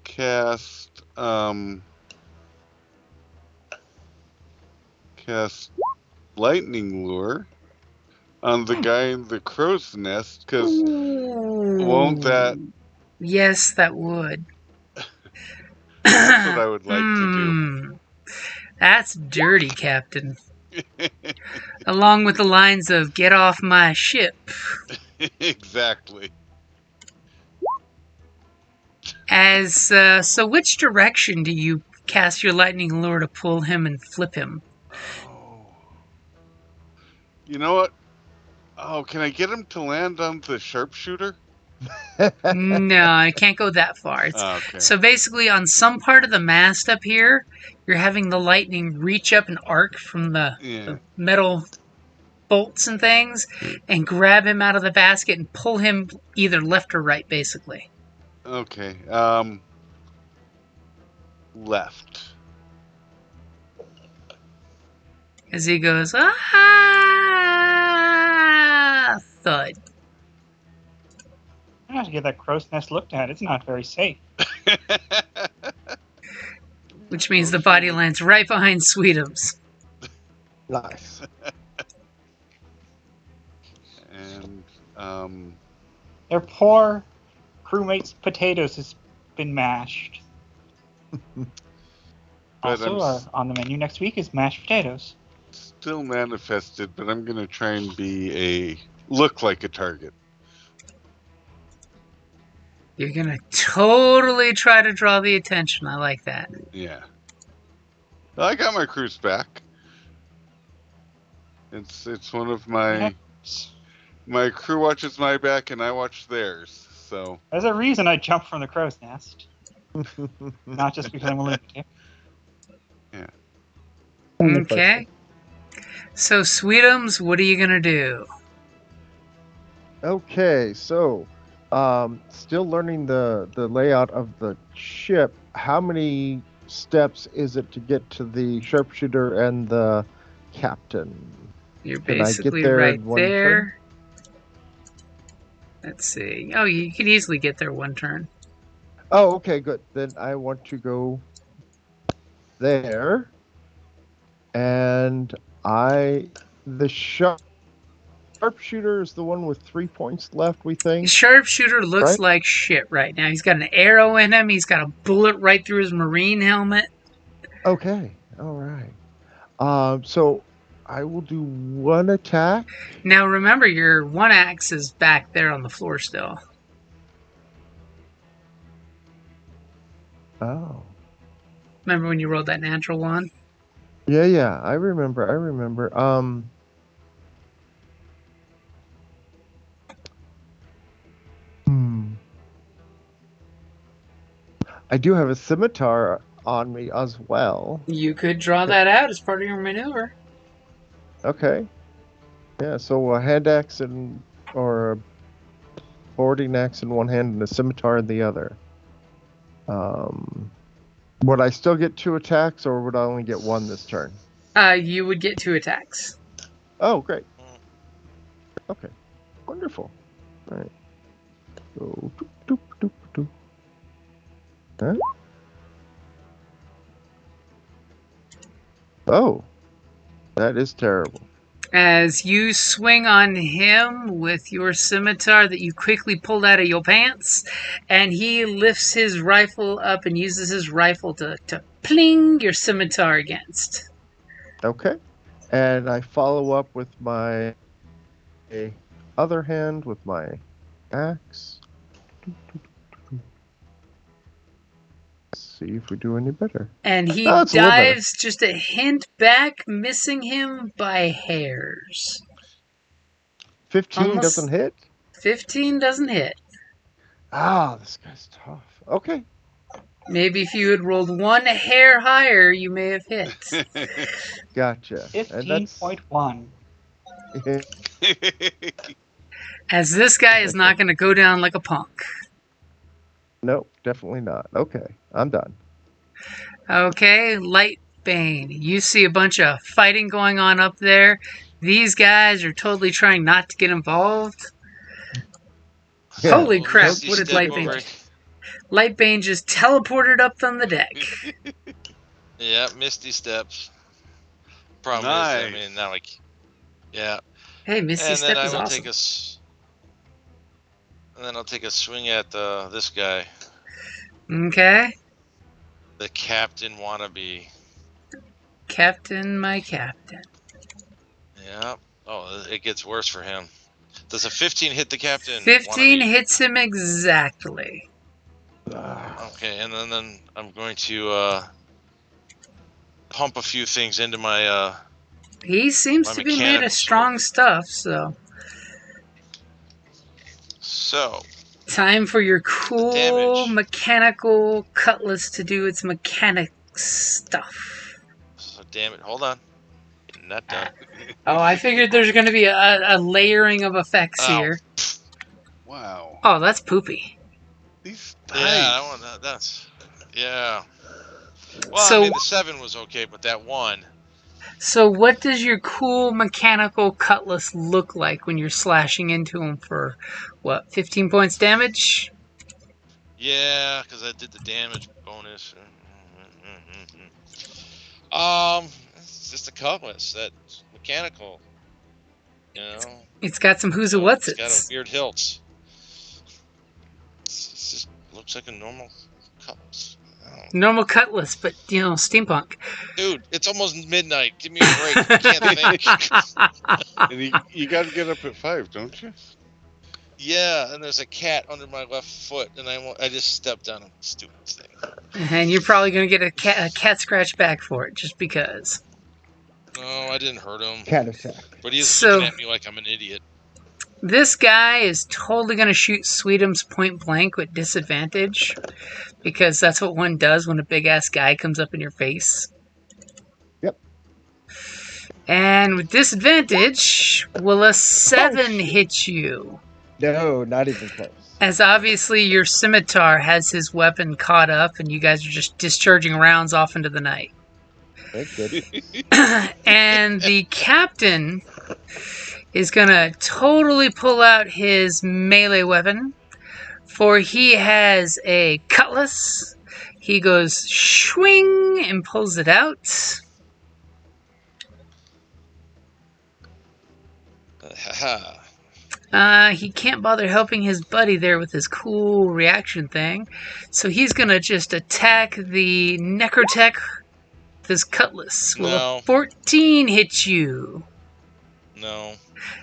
cast lightning lure on the guy in the crow's nest, because won't that... Yes, that would. That's what I would like to do. That's dirty, Captain. Along with the lines of, get off my ship. Exactly. So which direction do you cast your lightning lure to pull him and flip him? Oh. You know what? Oh, can I get him to land on the sharpshooter? No, I can't go that far. Okay. So basically, on some part of the mast up here, you're having the lightning reach up and arc from the metal bolts and things and grab him out of the basket and pull him either left or right, basically. Okay. Left. As he goes, thud. I'm gonna have to get that crow's nest looked at. It's not very safe. Which means the body lands right behind Sweetum's. Nice. And their poor crewmate's potatoes has been mashed. Also, on the menu next week is mashed potatoes. Still manifested, but I'm gonna try and look like a target. You're gonna totally try to draw the attention. I like that. Yeah. Well, I got my cruise back. It's one of my crew watches my back and I watch theirs. So there's a reason I jumped from the crow's nest. Not just because I'm a lunatic. Yeah. Okay. So Sweetums, what are you gonna do? Okay, so still learning the layout of the ship. How many steps is it to get to the sharpshooter and the captain? You're Can I get basically there right in one there. turn? Let's see. Oh, you can easily get there one turn. Oh, okay, good. Then I want to go there. And the sharpshooter is the one with 3 points left, we think. Sharpshooter looks Right? like shit right now. He's got an arrow in him. He's got a bullet right through his marine helmet. Okay, all right. So I will do one attack. Now remember, your one axe is back there on the floor still. Oh. Remember when you rolled that natural one? Yeah, I remember. I do have a scimitar on me as well. You could draw that out as part of your maneuver. Okay. Yeah, so a hand axe or a boarding axe in one hand and a scimitar in the other. Would I still get 2 attacks, or would I only get 1 this turn? You would get 2 attacks. Oh, great. Okay. Wonderful. All right. So, doop, doop, doop, doop. Huh? Oh, that is terrible. As you swing on him with your scimitar that you quickly pulled out of your pants, and he lifts his rifle up and uses his rifle to pling your scimitar against. Okay. And I follow up with my other hand with my axe. See if we do any better. And he Oh, it's a little better. dives just a hint back, missing him by hairs. 15 doesn't hit? 15 doesn't hit. Ah, this guy's tough. Okay. Maybe if you had rolled 1 hair higher, you may have hit. Gotcha. 15.1. As this guy is not going to go down like a punk. Nope, definitely not. Okay, I'm done. Okay, lightbane. You see a bunch of fighting going on up there. These guys are totally trying not to get involved. Yeah. Holy crap, Misty what did step lightbane over. do? Lightbane just teleported up on the deck. Yeah, Misty steps. Problem Nice. is, I mean, now yeah. Hey, Misty And Step then I is will awesome. I'll take a swing at this guy, Okay. the captain wannabe. Captain, my captain. Yeah. Oh, it gets worse for him. Does a 15 hit the captain? 15 wannabe? hits him exactly. Okay, and then I'm going to pump a few things into my He seems My to be made mechanical of strong stuff, so. So, Time for your cool damage. mechanical cutlass to do its mechanic stuff. damn it, hold on. Not done. Oh, I figured there's going to be a layering of effects Ow. here. Wow. Oh, that's poopy. These Yeah, dice. that's yeah. Well, So- I mean, the 7 was okay, but that 1. So what does your cool mechanical cutlass look like when you're slashing into him for, 15 points damage? Yeah, because I did the damage bonus. It's just a cutlass. That's mechanical. You know? It's got some who's a It's what's got a its. weird hilt. It just looks like a normal cutlass. Normal cutlass, but, steampunk. Dude, it's almost midnight. Give me a break. I can't think. And you got to get up at 5, don't you? Yeah, and there's a cat under my left foot, and I just stepped on a stupid thing. And you're probably going to get a cat scratch back for it, just because. No, I didn't hurt him. Cat attack. But he's So- looking at me like I'm an idiot. This guy is totally going to shoot Sweetum's point blank with disadvantage, because that's what one does when a big-ass guy comes up in your face. Yep. And with disadvantage, will a 7 hit you? No, not even close. As obviously your scimitar has his weapon caught up, and you guys are just discharging rounds off into the night. Thank goodness. And the captain is gonna totally pull out his melee weapon, for he has a cutlass. He goes swing and pulls it out. Haha. He can't bother helping his buddy there with his cool reaction thing, so he's gonna just attack the Necrotech with his cutlass. Will No. a 14 hit you No.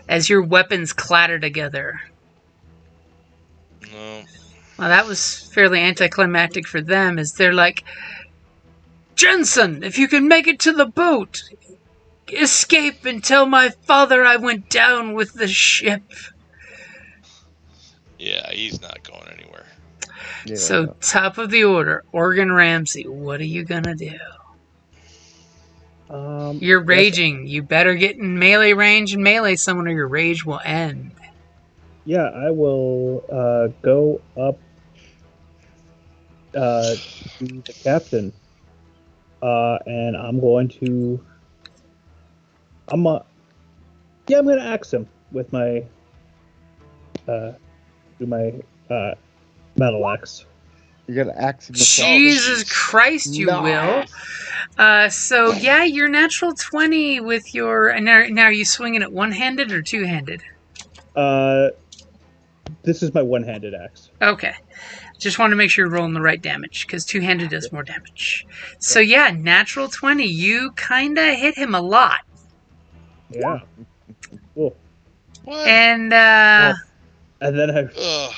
as your weapons clatter together? No. Well, that was fairly anticlimactic for them, as they're like, Jensen, if you can make it to the boat, escape and tell my father I went down with the ship. Yeah, he's not going anywhere. Yeah. So, top of the order, Organ Ramsey, what are you gonna do? You're yes, raging. You better get in melee range and melee someone or your rage will end. Yeah, I will go up to the captain, and I'm going to. I'm gonna axe him with my battle axe. You got to axe him. Jesus jeez. Christ, you will. So, yeah, your natural 20 with your... And now are you swinging it one-handed or two-handed? This is my one-handed axe. Okay. Just want to make sure you're rolling the right damage, because two-handed does more damage. So, yeah, natural 20. You kind of hit him a lot. Yeah. Cool. What? And, And then I Ugh.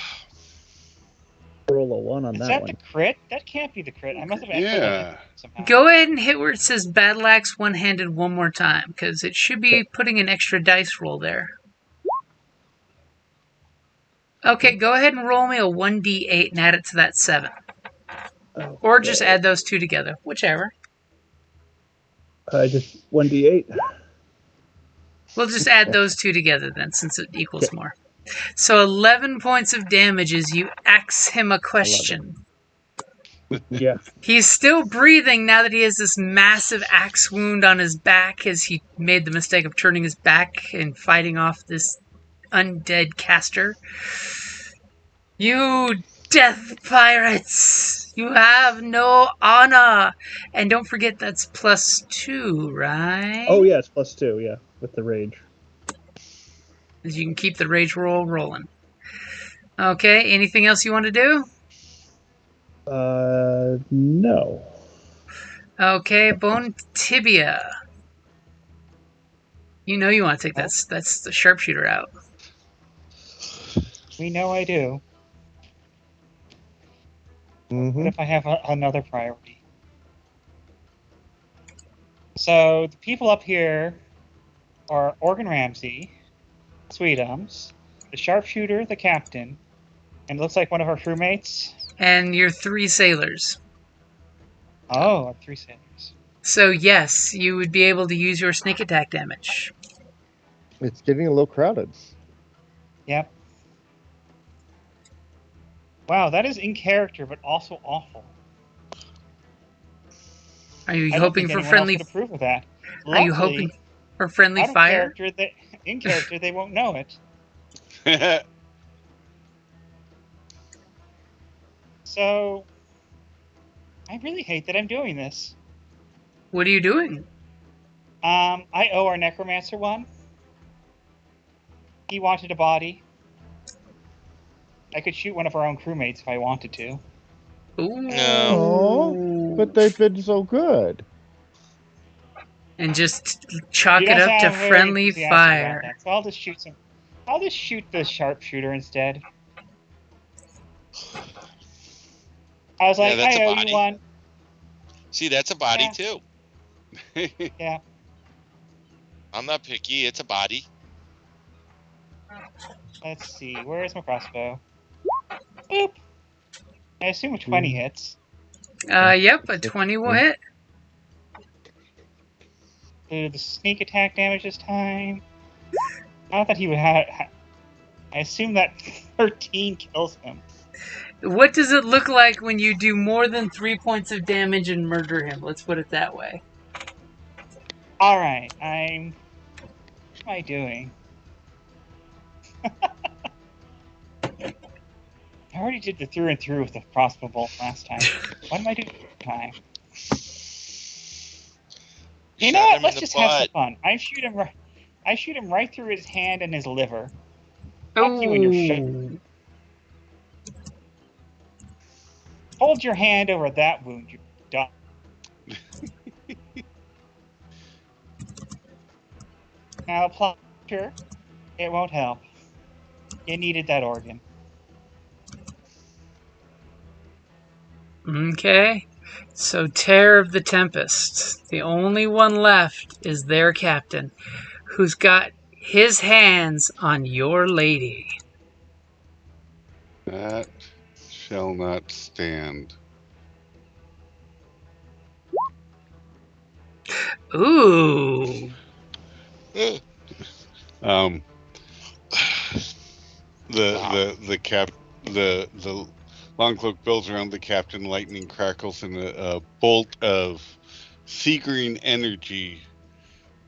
roll a 1 on Is that that one. the crit? That can't be the crit. I must have accidentally Yeah. hit it somehow. go ahead and hit where it says Battle Axe one-handed one more time, because it should be putting an extra dice roll there. Okay, go ahead and roll me a 1d8 and add it to that 7. Or just add those two together, whichever. Just 1d8. We'll just add those two together then, since it equals more. So 11 points of damage as you axe him a question. Yeah. He's still breathing now that he has this massive axe wound on his back, as he made the mistake of turning his back and fighting off this undead caster. You death pirates! You have no honor! And don't forget that's +2, right? Oh yeah, it's +2. Yeah, with the rage. As you can keep the rage roll rolling. Okay, anything else you want to do? No. Okay, bone tibia. You know you want to take that's the sharpshooter out. We know I do. Mm-hmm. What if I have another priority? So the people up here are Organ Ramsey, Sweetums, the sharpshooter, the captain, and it looks like one of our crewmates. And your 3 sailors. Oh, 3 sailors. So yes, you would be able to use your sneak attack damage. It's getting a little crowded. Yep. Wow, that is in character, but also awful. Are you I don't hoping think for anyone friendly? else would approve of that. Are you Luckily, hoping for friendly out of fire? in character, they won't know it. So, I really hate that I'm doing this. What are you doing? I owe our necromancer one. He wanted a body. I could shoot one of our own crewmates if I wanted to. Ooh. No. But they've been so good. And just chalk He it doesn't up to have very friendly enthusiastic about fire. that, so I'll just shoot some. I'll just shoot the sharpshooter instead. I was like, that's a I owe body. you one. See, that's a body Yeah. too. Yeah. I'm not picky. It's a body. Let's see. Where is my crossbow? Boop. I assume a 20 hits. Yep, a 20 will hit. Do the sneak attack damage this time. Not that he would have. I assume that 13 kills him. What does it look like when you do more than 3 points of damage and murder him? Let's put it that way. Alright, I'm am I doing? I already did the through and through with the crossbow bolt last time. What am I doing this time? You know what? Let's just have some fun. I shoot him right through his hand and his liver. Fuck you and your shit. Hold your hand over that wound, you dumb. Now, plunger, it won't help. You needed that organ. Okay. So, Terror of the Tempest. The only one left is their captain, who's got his hands on your lady. That shall not stand. Ooh. The long cloak builds around the captain, lightning crackles, and a bolt of sea green energy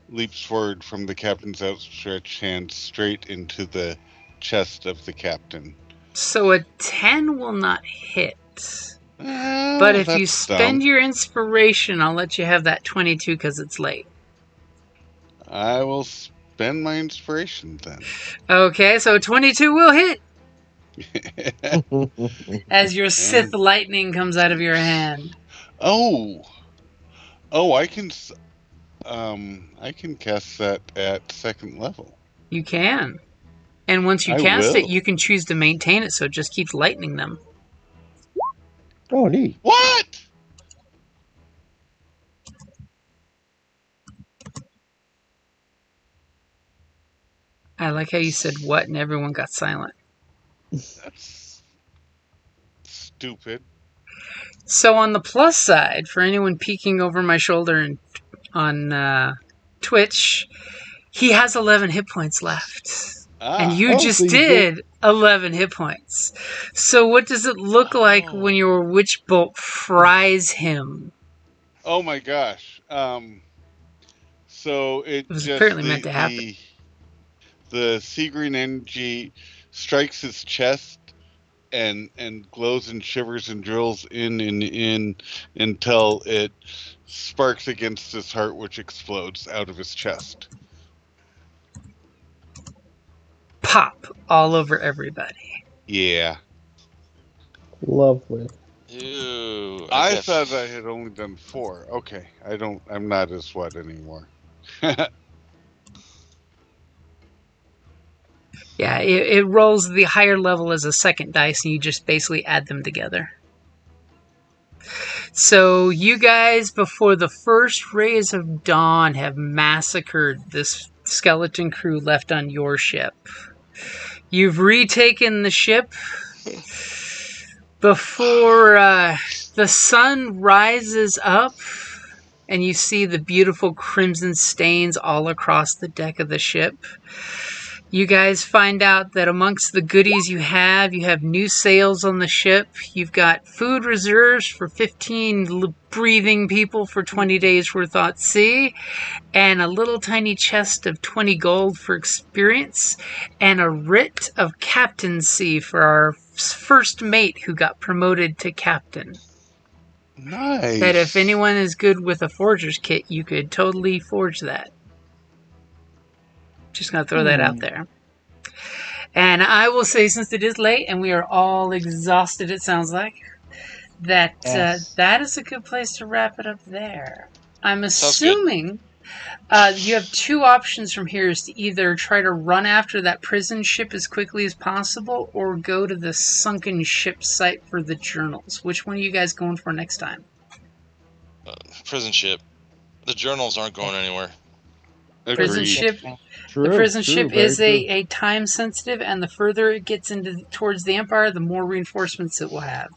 leaps forward from the captain's outstretched hand straight into the chest of the captain. So a 10 will not hit. But if you spend your inspiration, I'll let you have that 22 because it's late. I will spend my inspiration then. Okay, so 22 will hit. As your Sith lightning comes out of your hand. Oh, I can cast that at second level. You can. And once you cast it, you can choose to maintain it, so it just keeps lightning them. Oh, neat. What? I like how you said what and everyone got silent. That's stupid. So on the plus side, for anyone peeking over my shoulder on Twitch, he has 11 hit points left. And you just did 11 hit points. So what does it look like when your witch bolt fries him? Oh my gosh. So it was just apparently meant to happen. The sea green energy strikes his chest and glows and shivers and drills in and in until it sparks against his heart, which explodes out of his chest. Pop all over everybody. Yeah. Lovely. Ew. I thought I had only done 4. Okay. I'm not as what anymore. Yeah, it rolls the higher level as a second dice, and you just basically add them together. So you guys, before the first rays of dawn, have massacred this skeleton crew left on your ship. You've retaken the ship before the sun rises up, and you see the beautiful crimson stains all across the deck of the ship. You guys find out that amongst the goodies you have new sails on the ship. You've got food reserves for 15 breathing people for 20 days worth at sea, and a little tiny chest of 20 gold for experience, and a writ of captaincy for our first mate who got promoted to captain. Nice. That if anyone is good with a forger's kit, you could totally forge that. Just going to throw that out there. And I will say, since it is late and we are all exhausted, it sounds like, that that is a good place to wrap it up there. I'm assuming you have 2 options from here, is to either try to run after that prison ship as quickly as possible or go to the sunken ship site for the journals. Which one are you guys going for next time? Prison ship. The journals aren't going anywhere. Prison ship. True, The prison ship is true. a time sensitive, and the further it gets towards the Empire, the more reinforcements it will have.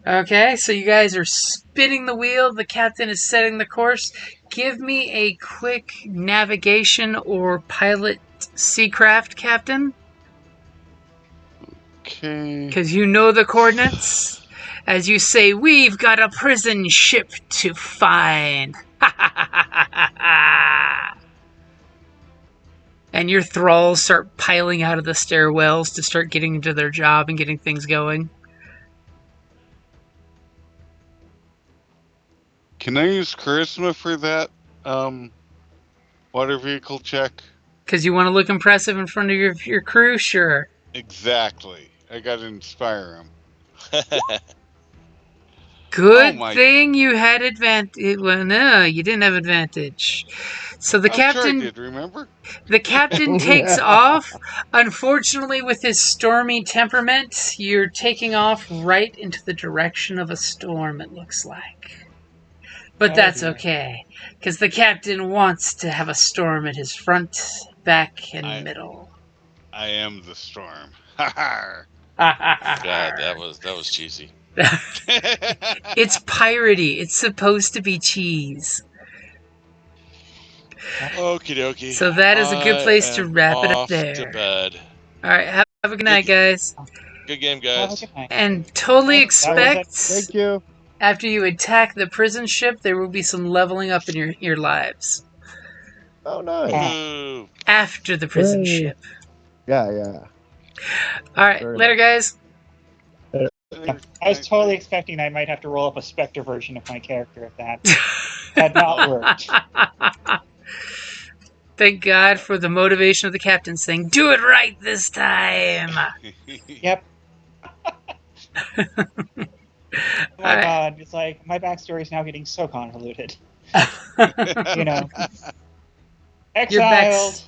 Okay, so you guys are spinning the wheel. The captain is setting the course. Give me a quick navigation or pilot seacraft, Captain. Okay. Because you know the coordinates. As you say, we've got a prison ship to find. And your thralls start piling out of the stairwells to start getting into their job and getting things going. Can I use charisma for that water vehicle check? Because you want to look impressive in front of your crew? Sure. Exactly. I got to inspire him. Good my- thing you had advantage. Well, no, you didn't have advantage. So the I'm sure I captain, did, remember? the captain takes off. Unfortunately, with his stormy temperament, you're taking off right into the direction of a storm. It looks like, but Oh, that's dear. okay, because the captain wants to have a storm at his front, back, and middle. I am the storm. Ha ha. God, that was cheesy. It's piratey. It's supposed to be cheese. Okie dokie. So that is a good place to wrap it up off there. to bed. All right, have a good night, guys. Good game, Have a guys. good night. And totally That was it. expect Thank you. after you attack the prison ship, there will be some leveling up in your lives. Oh, nice. Boo. After the prison Hooray. ship. Yeah, yeah. All right, Very later, guys. I was totally expecting I might have to roll up a Spector version of my character if that had not worked. Thank God for the motivation of the captain saying, "Do it right this time." Yep. Oh my Alright. god, it's like my backstory is now getting so convoluted. You know, exiled,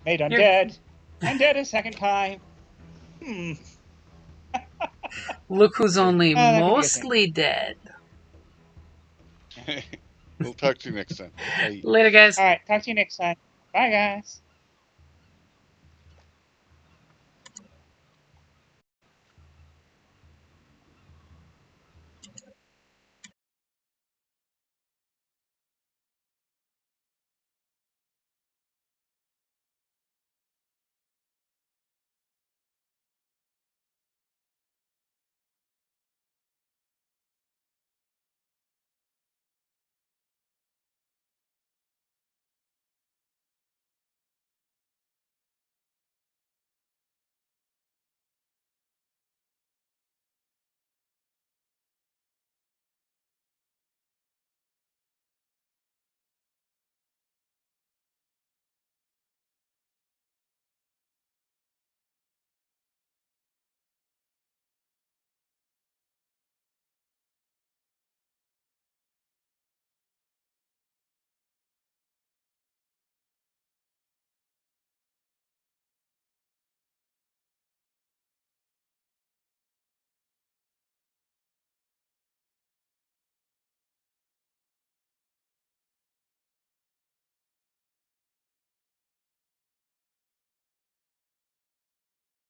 made undead, undead a second time. Look who's only that could be a mostly dead. We'll talk to you next time. Bye. Later, guys. All right, talk to you next time. Bye, guys.